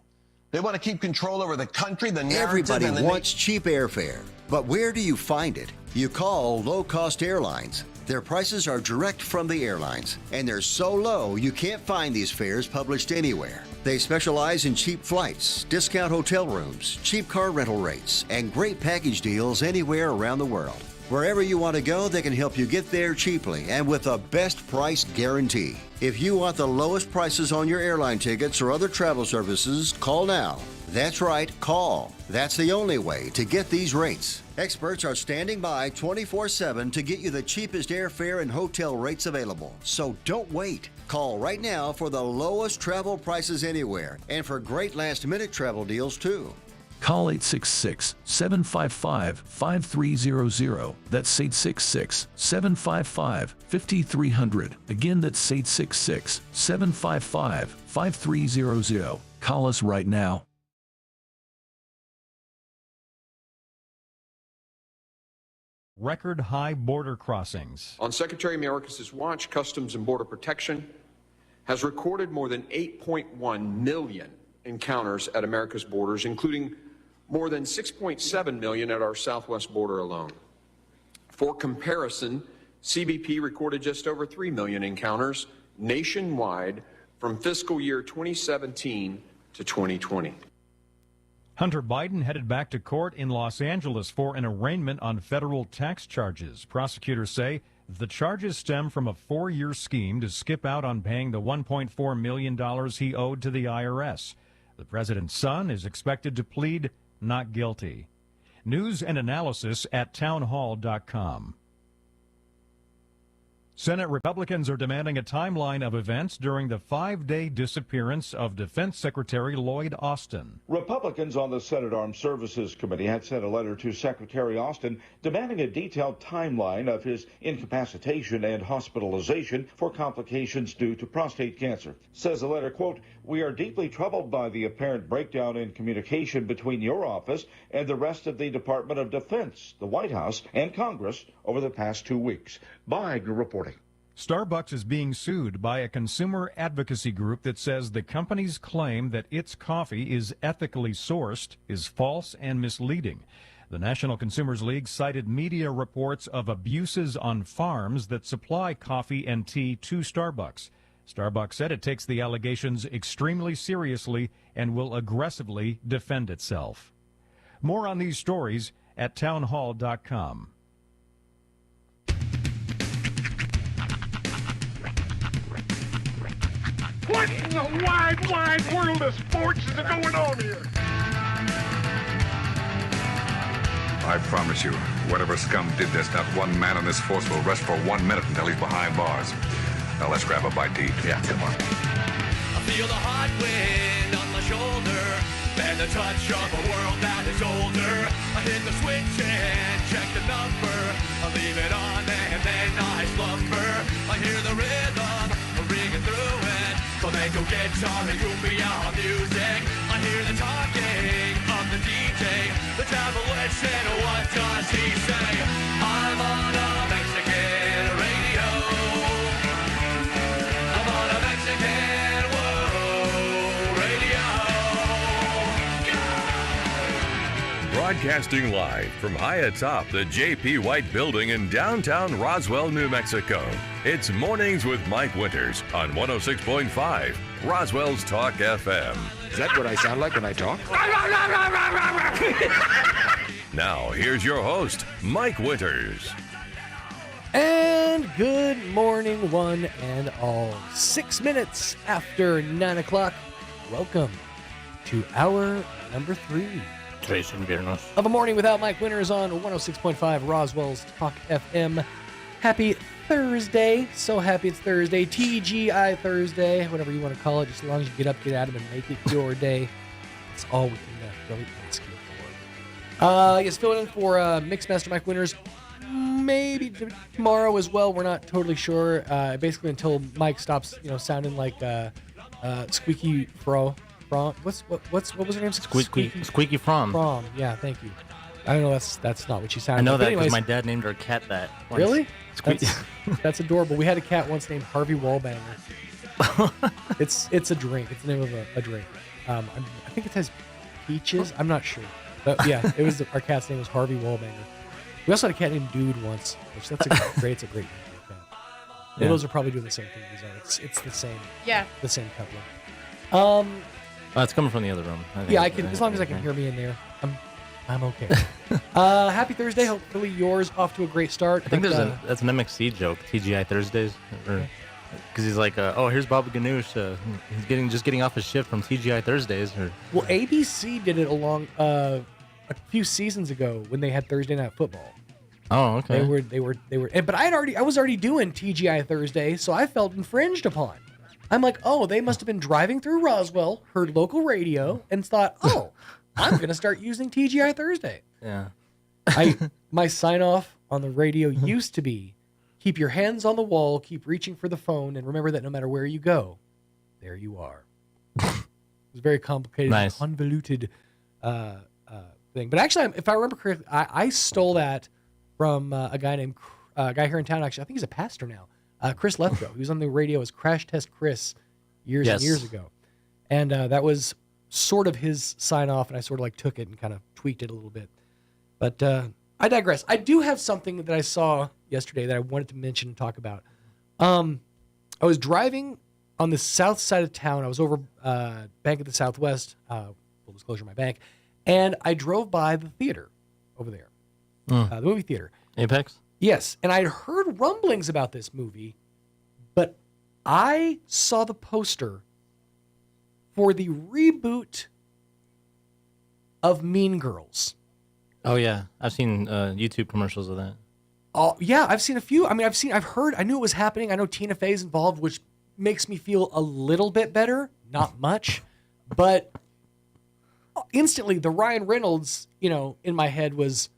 They want to keep control over the country, the narrative. Everybody wants cheap airfare, but where do you find it? You call low-cost airlines. Their prices are direct from the airlines, and they're so low you can't find these fares published anywhere. They specialize in cheap flights, discount hotel rooms, cheap car rental rates, and great package deals anywhere around the world. Wherever you want to go, they can help you get there cheaply and with a best price guarantee. If you want the lowest prices on your airline tickets or other travel services, call now. That's right, call. That's the only way to get these rates. Experts are standing by 24/7 to get you the cheapest airfare and hotel rates available. So don't wait. Call right now for the lowest travel prices anywhere and for great last-minute travel deals too. Call 866-755-5300. That's 866-755-5300. Again, that's 866-755-5300. Call us right now. Record high border crossings. On Secretary Mayorkas' watch, Customs and Border Protection has recorded more than 8.1 million encounters at America's borders, including more than 6.7 million at our southwest border alone. For comparison, CBP recorded just over 3 million encounters nationwide from fiscal year 2017 to 2020. Hunter Biden headed back to court in Los Angeles for an arraignment on federal tax charges. Prosecutors say the charges stem from a 4-year scheme to skip out on paying the $1.4 million he owed to the IRS. The president's son is expected to plead not guilty. News and analysis at townhall.com. Senate Republicans are demanding a timeline of events during the 5-day disappearance of Defense Secretary Lloyd Austin. Republicans on the Senate Armed Services Committee had sent a letter to Secretary Austin demanding a detailed timeline of his incapacitation and hospitalization for complications due to prostate cancer. Says the letter, quote, "We are deeply troubled by the apparent breakdown in communication between your office and the rest of the Department of Defense, the White House, and Congress over the past 2 weeks." Biden reporting. Starbucks is being sued by a consumer advocacy group that says the company's claim that its coffee is ethically sourced is false and misleading. The National Consumers League cited media reports of abuses on farms that supply coffee and tea to Starbucks. Starbucks said it takes the allegations extremely seriously and will aggressively defend itself. More on these stories at townhall.com. What in the wide, wide world of sports is going on here? I promise you, whatever scum did this, not one man on this force will rest for 1 minute until he's behind bars. Now let's grab a bite to eat. Yeah, come on. I feel the hot wind on my shoulder and the touch of a world that is older. I hit the switch and check the number. I leave it on and then I slumber. I hear the rhythm ringing through it. Flamenco guitar and cumbia music. I hear the talking of the DJ. The demolition, what does he say? I'm on a Mexican radio. I'm on a Mexican radio. Broadcasting live from high atop the J.P. White Building in downtown Roswell, New Mexico. It's Mornings with Mike Winters on 106.5 Roswell's Talk FM. Is that what I sound like when I talk? Now, here's your host, Mike Winters. And good morning, one and all. 6 minutes after 9 o'clock. Welcome to hour number 3 of A Morning Without Mike Winters on 106.5 Roswell's Talk FM. Happy Thursday. So happy it's Thursday. TGI Thursday, whatever you want to call it. Just as long as you get up, get at 'em, and make it your day. That's all we can really ask you for. Yes, filling in for Mixmaster Mike Winters. Maybe tomorrow as well. We're not totally sure. Basically, until Mike stops, sounding like Squeaky Fro. What was her name? Squeaky From. From. Yeah, thank you. I don't know. That's not what she sounded. I know like. that because my dad named her cat that. Once. Really? That's adorable. We had a cat once named Harvey Wallbanger. It's a drink. It's the name of a drink. I think it has peaches. I'm not sure, but yeah, our cat's name was Harvey Wallbanger. We also had a cat named Dude once, which it's a great name for a cat. Yeah. Those are probably doing the same thing as ours. It's the same. Yeah. The same coupling. It's coming from the other room. I can, as long as I can hear me in there, I'm okay. Happy Thursday. Hopefully yours off to a great start. I think that's an MXC joke. TGI Thursdays, because he's like, here's Bobby Ganoush. He's just getting off his shift from TGI Thursdays. Well, ABC did it along a few seasons ago when they had Thursday Night Football. Oh, okay. They were, but I was already doing TGI Thursday, so I felt infringed upon. I'm like, they must have been driving through Roswell, heard local radio, and thought, I'm going to start using TGI Thursday. Yeah. My sign off on the radio used to be, keep your hands on the wall, keep reaching for the phone, and remember that no matter where you go, there you are. It was a very complicated, nice. Convoluted thing. But actually, if I remember correctly, I stole that from a guy here in town. Actually, I think he's a pastor now. Chris Lethbrough. He was on the radio as Crash Test Chris years and years ago. And that was sort of his sign off, and I sort of took it and kind of tweaked it a little bit. But I digress. I do have something that I saw yesterday that I wanted to mention and talk about. I was driving on the south side of town. I was over Bank of the Southwest, full disclosure, my bank, and I drove by the theater over there, the movie theater. Apex? Yes, and I'd heard rumblings about this movie, but I saw the poster for the reboot of Mean Girls. Oh yeah, I've seen YouTube commercials of that. Oh yeah, I've seen a few. I heard. I knew it was happening. I know Tina Fey's involved, which makes me feel a little bit better. Not much, but instantly the Ryan Reynolds, in my head was.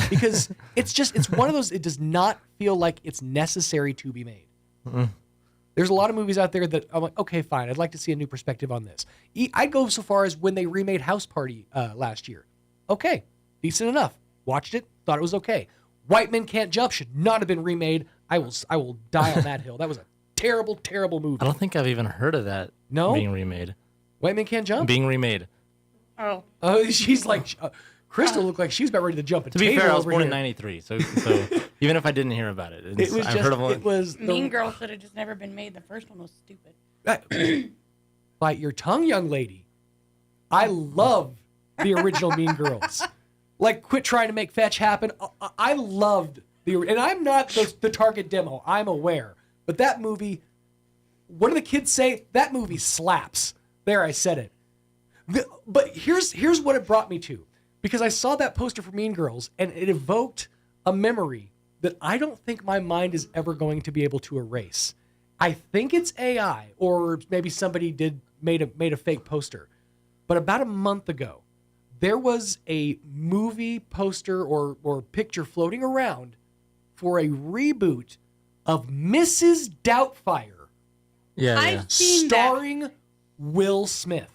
Because it's one of those, it does not feel like it's necessary to be made. Mm-hmm. There's a lot of movies out there that I'm like, okay, fine, I'd like to see a new perspective on this. I'd go so far as when they remade House Party last year. Okay, decent enough. Watched it, thought it was okay. White Men Can't Jump should not have been remade. I will die on that hill. That was a terrible, terrible movie. I don't think I've even heard of that being remade. White Men Can't Jump? Being remade. Oh. She's like... Crystal looked like she was about ready to jump a table. To be fair, I was born here. in '93, so even if I didn't hear about it, it was Mean Girls should have just never been made. The first one was stupid. Bite your tongue, young lady. I love the original Mean Girls. Quit trying to make fetch happen. I loved and I'm not the target demo. I'm aware, but that movie. What do the kids say? That movie slaps. There, I said it. But here's what it brought me to. Because I saw that poster for Mean Girls, and it evoked a memory that I don't think my mind is ever going to be able to erase. I think it's AI, or maybe somebody made a fake poster. But about a month ago, there was a movie poster or picture floating around for a reboot of Mrs. Doubtfire. Yeah, I've seen starring Will Smith.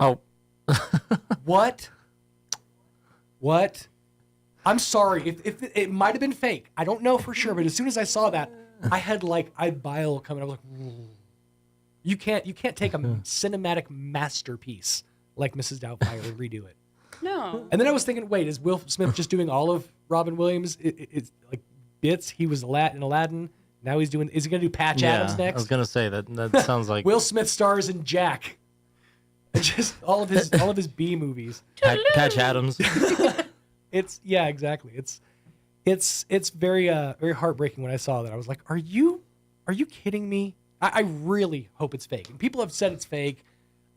Oh. What? I'm sorry. If it might have been fake. I don't know for sure, but as soon as I saw that, I had bile coming. I was like, you can't take a cinematic masterpiece like Mrs. Doubtfire and redo it. No. And then I was thinking, wait, is Will Smith just doing all of Robin Williams? It's like bits. He was in Aladdin. Now he's doing. Is he going to do Patch Adams next? I was going to say that sounds like Will Smith stars in Jack. Just all of his B movies. Patch Adams. Exactly. It's very very heartbreaking when I saw that. I was like, are you kidding me? I really hope it's fake. And people have said it's fake.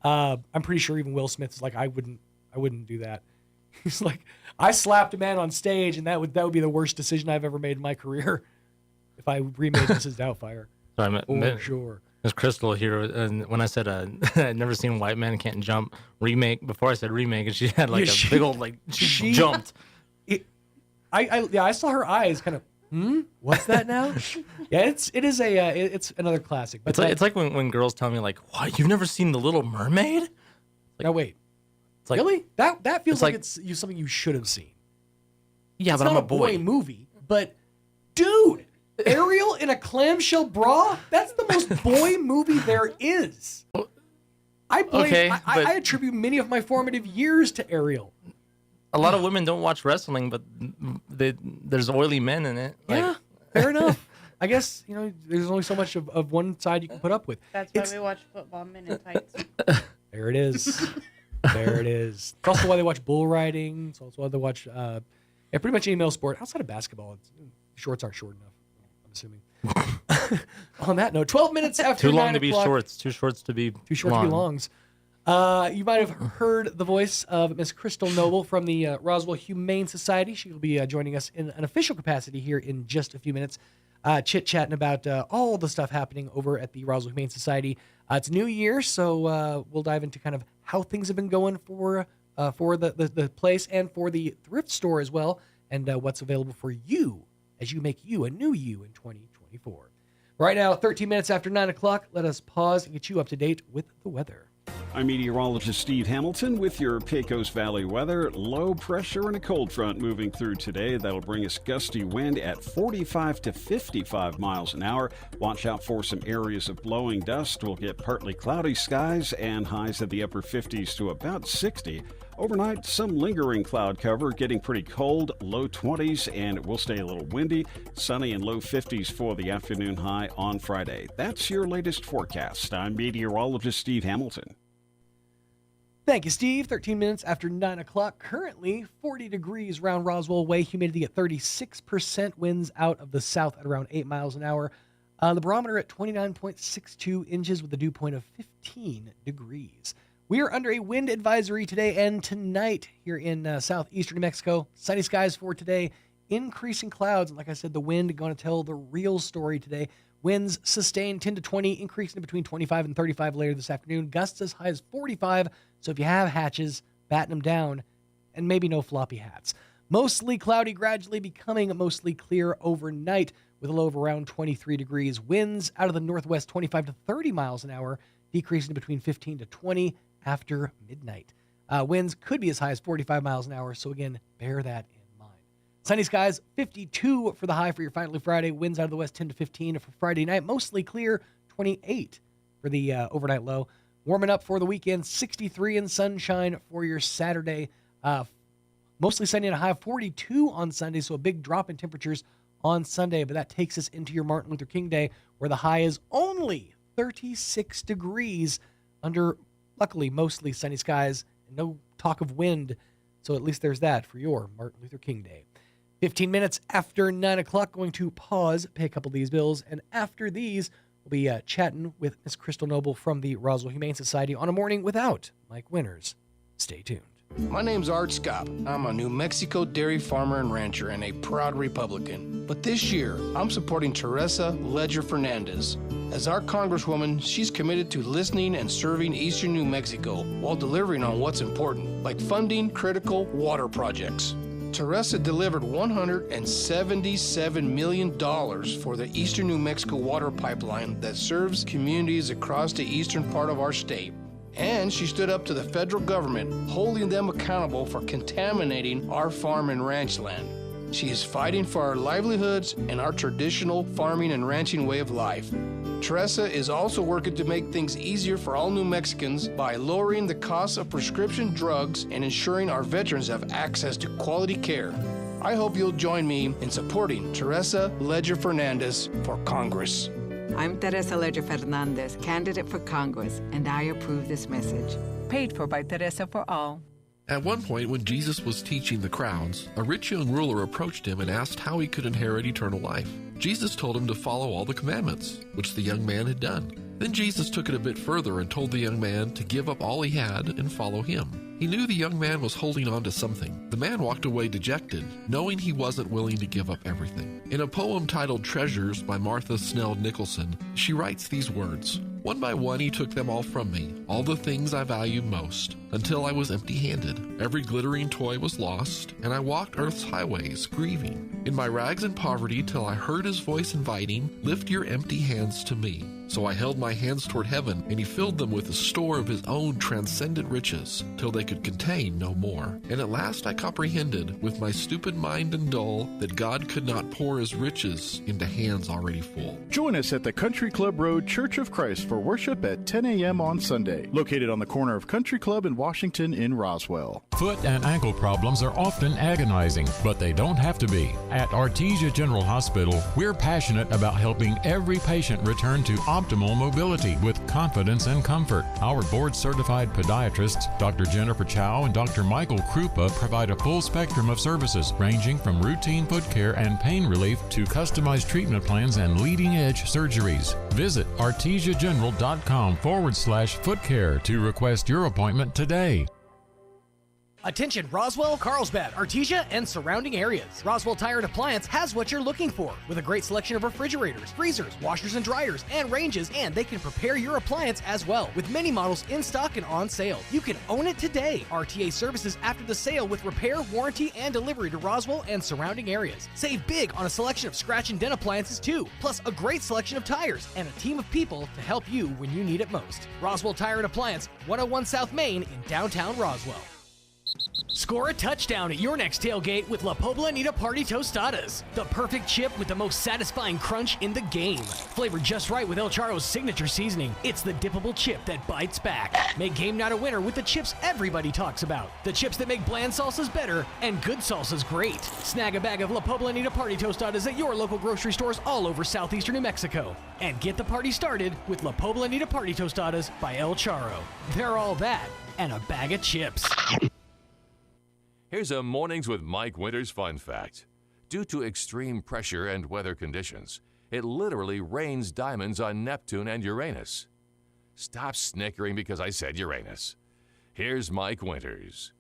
I'm pretty sure even Will Smith is like, I wouldn't do that. He's like, I slapped a man on stage, and that would be the worst decision I've ever made in my career if I remade Mrs. Doubtfire. So sure. There's Crystal here, and when I said I'd never seen White Man Can't Jump remake, before I said remake, and she had like a big old she jumped. I saw her eyes kind of. What's that now? Yeah, it's another classic. But It's like when girls tell me like, "What? You've never seen The Little Mermaid?" Like, no, wait. It's like, really? That feels like it's something you should have seen. Yeah, it's but not I'm a boy. movie, but dude, Ariel in a clamshell bra? That's the most boy movie there is. I attribute many of my formative years to Ariel. A lot of women don't watch wrestling, but there's oily men in it. Yeah, fair enough. I guess, there's only so much of one side you can put up with. That's why we watch football men in tights. There it is. There it is. It's also why they watch bull riding. It's also why they watch pretty much any male sport outside of basketball. Shorts aren't short enough, I'm assuming. On that note, 12 minutes after 9 Too long to be o'clock- shorts. Too shorts to be Too short to be longs. You might have heard the voice of Miss Crystal Noble from the Roswell Humane Society. She will be joining us in an official capacity here in just a few minutes, chit-chatting about all the stuff happening over at the Roswell Humane Society. It's New Year, so we'll dive into kind of how things have been going for the place and for the thrift store as well, and what's available for you as you make you a new you in 2024. Right now, 13 minutes after 9 o'clock, let us pause and get you up to date with the weather. I'm meteorologist Steve Hamilton with your Pecos Valley weather. Low pressure and a cold front moving through today. That'll bring us gusty wind at 45 to 55 miles an hour. Watch out for some areas of blowing dust. We'll get partly cloudy skies and highs at the upper 50s to about 60. Overnight, some lingering cloud cover, getting pretty cold, low 20s, and it will stay a little windy. Sunny and low 50s for the afternoon high on Friday. That's your latest forecast. I'm meteorologist Steve Hamilton. Thank you, Steve. 13 minutes after 9 o'clock. Currently, 40 degrees around Roswell Way. Humidity at 36%. Winds out of the south at around 8 miles an hour. The barometer at 29.62 inches with a dew point of 15 degrees. We are under a wind advisory today and tonight here in southeastern New Mexico. Sunny skies for today. Increasing clouds. And like I said, the wind going to tell the real story today. Winds sustained 10 to 20, increasing to between 25 and 35 later this afternoon. Gusts as high as 45. So if you have hatches, batten them down, and maybe no floppy hats. Mostly cloudy, gradually becoming mostly clear overnight with a low of around 23 degrees. Winds out of the northwest 25 to 30 miles an hour, decreasing to between 15 to 20 after midnight. Winds could be as high as 45 miles an hour, so again, bear that in mind. Sunny skies, 52 for the high for your finally Friday. Winds out of the west 10 to 15 for Friday night. Mostly clear, 28 for the overnight low. Warming up for the weekend, 63 and sunshine for your Saturday. Mostly sunny and a high of 42 on Sunday, so a big drop in temperatures on Sunday. But that takes us into your Martin Luther King Day, where the high is only 36 degrees under, luckily, mostly sunny skies and no talk of wind. So at least there's that for your Martin Luther King Day. 15 minutes after 9 o'clock, going to pause, pay a couple of these bills, and after these, we'll be chatting with Miss Crystal Noble from the Roswell Humane Society on a morning without Mike Winters. Stay tuned. My name's Art Scott. I'm a New Mexico dairy farmer and rancher and a proud Republican. But this year, I'm supporting Teresa Ledger Fernandez. As our Congresswoman, she's committed to listening and serving Eastern New Mexico while delivering on what's important, like funding critical water projects. Teresa delivered $177 million for the Eastern New Mexico water pipeline that serves communities across the eastern part of our state. And she stood up to the federal government, holding them accountable for contaminating our farm and ranch land. She is fighting for our livelihoods and our traditional farming and ranching way of life. Teresa is also working to make things easier for all New Mexicans by lowering the cost of prescription drugs and ensuring our veterans have access to quality care. I hope you'll join me in supporting Teresa Ledger Fernandez for Congress. I'm Teresa Ledger Fernandez, candidate for Congress, and I approve this message. Paid for by Teresa for All. At one point, when Jesus was teaching the crowds, a rich young ruler approached him and asked how he could inherit eternal life. Jesus told him to follow all the commandments, which the young man had done. Then Jesus took it a bit further and told the young man to give up all he had and follow him. He knew the young man was holding on to something. The man walked away dejected, knowing he wasn't willing to give up everything. In a poem titled Treasures by Martha Snell Nicholson, she writes these words: "One by one he took them all from me, all the things I valued most, until I was empty-handed. Every glittering toy was lost, and I walked earth's highways, grieving, in my rags and poverty, till I heard his voice inviting, 'Lift your empty hands to me.' So I held my hands toward heaven, and he filled them with the store of his own transcendent riches, till they could contain no more. And at last I comprehended, with my stupid mind and dull, that God could not pour his riches into hands already full." Join us at the Country Club Road Church of Christ for worship at 10 a.m. on Sunday, located on the corner of Country Club and Washington in Roswell. Foot and ankle problems are often agonizing, but they don't have to be. At Artesia General Hospital, we're passionate about helping every patient return to optimal mobility with confidence and comfort. Our board-certified podiatrists, Dr. Jennifer Chow and Dr. Michael Krupa, provide a full spectrum of services ranging from routine foot care and pain relief to customized treatment plans and leading-edge surgeries. Visit artesiageneral.com/footcare to request your appointment today. Attention Roswell, Carlsbad, Artesia, and surrounding areas. Roswell Tire and Appliance has what you're looking for, with a great selection of refrigerators, freezers, washers and dryers, and ranges, and they can prepare your appliance as well, with many models in stock and on sale. You can own it today. RTA services after the sale with repair, warranty, and delivery to Roswell and surrounding areas. Save big on a selection of scratch and dent appliances too, plus a great selection of tires and a team of people to help you when you need it most. Roswell Tire and Appliance, 101 South Main in downtown Roswell. Score a touchdown at your next tailgate with La Poblanita Party Tostadas, the perfect chip with the most satisfying crunch in the game. Flavored just right with El Charro's signature seasoning, it's the dippable chip that bites back. Make game night a winner with the chips everybody talks about. The chips that make bland salsas better and good salsas great. Snag a bag of La Poblanita Party Tostadas at your local grocery stores all over southeastern New Mexico. And get the party started with La Poblanita Party Tostadas by El Charro. They're all that and a bag of chips. Here's a Mornings with Mike Winters fun fact. Due to extreme pressure and weather conditions, it literally rains diamonds on Neptune and Uranus. Stop snickering because I said Uranus. Here's Mike Winters.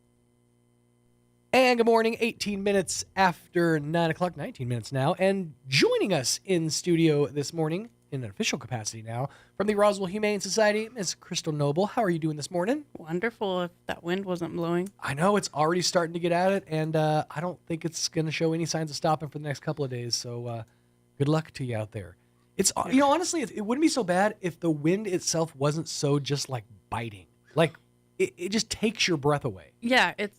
And good morning, 18 minutes after 9 o'clock, 19 minutes now. And joining us in studio this morning, in an official capacity now, from the Roswell Humane Society, Ms. Crystal Noble. How are you doing this morning? Wonderful, if that wind wasn't blowing. I know, it's already starting to get at it, and I don't think it's going to show any signs of stopping for the next couple of days, so good luck to you out there. It's, you know, honestly, it wouldn't be so bad if the wind itself wasn't so just, like, biting. Like, it just takes your breath away. Yeah, it's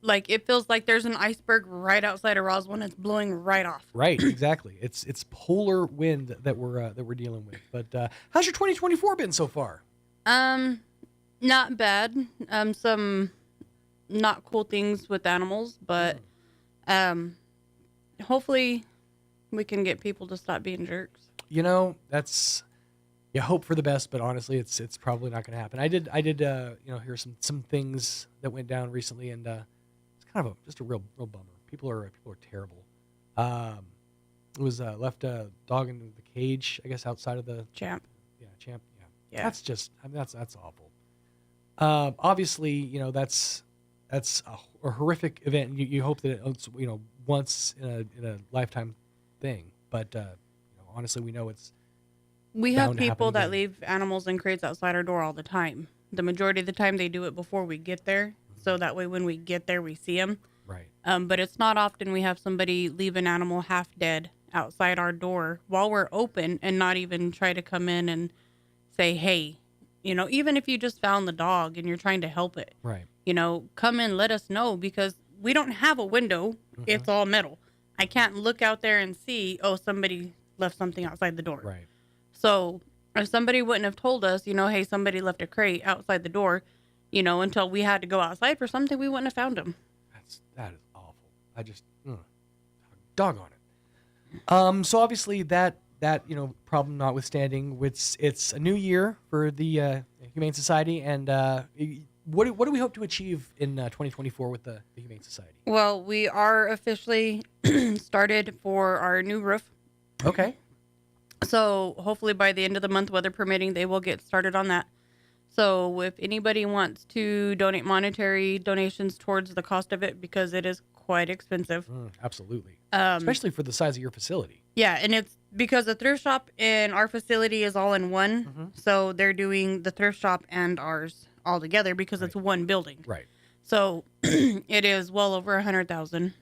like, it feels like there's an iceberg right outside of Roswell and it's blowing right off. Right, exactly. It's polar wind that we're dealing with. But how's your 2024 been so far? Not bad. Some not cool things with animals, but hopefully we can get people to stop being jerks. You know, that's, you hope for the best, but honestly, it's probably not going to happen. I did you know, hear some things that went down recently, and it's kind of just a real bummer. People are terrible. It was left a dog in the cage, I guess, outside of the Champ. Yeah, Champ. Yeah. That's just, I mean, that's awful. Obviously, you know, that's a horrific event. You hope that it's, you know, once in a lifetime thing. But you know, honestly, we know it's. We have people that leave animals in crates outside our door all the time. The majority of the time, they do it before we get there, so that way when we get there, we see them. Right. But it's not often we have somebody leave an animal half dead outside our door while we're open and not even try to come in and say, hey, you know, even if you just found the dog and you're trying to help it, right? You know, come in, let us know, because we don't have a window. Mm-hmm. It's all metal. I can't look out there and see, oh, somebody left something outside the door. Right. So if somebody wouldn't have told us, you know, hey, somebody left a crate outside the door, you know, until we had to go outside for something, we wouldn't have found them. That is awful. I just, dog on it. So obviously that, you know, problem notwithstanding, it's a new year for the Humane Society, and what do we hope to achieve in 2024 with the Humane Society? Well, we are officially started for our new roof. Okay. So hopefully by the end of the month, weather permitting, they will get started on that. So if anybody wants to donate monetary donations towards the cost of it, because it is quite expensive. Absolutely. Especially for the size of your facility. Yeah, and it's because the thrift shop and our facility is all in one. So they're doing the thrift shop and ours all together because it's one building. Right. So it is well over 100,000.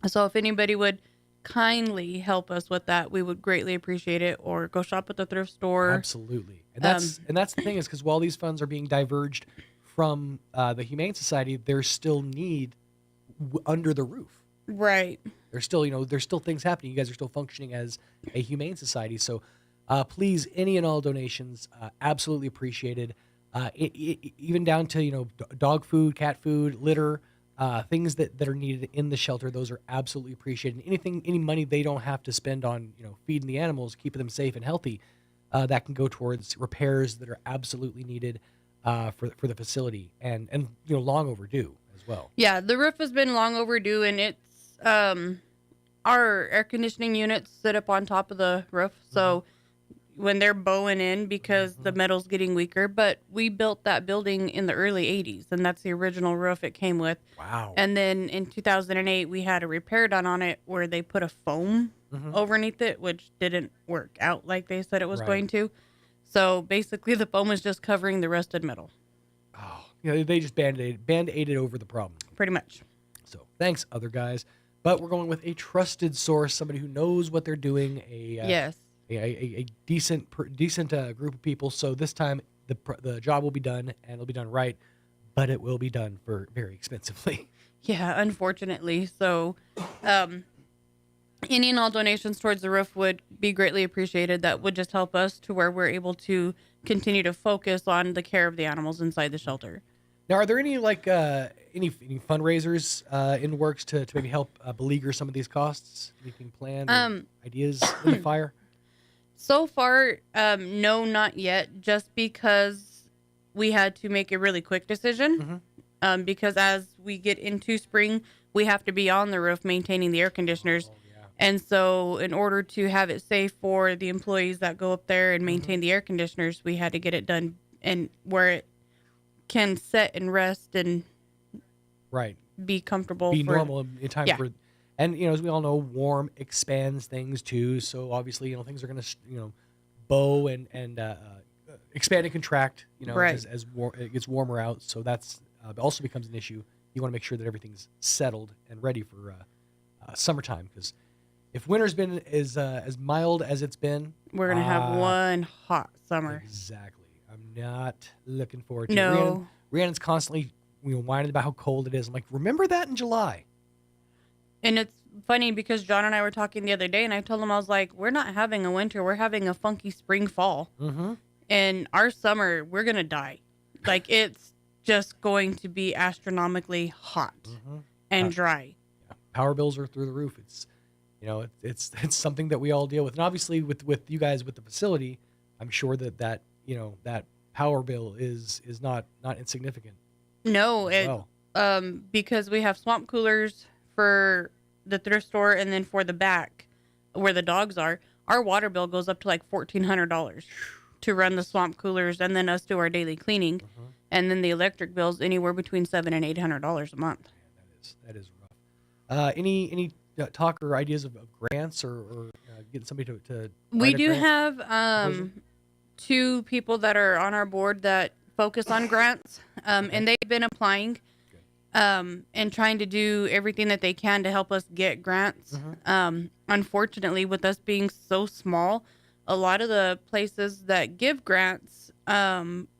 So if anybody would kindly help us with that, we would greatly appreciate it. Or go shop at the thrift store. Absolutely. And that's the thing is because while these funds are being diverged from the Humane Society, there's still need under the roof. Right. There's still, there's still things happening. You guys are still functioning as a humane society. So please, any and all donations, absolutely appreciated. Even down to, dog food, cat food, litter, things that are needed in the shelter. Those are absolutely appreciated. And any money they don't have to spend on, feeding the animals, keeping them safe and healthy, that can go towards repairs that are absolutely needed for the facility and long overdue as well. Yeah, the roof has been long overdue, and it's our air conditioning units sit up on top of the roof. So when they're bowing in because the metal's getting weaker, but we built that building in the early 80s, and that's the original roof it came with. Wow. And then in 2008, we had a repair done on it where they put a foam underneath it, which didn't work out like they said it was going to. So basically the foam is just covering the rusted metal. Oh, they just band-aided over the problem. Pretty much. So thanks, other guys. But we're going with a trusted source, somebody who knows what they're doing. Yes. A decent group of people. So this time the job will be done, and it'll be done right, but it will be done for very expensively. Yeah, unfortunately. So any and all donations towards the roof would be greatly appreciated. That would just help us to where we're able to continue to focus on the care of the animals inside the shelter. Now, are there any any fundraisers in works to maybe help beleaguer some of these costs? Anything planned? Ideas in the fire? So far, no, not yet. Just because we had to make a really quick decision. Because as we get into spring, we have to be on the roof maintaining the air conditioners. And so in order to have it safe for the employees that go up there and maintain the air conditioners, we had to get it done and where it can set and rest and be comfortable. Be normal in time for, and as we all know, warm expands things too. So obviously, things are going to, bow and expand and contract, as it gets warmer out. So that's also becomes an issue. You want to make sure that everything's settled and ready for summertime, because if winter's been as mild as it's been, we're going to have one hot summer. Exactly. I'm not looking forward to it. No. Rhiannon's constantly whining about how cold it is. I'm like, remember that in July. And it's funny because John and I were talking the other day, and I told him, I was like, we're not having a winter. We're having a funky spring, fall. And our summer, we're going to die. Like, it's just going to be astronomically hot and dry. Yeah. Power bills are through the roof. It's, it's something that we all deal with. And obviously with you guys with the facility, I'm sure that that power bill is not insignificant. No, because we have swamp coolers for the thrift store, and then for the back where the dogs are, our water bill goes up to like $1,400 to run the swamp coolers, and then us do our daily cleaning, and then the electric bills anywhere between $700 and $800 a month. That is rough. Any talk or ideas of grants or getting somebody to we do have two people that are on our board that focus on grants, and they've been applying and trying to do everything that they can to help us get grants. Unfortunately, with us being so small, a lot of the places that give grants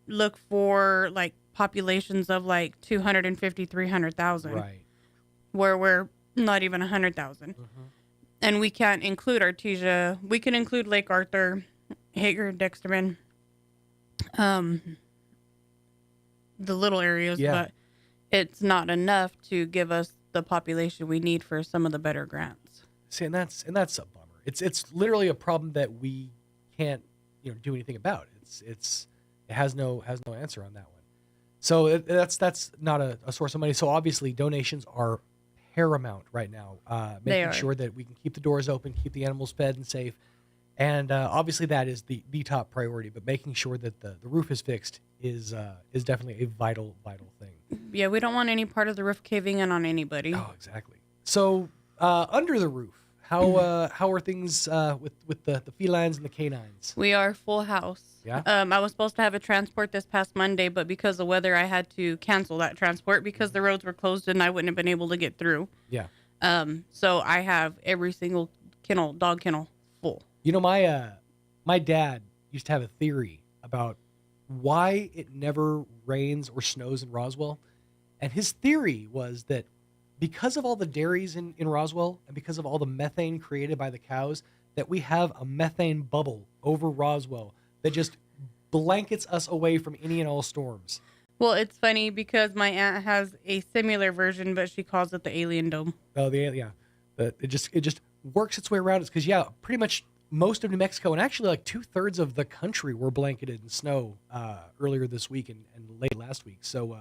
look for like populations of like 250, 300,000, right? Where we're not even 100,000, and we can't include Artesia. We can include Lake Arthur, Hager, Dexterman, the little areas, but it's not enough to give us the population we need for some of the better grants. See, and that's a bummer. It's literally a problem that we can't do anything about. It has no answer on that one. So that's not a source of money. So obviously donations are paramount right now. Making sure that we can keep the doors open, keep the animals fed and safe. And obviously that is the top priority, but making sure that the roof is fixed is definitely a vital thing. Yeah, we don't want any part of the roof caving in on anybody. Oh, exactly. So under the roof, how are things with the felines and the canines? We are full house. Yeah. I was supposed to have a transport this past Monday, but because of weather, I had to cancel that transport because the roads were closed and I wouldn't have been able to get through. Yeah. So I have every single dog kennel full. You know, my dad used to have a theory about why it never rains or snows in Roswell. And his theory was that because of all the dairies in Roswell and because of all the methane created by the cows, that we have a methane bubble over Roswell that just blankets us away from any and all storms. Well, it's funny because my aunt has a similar version, but she calls it the alien dome. Oh, yeah. It just works its way around. It's because, yeah, pretty much most of New Mexico and actually like 2/3 of the country were blanketed in snow earlier this week and late last week. So,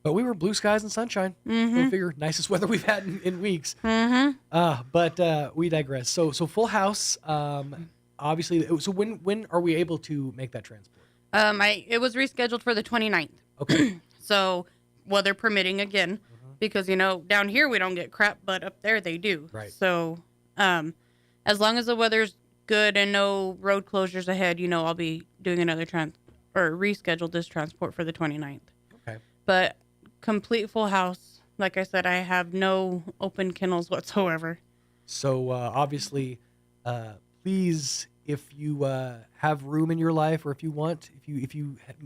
but we were blue skies and sunshine. Mm-hmm. Go figure, nicest weather we've had in weeks. Mm-hmm. But we digress. So full house. Obviously, so when are we able to make that transport? It was rescheduled for the 29th. Okay. So weather permitting again, because down here we don't get crap, but up there they do. Right. So, as long as the weather's good and no road closures ahead, I'll be doing another reschedule this transport for the 29th. Okay. But complete full house. Like I said, I have no open kennels whatsoever. So obviously, please, if you have room in your life, or if you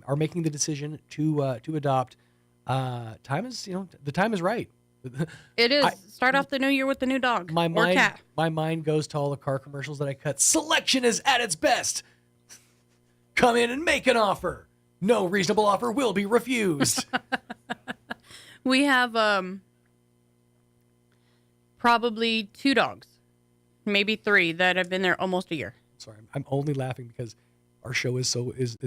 are making the decision to adopt, the time is right. It is. Start off the new year with the new dog or cat. My mind goes to all the car commercials that I cut. Selection is at its best. Come in and make an offer. No reasonable offer will be refused. We have probably 2 dogs, maybe 3 that have been there almost a year. Sorry, I'm only laughing because our show is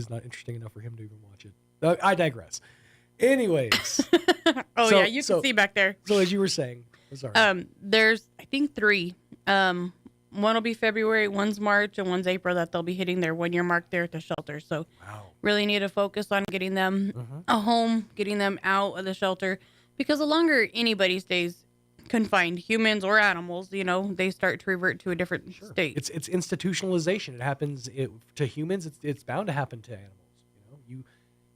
not interesting enough for him to even watch it. I digress. Anyways. Yeah, you can see back there. So as you were saying, sorry. There's I think 3. One will be February, one's March, and one's April that they'll be hitting their 1-year mark there at the shelter. So really need to focus on getting them a home, getting them out of the shelter, because the longer anybody stays confined, humans or animals, they start to revert to a different state. It's institutionalization. It happens to humans. It's bound to happen to animals.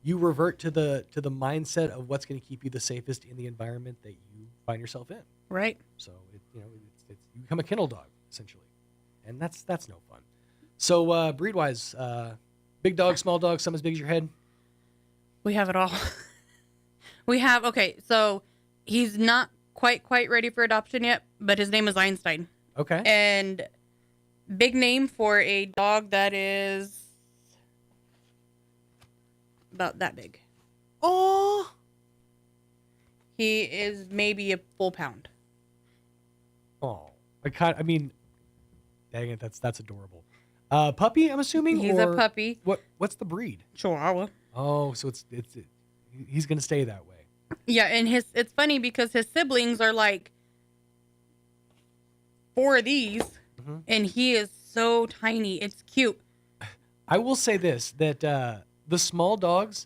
You revert to the mindset of what's going to keep you the safest in the environment that you find yourself in. Right. So you become a kennel dog essentially, and that's no fun. So breed wise, big dog, small dog, some as big as your head. We have it all. So he's not quite ready for adoption yet, but his name is Einstein. Okay. And big name for a dog that is about that big. Oh. He is maybe a full pound. Oh. Dang it, that's adorable. Puppy, I'm assuming? He's a puppy. What's the breed? Chihuahua. Oh, so he's going to stay that way. Yeah, and it's funny because his siblings are like 4 of these, and he is so tiny. It's cute. I will say this, that the small dogs,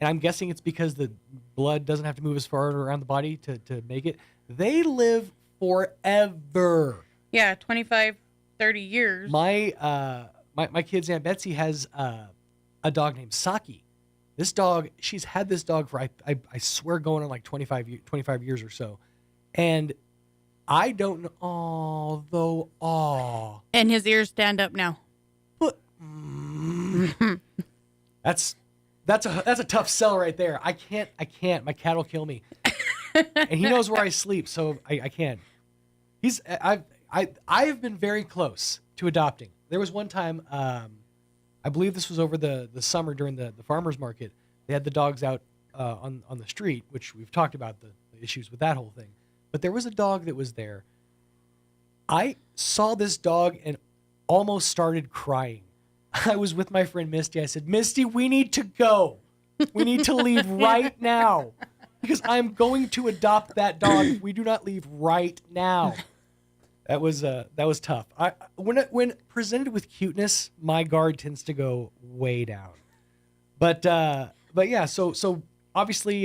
and I'm guessing it's because the blood doesn't have to move as far around the body to make it, they live forever. Yeah, 25, 30 years. My kid's Aunt Betsy has a dog named Saki. This dog, she's had this dog for, I swear, going on like 25 years or so. And I don't know, And his ears stand up now. But, that's a tough sell right there. I can't. My cat will kill me. And he knows where I sleep, so I can't. I've been very close to adopting. There was one time, I believe this was over the summer during the farmer's market. They had the dogs out on the street, which we've talked about the issues with that whole thing. But there was a dog that was there. I saw this dog and almost started crying. I was with my friend Misty. I said, Misty, we need to go. We need to leave right now because I'm going to adopt that dog if we do not leave right now. That was tough. When presented with cuteness, my guard tends to go way down. But yeah, so obviously,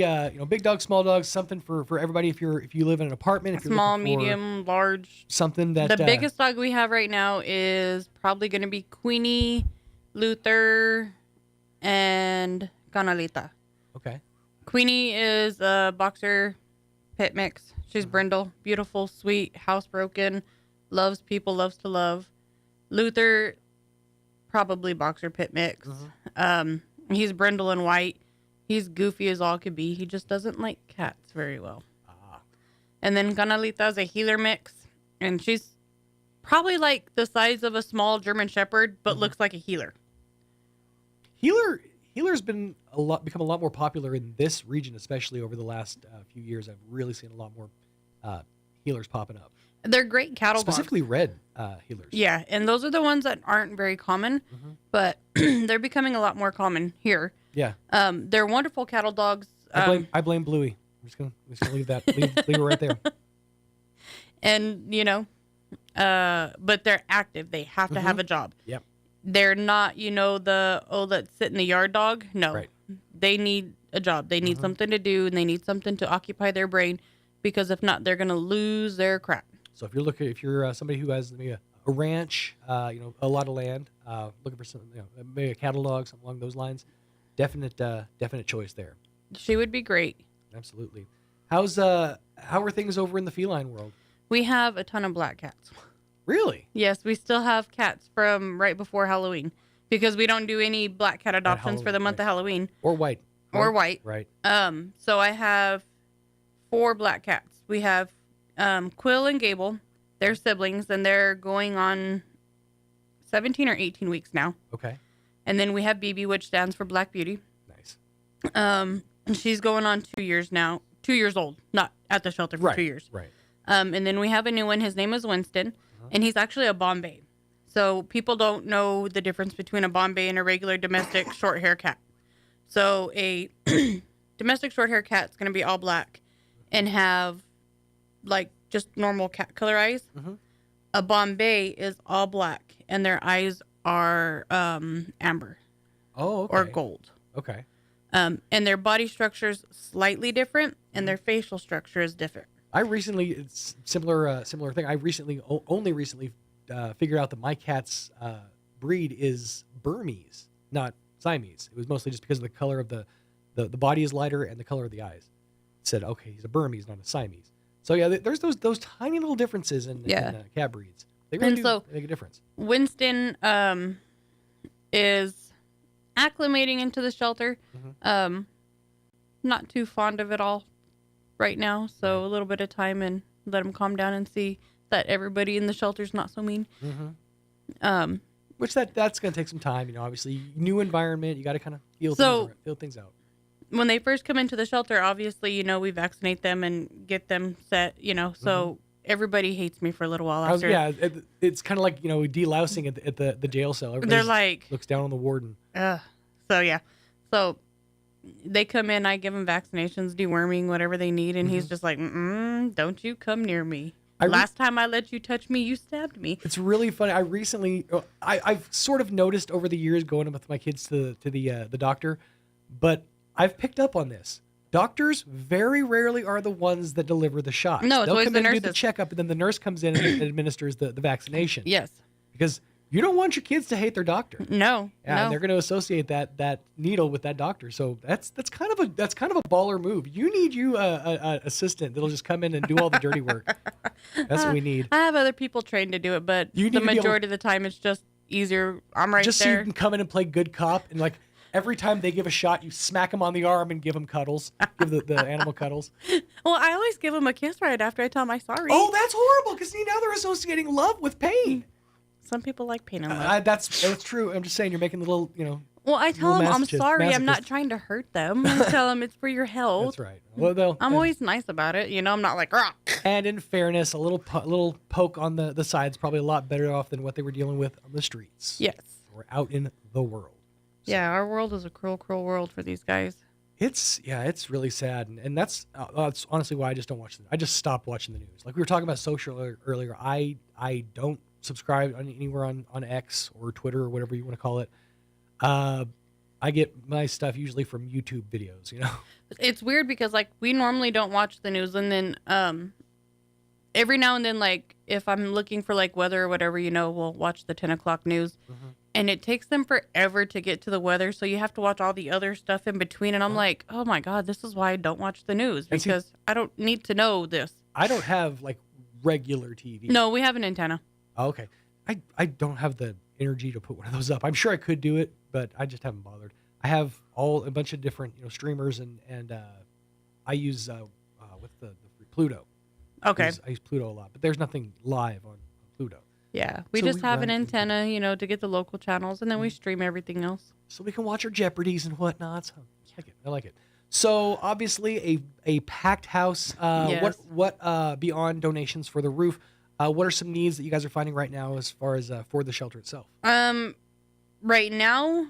big dogs, small dogs, something for everybody. If you live in an apartment, if you're Small, looking for medium, large. something that The biggest dog we have right now is probably going to be Queenie, Luther, and Canalita. Okay. Queenie is a boxer pit mix. She's brindle, beautiful, sweet, housebroken, loves people, loves to love. Luther, probably boxer pit mix. He's brindle and white. He's goofy as all could be. He just doesn't like cats very well. And then Canalita is a healer mix, and she's probably like the size of a small German Shepherd, but looks like a healer. Healer's become a lot more popular in this region, especially over the last few years. I've really seen a lot more healers popping up. They're great cattle dogs. Specifically red healers. Yeah, and those are the ones that aren't very common, but they're becoming a lot more common here. Yeah. They're wonderful cattle dogs. I blame Bluey. I'm just gonna leave that leave it right there. And but they're active. They have to have a job. Yep. They're not, let's sit in the yard dog. No. Right. They need a job. They need something to do, and they need something to occupy their brain, because if not, they're gonna lose their crap. So if you're somebody who has maybe a ranch, a lot of land, looking for some, maybe a cattle dog, something along those lines, definite choice there. She would be great. Absolutely. How are things over in the feline world? We have a ton of black cats. Really? Yes, we still have cats from right before Halloween, because we don't do any black cat adoptions for the month of Halloween. Or white. Or white. Right. So I have 4 black cats. We have Quill and Gable. They're siblings, and they're going on 17 or 18 weeks now. Okay. And then we have BB, which stands for Black Beauty. Nice. And she's going on 2 years now. 2 years old, not at the shelter for 2 years. Right. And then we have a new one. His name is Winston, and he's actually a Bombay. So people don't know the difference between a Bombay and a regular domestic short hair cat. So a domestic short hair cat is going to be all black and have like just normal cat color eyes. A Bombay is all black, and their eyes are amber. Oh, okay. Or gold. Okay. And their body structure is slightly different, and their facial structure is different. It's similar thing. I only recently figured out that my cat's breed is Burmese, not Siamese. It was mostly just because of the color of the body is lighter and the color of the eyes. It said, okay, he's a Burmese, not a Siamese. So yeah, there's those tiny little differences in cat breeds. They really make a difference. Winston is acclimating into the shelter. Not too fond of it all right now, so a little bit of time and let him calm down and see that everybody in the shelter's not so mean. Which that's going to take some time, obviously new environment, you got to kind of feel things out. When they first come into the shelter, obviously, we vaccinate them and get them set, so everybody hates me for a little while after. It's kind of like, delousing at the jail cell. They're like, looks down on the warden. So they come in, I give them vaccinations, deworming, whatever they need, and he's just like, don't you come near me. Last time I let you touch me, you stabbed me. It's really funny. I've sort of noticed over the years going with my kids to the doctor, but I've picked up on this. Doctors very rarely are the ones that deliver the shots. No, it's always come the in and nurses. do the checkup, and then the nurse comes in and administers the vaccination. Yes. Because you don't want your kids to hate their doctor. No. And they're going to associate that needle with that doctor. So that's kind of a baller move. You need a assistant that'll just come in and do all the dirty work. That's what we need. I have other people trained to do it, but the majority of the time it's just easier. I'm right just there. So you can come in and play good cop, and like every time they give a shot, you smack them on the arm and give them cuddles. Give the animal cuddles. Well, I always give them a kiss right after I tell them I'm sorry. Oh, that's horrible, because now they're associating love with pain. Some people like pain and love. That's true. I'm just saying, you're making a little, Well, I tell them I'm sorry. I'm not trying to hurt them. I tell them it's for your health. That's right. Well, I'm always nice about it. I'm not like, rah. And in fairness, a little poke on the side's probably a lot better off than what they were dealing with on the streets. Yes. Or out in the world. Yeah, our world is a cruel, cruel world for these guys. It's really sad, and that's honestly why I just don't watch I just stopped watching the news. Like we were talking about social earlier, I don't subscribe anywhere on X or Twitter or whatever you want to call it. I get my stuff usually from YouTube videos. It's weird because like we normally don't watch the news, and then every now and then, like if I'm looking for like weather or whatever, we'll watch the 10 o'clock news. And it takes them forever to get to the weather, so you have to watch all the other stuff in between. And I'm like, oh my God, this is why I don't watch the news, because I don't need to know this. I don't have like regular TV. No, we have an antenna. Oh, okay. I don't have the energy to put one of those up. I'm sure I could do it, but I just haven't bothered. I have a bunch of different streamers, and I use with the Pluto. Okay. I use Pluto a lot, but there's nothing live on Pluto. Yeah, we just have an antenna, to get the local channels, and then we stream everything else. So we can watch our Jeopardies and whatnot. So I like it. So obviously a packed house. Yes. What beyond donations for the roof? What are some needs that you guys are finding right now as far as for the shelter itself? Right now,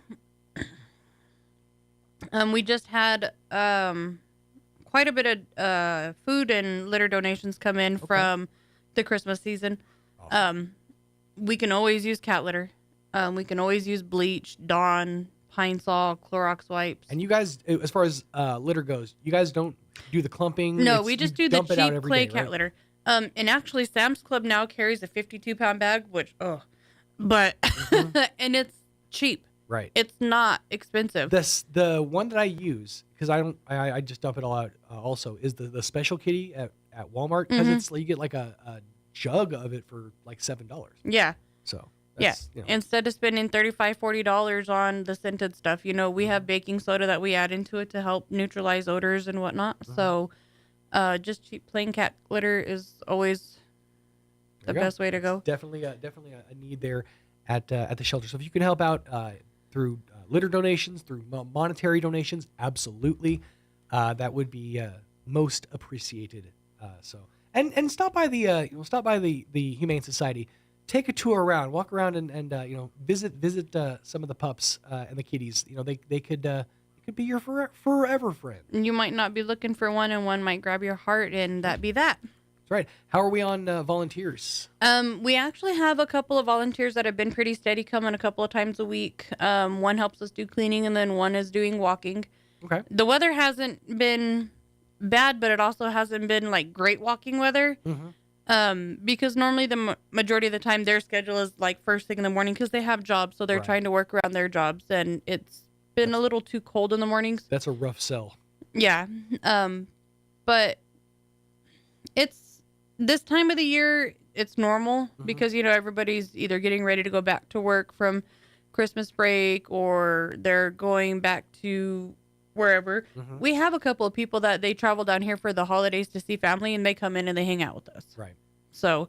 we just had quite a bit of food and litter donations come in from the Christmas season. Awesome. We can always use cat litter. We can always use bleach, Dawn, Pine Sol, Clorox wipes. And you guys, as far as litter goes, you guys don't do the clumping? No, we just do the cheap clay cat litter. And actually, Sam's Club now carries a 52-pound bag, which, but, and it's cheap. Right. It's not expensive. The one that I use, because I just dump it all out also, is the Special Kitty at Walmart, because it's you get like a jug of it for like $7. Yeah. So instead of spending $35-$40 on the scented stuff, we have baking soda that we add into it to help neutralize odors and whatnot. So just cheap plain cat litter is always the best way to go. Definitely a need there at the shelter. So if you can help out through litter donations, through monetary donations, absolutely, that would be most appreciated. And stop by the Humane Society. Take a tour around, walk around, and visit some of the pups and the kitties. They could be your forever friend. You might not be looking for one, and one might grab your heart, and that be that. That's right. How are we on volunteers? We actually have a couple of volunteers that have been pretty steady, coming a couple of times a week. One helps us do cleaning, and then one is doing walking. Okay. The weather hasn't been bad, but it also hasn't been like great walking weather. Because normally the majority of the time their schedule is like first thing in the morning, because they have jobs, so they're trying to work around their jobs, and it's been a little too cold in the mornings. That's a rough sell. Yeah. But it's this time of the year, it's normal because everybody's either getting ready to go back to work from Christmas break, or they're going back to wherever. We have a couple of people that they travel down here for the holidays to see family, and they come in and they hang out with us. Right. So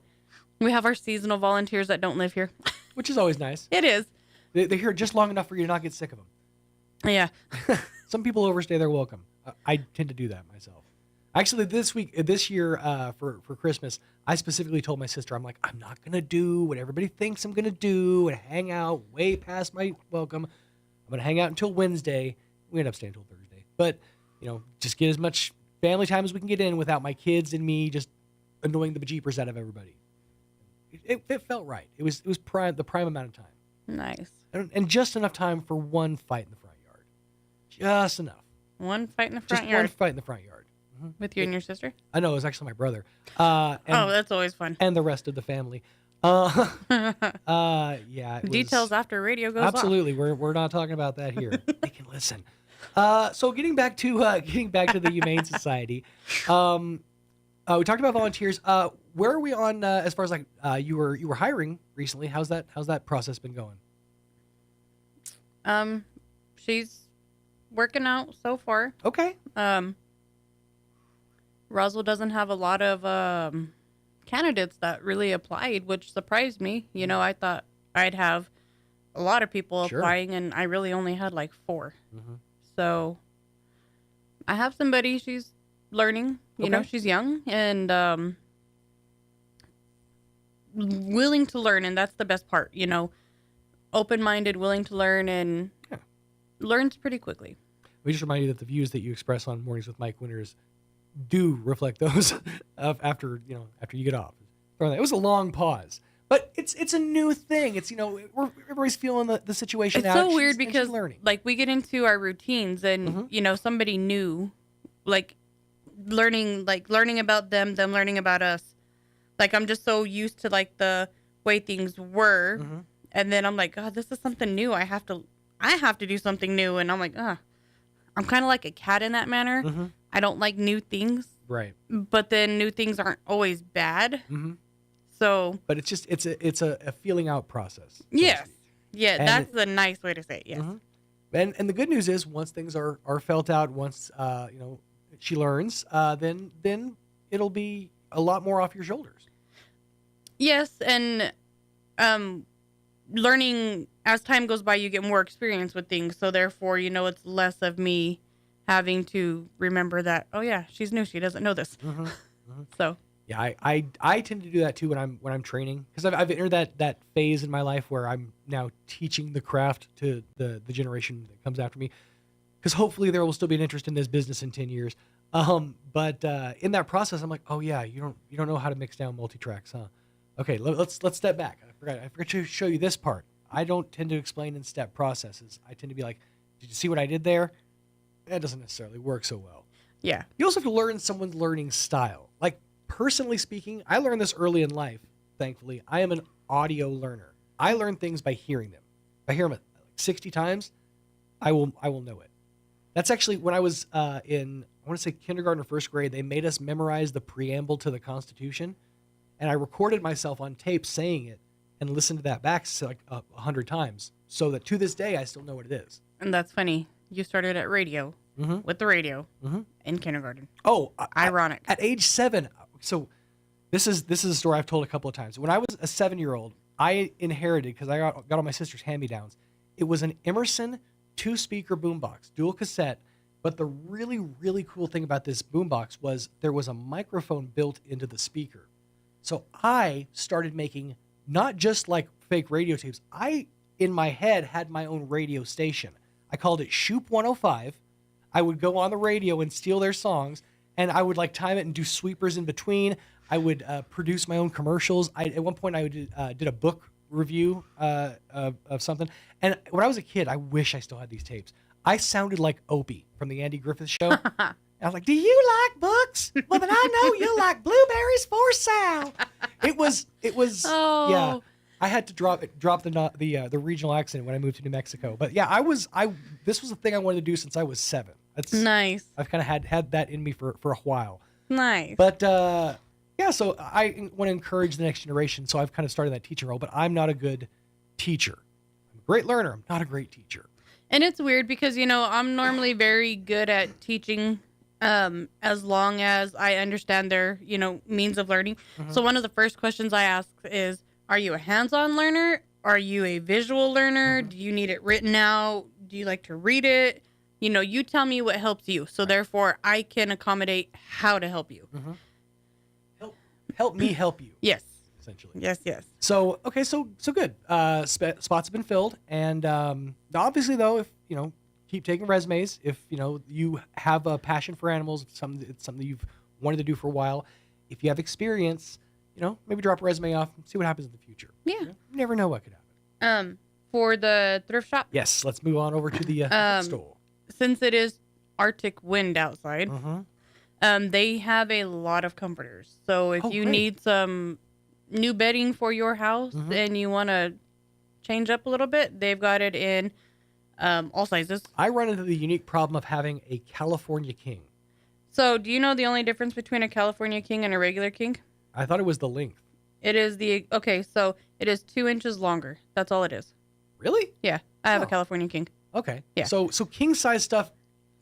we have our seasonal volunteers that don't live here. Which is always nice. It is. They're here just long enough for you to not get sick of them. Yeah. Some people overstay their welcome. I tend to do that myself. Actually, this year, for Christmas, I specifically told my sister, I'm like, I'm not going to do what everybody thinks I'm going to do and hang out way past my welcome. I'm going to hang out until Wednesday. We end up staying until Thursday. But, just get as much family time as we can get in without my kids and me just annoying the bejeepers out of everybody. It felt right. It was the prime amount of time. Nice. And just enough time for one fight in the front yard. Just enough. One fight in the front yard? One fight in the front yard. With you and your sister? I know, it was actually my brother. That's always fun. And the rest of the family. Yeah. Details after radio goes off. Absolutely. We're not talking about that here. They can listen. So getting back to the Humane Society. We talked about volunteers. Where are we on as far as like you were hiring recently? How's that process been going? She's working out so far. Okay. Roswell doesn't have a lot of candidates that really applied, which surprised me. I thought I'd have a lot of people applying, and I really only had like 4. So I have somebody. She's learning. She's young and willing to learn, and that's the best part. Open-minded, willing to learn, and learns pretty quickly. We just remind you that the views that you express on Mornings with Mike Winters do reflect those of after you get off. It was a long pause, but it's a new thing. It's everybody's feeling the situation. It's so weird because like we get into our routines and somebody new, like learning about them learning about us. Like I'm just so used to like the way things were, and then I'm like, God, this is something new. I have to do something new, and I'm like, I'm kind of like a cat in that manner. I don't like new things, right? But then new things aren't always bad. So, but it's a feeling out process. Yes, yeah, that's a nice way to say it. Yes, and the good news is once things are felt out, once she learns, then it'll be a lot more off your shoulders. Yes, and learning as time goes by, you get more experience with things. So therefore, it's less of me having to remember that. Oh yeah, she's new. She doesn't know this. So yeah, I tend to do that too when I'm training because I've entered that phase in my life where I'm now teaching the craft to the generation that comes after me. Because hopefully there will still be an interest in this business in 10 years. But in that process, I'm like, oh yeah, you don't know how to mix down multi-tracks, huh? Okay, let's step back. I forgot to show you this part. I don't tend to explain in step processes. I tend to be like, did you see what I did there? That doesn't necessarily work so well. Yeah. You also have to learn someone's learning style. Like, personally speaking, I learned this early in life, thankfully. I am an audio learner. I learn things by hearing them. If I hear them like 60 times, I will know it. That's actually when I was in, I want to say kindergarten or first grade, they made us memorize the preamble to the Constitution. And I recorded myself on tape saying it and listened to that back like 100 times so that to this day, I still know what it is. And that's funny. You started at radio with the radio in kindergarten. Oh, ironic. At age 7. So this is a story I've told a couple of times. When I was a 7-year-old, I inherited, because I got all my sister's hand-me-downs, it was an Emerson 2-speaker boombox, dual cassette. But the really, really cool thing about this boombox was there was a microphone built into the speaker. So I started making not just like fake radio tapes. I, in my head, had my own radio station. I called it Shoop 105. I would go on the radio and steal their songs, and I would like time it and do sweepers in between. I would produce my own commercials. At one point, I did a book review of something. And when I was a kid, I wish I still had these tapes. I sounded like Opie from the Andy Griffith Show. I was like, "Do you like books? Well, then I know you like blueberries for sale." It was. Yeah. I had to drop the regional accent when I moved to New Mexico. But yeah, this was a thing I wanted to do since I was 7. That's nice. I've kind of had that in me for a while. Nice. But yeah, so I want to encourage the next generation. So I've kind of started that teaching role. But I'm not a good teacher. I'm a great learner. I'm not a great teacher. And it's weird because I'm normally very good at teaching. As long as I understand their, means of learning. So one of the first questions I ask is, are you a hands-on learner? Are you a visual learner? Do you need it written out? Do you like to read it? You tell me what helps you. So therefore I can accommodate how to help you. Help me help you. Yes. Essentially. Yes. So, okay. So good. Spots have been filled. And, obviously though, if, keep taking resumes. If you have a passion for animals, it's something you've wanted to do for a while. If you have experience, maybe drop a resume off and see what happens in the future. Yeah, you never know what could happen. For the thrift shop. Yes, let's move on over to the store. Since it is Arctic wind outside, they have a lot of comforters. So if you need some new bedding for your house and you want to change up a little bit, they've got it in. All sizes. I run into the unique problem of having a California king. So, do you know the only difference between a California king and a regular king? I thought it was the length. It is so it is 2 inches longer. That's all it is. Really? Yeah. I have a California king. Okay. Yeah. So king size stuff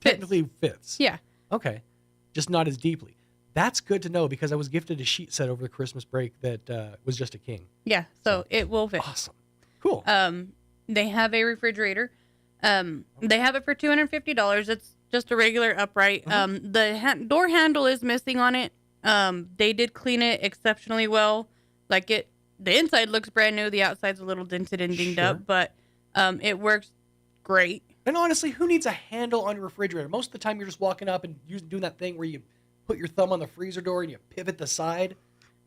technically fits. Yeah. Okay. Just not as deeply. That's good to know because I was gifted a sheet set over the Christmas break that was just a king. Yeah. So it will fit. Awesome. Cool. They have a refrigerator. They have it for $250. It's just a regular upright. The door handle is missing on it. They did clean it exceptionally well. The inside looks brand new. The outside's a little dented and dinged up, but it works great. And honestly, who needs a handle on your refrigerator? Most of the time, you're just walking up and doing that thing where you put your thumb on the freezer door and you pivot the side.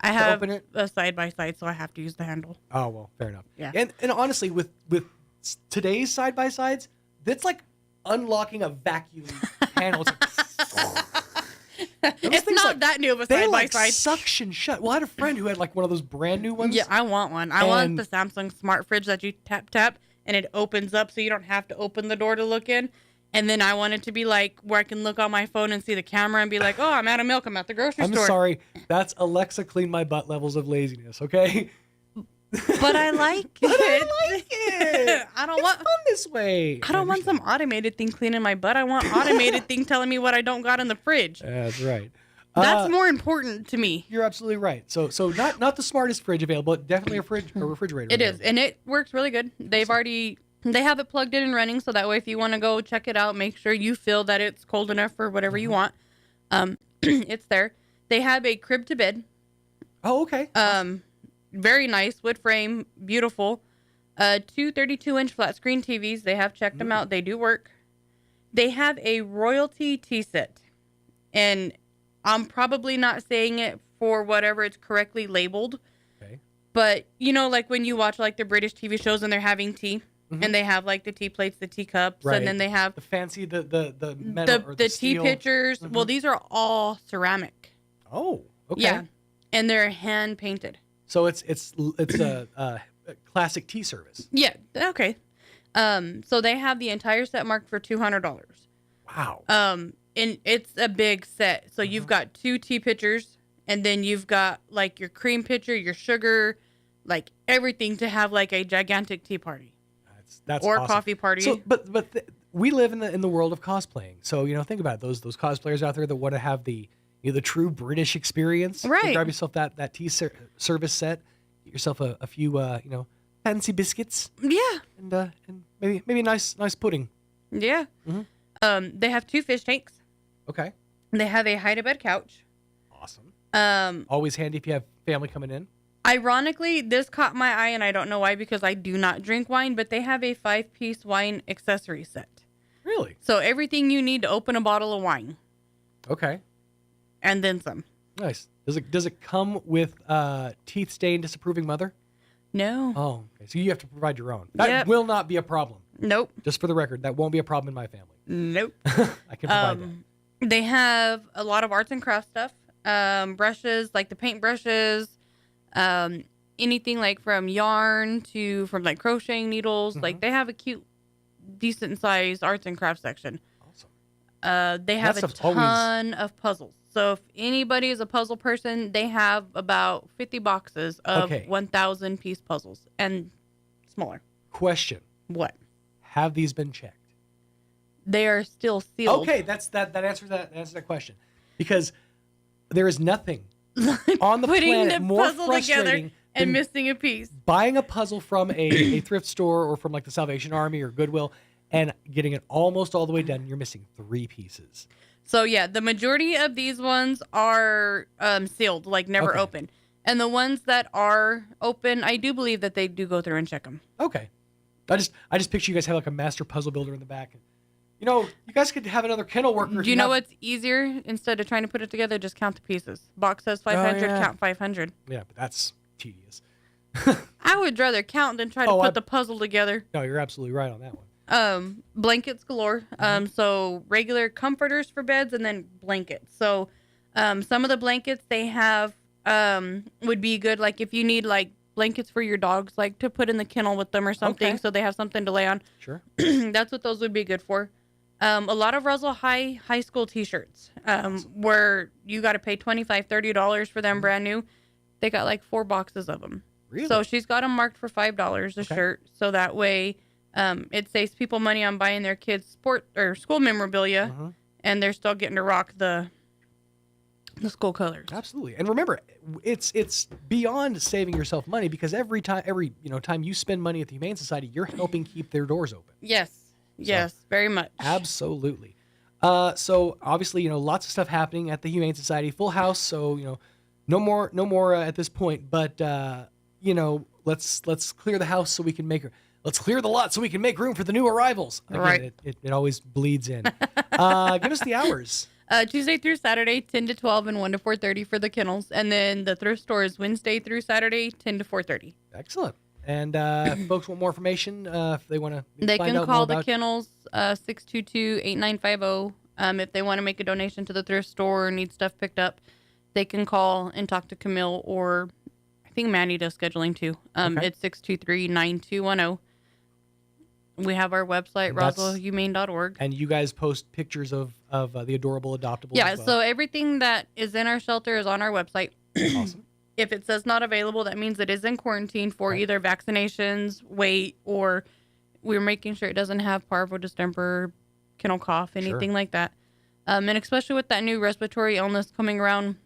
I have a side-by-side, so I have to use the handle. Oh, well, fair enough. Yeah. And honestly, with today's side-by-sides, that's like unlocking a vacuum handle. It's not that new of a They side-by-side. like suction shut. Well, I had a friend who had like one of those brand new ones. Yeah, I want one. I want the Samsung smart fridge that you tap, and it opens up so you don't have to open the door to look in. And then I want it to be like where I can look on my phone and see the camera and be like, oh, I'm out of milk. I'm at the grocery store. I'm sorry. That's Alexa clean my butt levels of laziness, okay? But I like it. I don't want fun this way. I don't want some automated thing cleaning my butt. I want automated thing telling me what I don't got in the fridge. That's right. That's more important to me. You're absolutely right. So not the smartest fridge available, but definitely a refrigerator. It is, and it works really good. They have it plugged in and running, so that way if you want to go check it out, make sure you feel that it's cold enough for whatever you want. It's there. They have a crib to bed. Oh, okay. Very nice wood frame, beautiful. 2 32-inch flat screen TVs. They have checked them out. They do work. They have a royalty tea set, and I'm probably not saying it for whatever it's correctly labeled. Okay. But you know, like when you watch like the British TV shows and they're having tea. And they have like the tea plates, the teacups, and then they have the fancy the metal or the tea pitchers. Well, these are all ceramic. Oh, okay. Yeah, and they're hand painted. So it's a classic tea service. Yeah. Okay. So they have the entire set marked for $200. Wow. And it's a big set. So you've got 2 tea pitchers, and then you've got like your cream pitcher, your sugar, like everything to have like a gigantic tea party. That's or awesome. Coffee party. So, but we live in the world of cosplaying. So think about it, those cosplayers out there that want to have the true British experience. Right. You grab yourself that tea service set. Get yourself a few fancy biscuits. Yeah. And maybe a nice pudding. Yeah. Mm-hmm. They have 2 fish tanks. Okay. They have a hide-a-bed couch. Awesome. Always handy if you have family coming in. Ironically, this caught my eye, and I don't know why because I do not drink wine, but they have a 5-piece wine accessory set. Really? So everything you need to open a bottle of wine. Okay. And then some. Nice. Does it come with teeth stained disapproving mother? No. Oh, okay. So you have to provide your own. That will not be a problem. Nope. Just for the record, that won't be a problem in my family. Nope. I can provide that. They have a lot of arts and crafts stuff. Brushes, like the paint brushes. Anything like from yarn to from like crocheting needles. Like they have a cute, decent sized arts and crafts section. Awesome. They have a ton of puzzles. So if anybody is a puzzle person, they have about 50 boxes of 1,000 piece puzzles and smaller. Question. What? Have these been checked? They are still sealed. Okay, that answers that question. Because there is nothing on the planet more frustrating and than missing a piece. Buying a puzzle from a thrift store or from like the Salvation Army or Goodwill and getting it almost all the way done, and you're missing 3 pieces. So yeah, the majority of these ones are sealed, like never open. And the ones that are open, I do believe that they do go through and check them. Okay. I just picture you guys have like a master puzzle builder in the back. You guys could have another kennel worker. Do you know what's easier? Instead of trying to put it together, just count the pieces. Box says 500, count 500. Yeah, but that's tedious. I would rather count than try to put the puzzle together. No, you're absolutely right on that one. Blankets galore. So regular comforters for beds and then blankets. So some of the blankets they have would be good. Like if you need like blankets for your dogs, like to put in the kennel with them or something, so they have something to lay on. Sure. That's what those would be good for. A lot of Roswell high school t-shirts, where you got to pay $25, $30 for them brand new. They got like 4 boxes of them. Really? So she's got them marked for $5 a shirt. So that way, it saves people money on buying their kids sport or school memorabilia, and they're still getting to rock the school colors. Absolutely. And remember, it's beyond saving yourself money because every time you spend money at the Humane Society, you're helping keep their doors open. Yes, very much. Absolutely. So obviously, lots of stuff happening at the Humane Society, full house. So, no more at this point, but let's clear the house so we can make her. let's clear the lot so we can make room for the new arrivals. Again, Right. It always bleeds in. Give us the hours. Tuesday through Saturday, 10 to 12 and 1 to 4:30 for the kennels. And then the thrift store is Wednesday through Saturday, 10 to 4:30. Excellent. And if folks want more information, if they want to They find can out call more the about kennels 622-8950. If they want to make a donation to the thrift store or need stuff picked up, they can call and talk to Camille, or I think Manny does scheduling too. Okay. It's 623-9210. We have our website, And that's- roswellhumane.org. And you guys post pictures of the adorable adoptables. Yeah, as well. so everything that is in our shelter is on our website. Awesome. If it says not available, that means it is in quarantine for either vaccinations, weight, or we're making sure it doesn't have parvo, distemper, kennel cough, anything like that. And especially with that new respiratory illness coming around,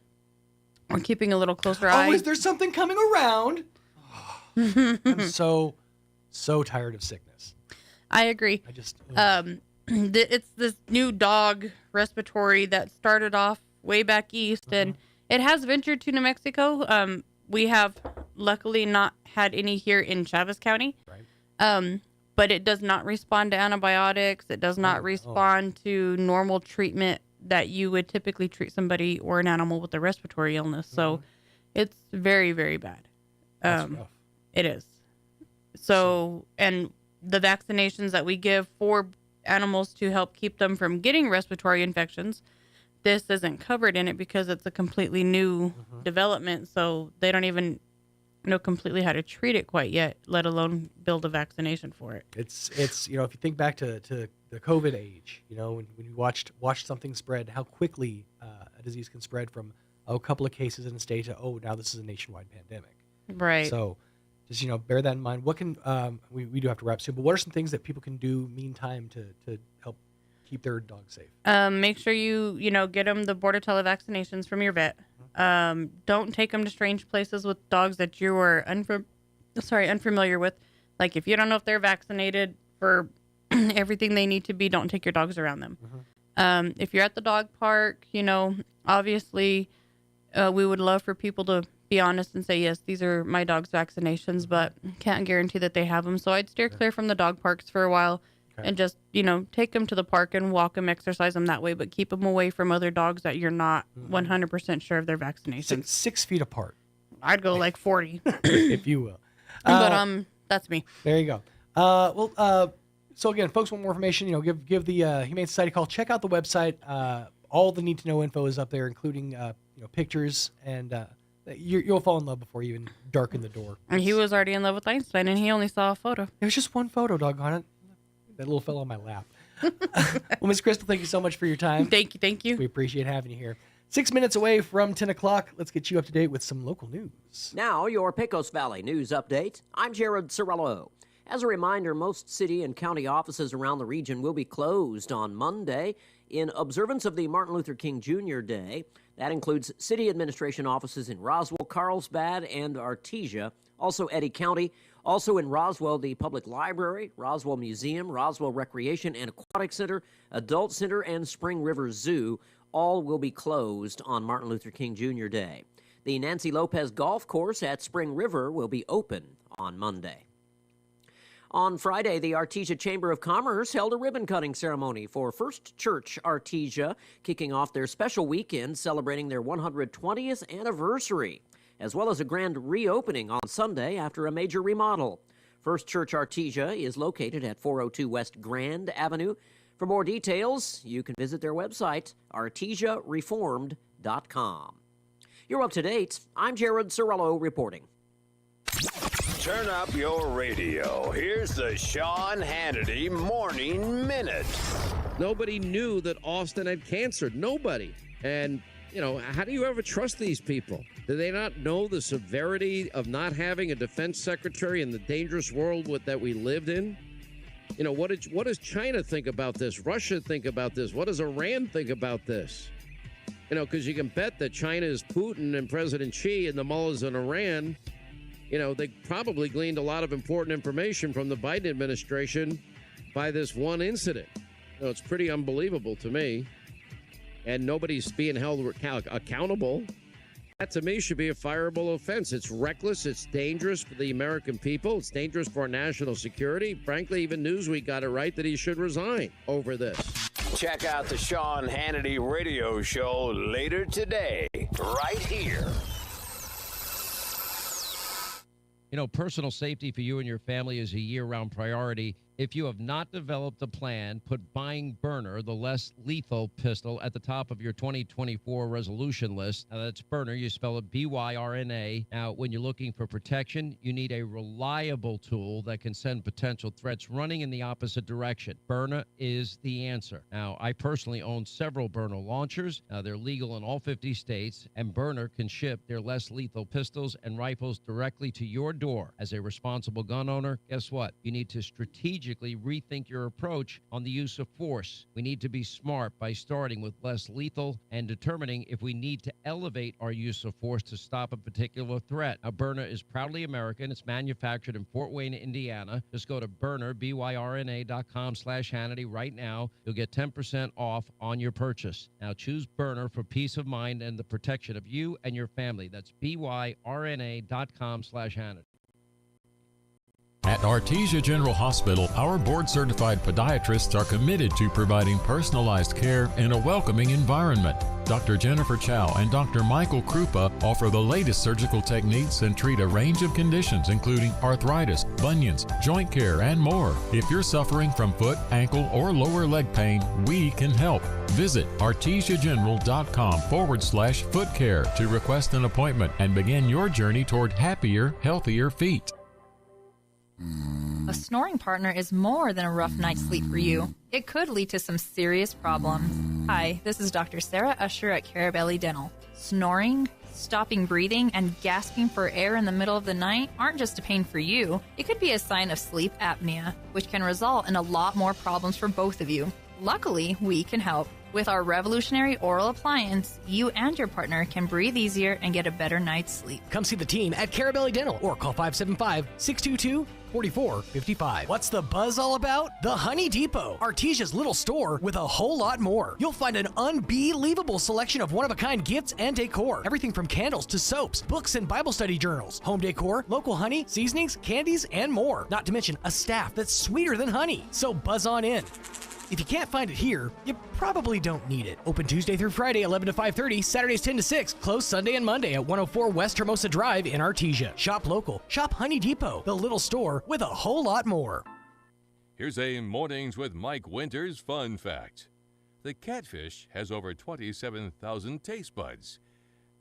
we're keeping a little closer eye. Oh, is there something coming around? I'm so tired of sickness. I agree. I just it's this new dog respiratory that started off way back east, and it has ventured to New Mexico. We have luckily not had any here in Chavez County. Right. But it does not respond to antibiotics. It does not respond to normal treatment that you would typically treat somebody or an animal with a respiratory illness. So it's very, very bad. That's rough. It is. So, and the vaccinations that we give for animals to help keep them from getting respiratory infections, this isn't covered in it because it's a completely new development. So they don't even know completely how to treat it quite yet, let alone build a vaccination for it. It's if you think back to the COVID age, when you watched something spread, how quickly a disease can spread from a couple of cases in a state to now this is a nationwide pandemic. Right. So just bear that in mind. What can we do have to wrap soon? But what are some things that people can do meantime to help keep their dog safe? Make sure you get them the border televaccinations from your vet. Don't take them to strange places with dogs that you are unfamiliar with. Like if you don't know if they're vaccinated for everything they need to be, don't take your dogs around them. If you're at the dog park, obviously we would love for people to be honest and say, yes, these are my dog's vaccinations, but can't guarantee that they have them. So I'd steer clear from the dog parks for a while. Okay. And just, take them to the park and walk them, exercise them that way, but keep them away from other dogs that you're not 100% sure of their vaccinations. 6 feet apart. I'd go like 40. If you will. But that's me. There you go. So again, folks want more information, give the Humane Society a call. Check out the website. All the need to know info is up there, including pictures, and you'll fall in love before you even darken the door. And he was already in love with Einstein, and he only saw a photo. It was just one photo, doggone it. That little fell on my lap. Well, Ms. Crystal, thank you so much for your time. Thank you. We appreciate having you here. 6 minutes away from 10 o'clock. Let's get you up to date with some local news. Now, your Pecos Valley news update. I'm Jared Cirillo. As a reminder, most city and county offices around the region will be closed on Monday in observance of the Martin Luther King Jr. Day. That includes city administration offices in Roswell, Carlsbad, and Artesia. Also Eddy County. Also in Roswell, the Public Library, Roswell Museum, Roswell Recreation and Aquatic Center, Adult Center, and Spring River Zoo all will be closed on Martin Luther King Jr. Day. The Nancy Lopez Golf Course at Spring River will be open on Monday. On Friday, the Artesia Chamber of Commerce held a ribbon-cutting ceremony for First Church Artesia, kicking off their special weekend celebrating their 120th anniversary, as well as a grand reopening on Sunday after a major remodel. First Church Artesia is located at 402 West Grand Avenue. For more details, you can visit their website, artesiareformed.com. You're up to date. I'm Jared Cirillo reporting. Turn up your radio. Here's the Sean Hannity Morning Minute. Nobody knew that Austin had cancer. Nobody. And, how do you ever trust these people? Do they not know the severity of not having a defense secretary in the dangerous world that we lived in? What does China think about this? Russia think about this? What does Iran think about this? Because you can bet that China is Putin and President Xi and the mullahs in Iran. They probably gleaned a lot of important information from the Biden administration by this one incident. It's pretty unbelievable to me. And nobody's being held accountable. That, to me, should be a fireable offense. It's reckless. It's dangerous for the American people. It's dangerous for our national security. Frankly, even Newsweek got it right that he should resign over this. Check out the Sean Hannity radio show later today, right here. You know, personal safety for you and your family is a year-round priority. If you have not developed a plan, put buying Byrna, the less lethal pistol, at the top of your 2024 resolution list. Now, that's Byrna. You spell it B-Y-R-N-A. Now, when you're looking for protection, you need a reliable tool that can send potential threats running in the opposite direction. Byrna is the answer. Now, I personally own several Byrna launchers. Now, they're legal in all 50 states, and Byrna can ship their less lethal pistols and rifles directly to your door. As a responsible gun owner, guess what? You need to strategically rethink your approach on the use of force. We need to be smart by starting with less lethal and determining if we need to elevate our use of force to stop a particular threat. Now, Byrna is proudly American. It's manufactured in Fort Wayne, Indiana. Just go to Byrna, BYRNA.com/Hannity right now. You'll get 10% off on your purchase. Now, choose Byrna for peace of mind and the protection of you and your family. That's BYRNA.com/Hannity. At Artesia General Hospital, our board-certified podiatrists are committed to providing personalized care in a welcoming environment. Dr. Jennifer Chow and Dr. Michael Krupa offer the latest surgical techniques and treat a range of conditions including arthritis, bunions, joint care, and more. If you're suffering from foot, ankle, or lower leg pain, we can help. Visit artesiageneral.com/foot care to request an appointment and begin your journey toward happier, healthier feet. A snoring partner is more than a rough night's sleep for you. It could lead to some serious problems. Hi, this is Dr. Sarah Usher at Carabelli Dental. Snoring, stopping breathing, and gasping for air in the middle of the night aren't just a pain for you. It could be a sign of sleep apnea, which can result in a lot more problems for both of you. Luckily, we can help. With our revolutionary oral appliance, you and your partner can breathe easier and get a better night's sleep. Come see the team at Carabelli Dental or call 575-622-4455. What's the buzz all about? The Honey Depot, Artesia's little store with a whole lot more. You'll find an unbelievable selection of one-of-a-kind gifts and decor. Everything from candles to soaps, books and Bible study journals, home decor, local honey, seasonings, candies, and more. Not to mention a staff that's sweeter than honey. So buzz on in. If you can't find it here, you probably don't need it. Open Tuesday through Friday, 11 to 5:30, Saturdays 10 to 6, closed Sunday and Monday at 104 West Hermosa Drive in Artesia. Shop local. Shop Honey Depot, the little store with a whole lot more. Here's a Mornings with Mike Winters fun fact. The catfish has over 27,000 taste buds.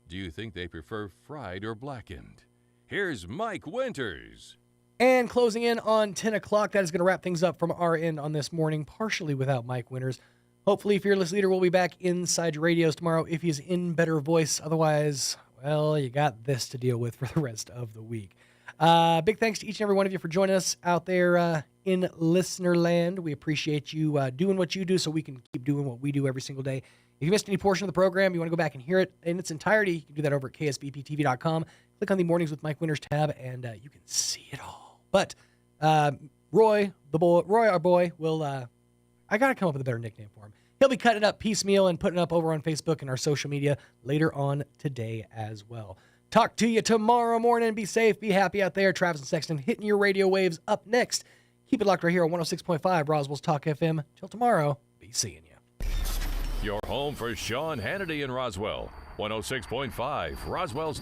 Do you think they prefer fried or blackened? Here's Mike Winters. And closing in on 10 o'clock, that is going to wrap things up from our end on this morning, partially without Mike Winters. Hopefully, Fearless Leader will be back inside your radios tomorrow if he's in better voice. Otherwise, well, you got this to deal with for the rest of the week. Big thanks to each and every one of you for joining us out there in listener land. We appreciate you doing what you do so we can keep doing what we do every single day. If you missed any portion of the program, you want to go back and hear it in its entirety, you can do that over at ksbptv.com. Click on the Mornings with Mike Winters tab, and you can see it all. But Roy, our boy, will, I got to come up with a better nickname for him. He'll be cutting it up piecemeal and putting it up over on Facebook and our social media later on today as well. Talk to you tomorrow morning. Be safe, be happy out there. Travis and Sexton hitting your radio waves up next. Keep it locked right here on 106.5 Roswell's Talk FM. Till tomorrow, be seeing you. Your home for Sean Hannity in Roswell. 106.5 Roswell's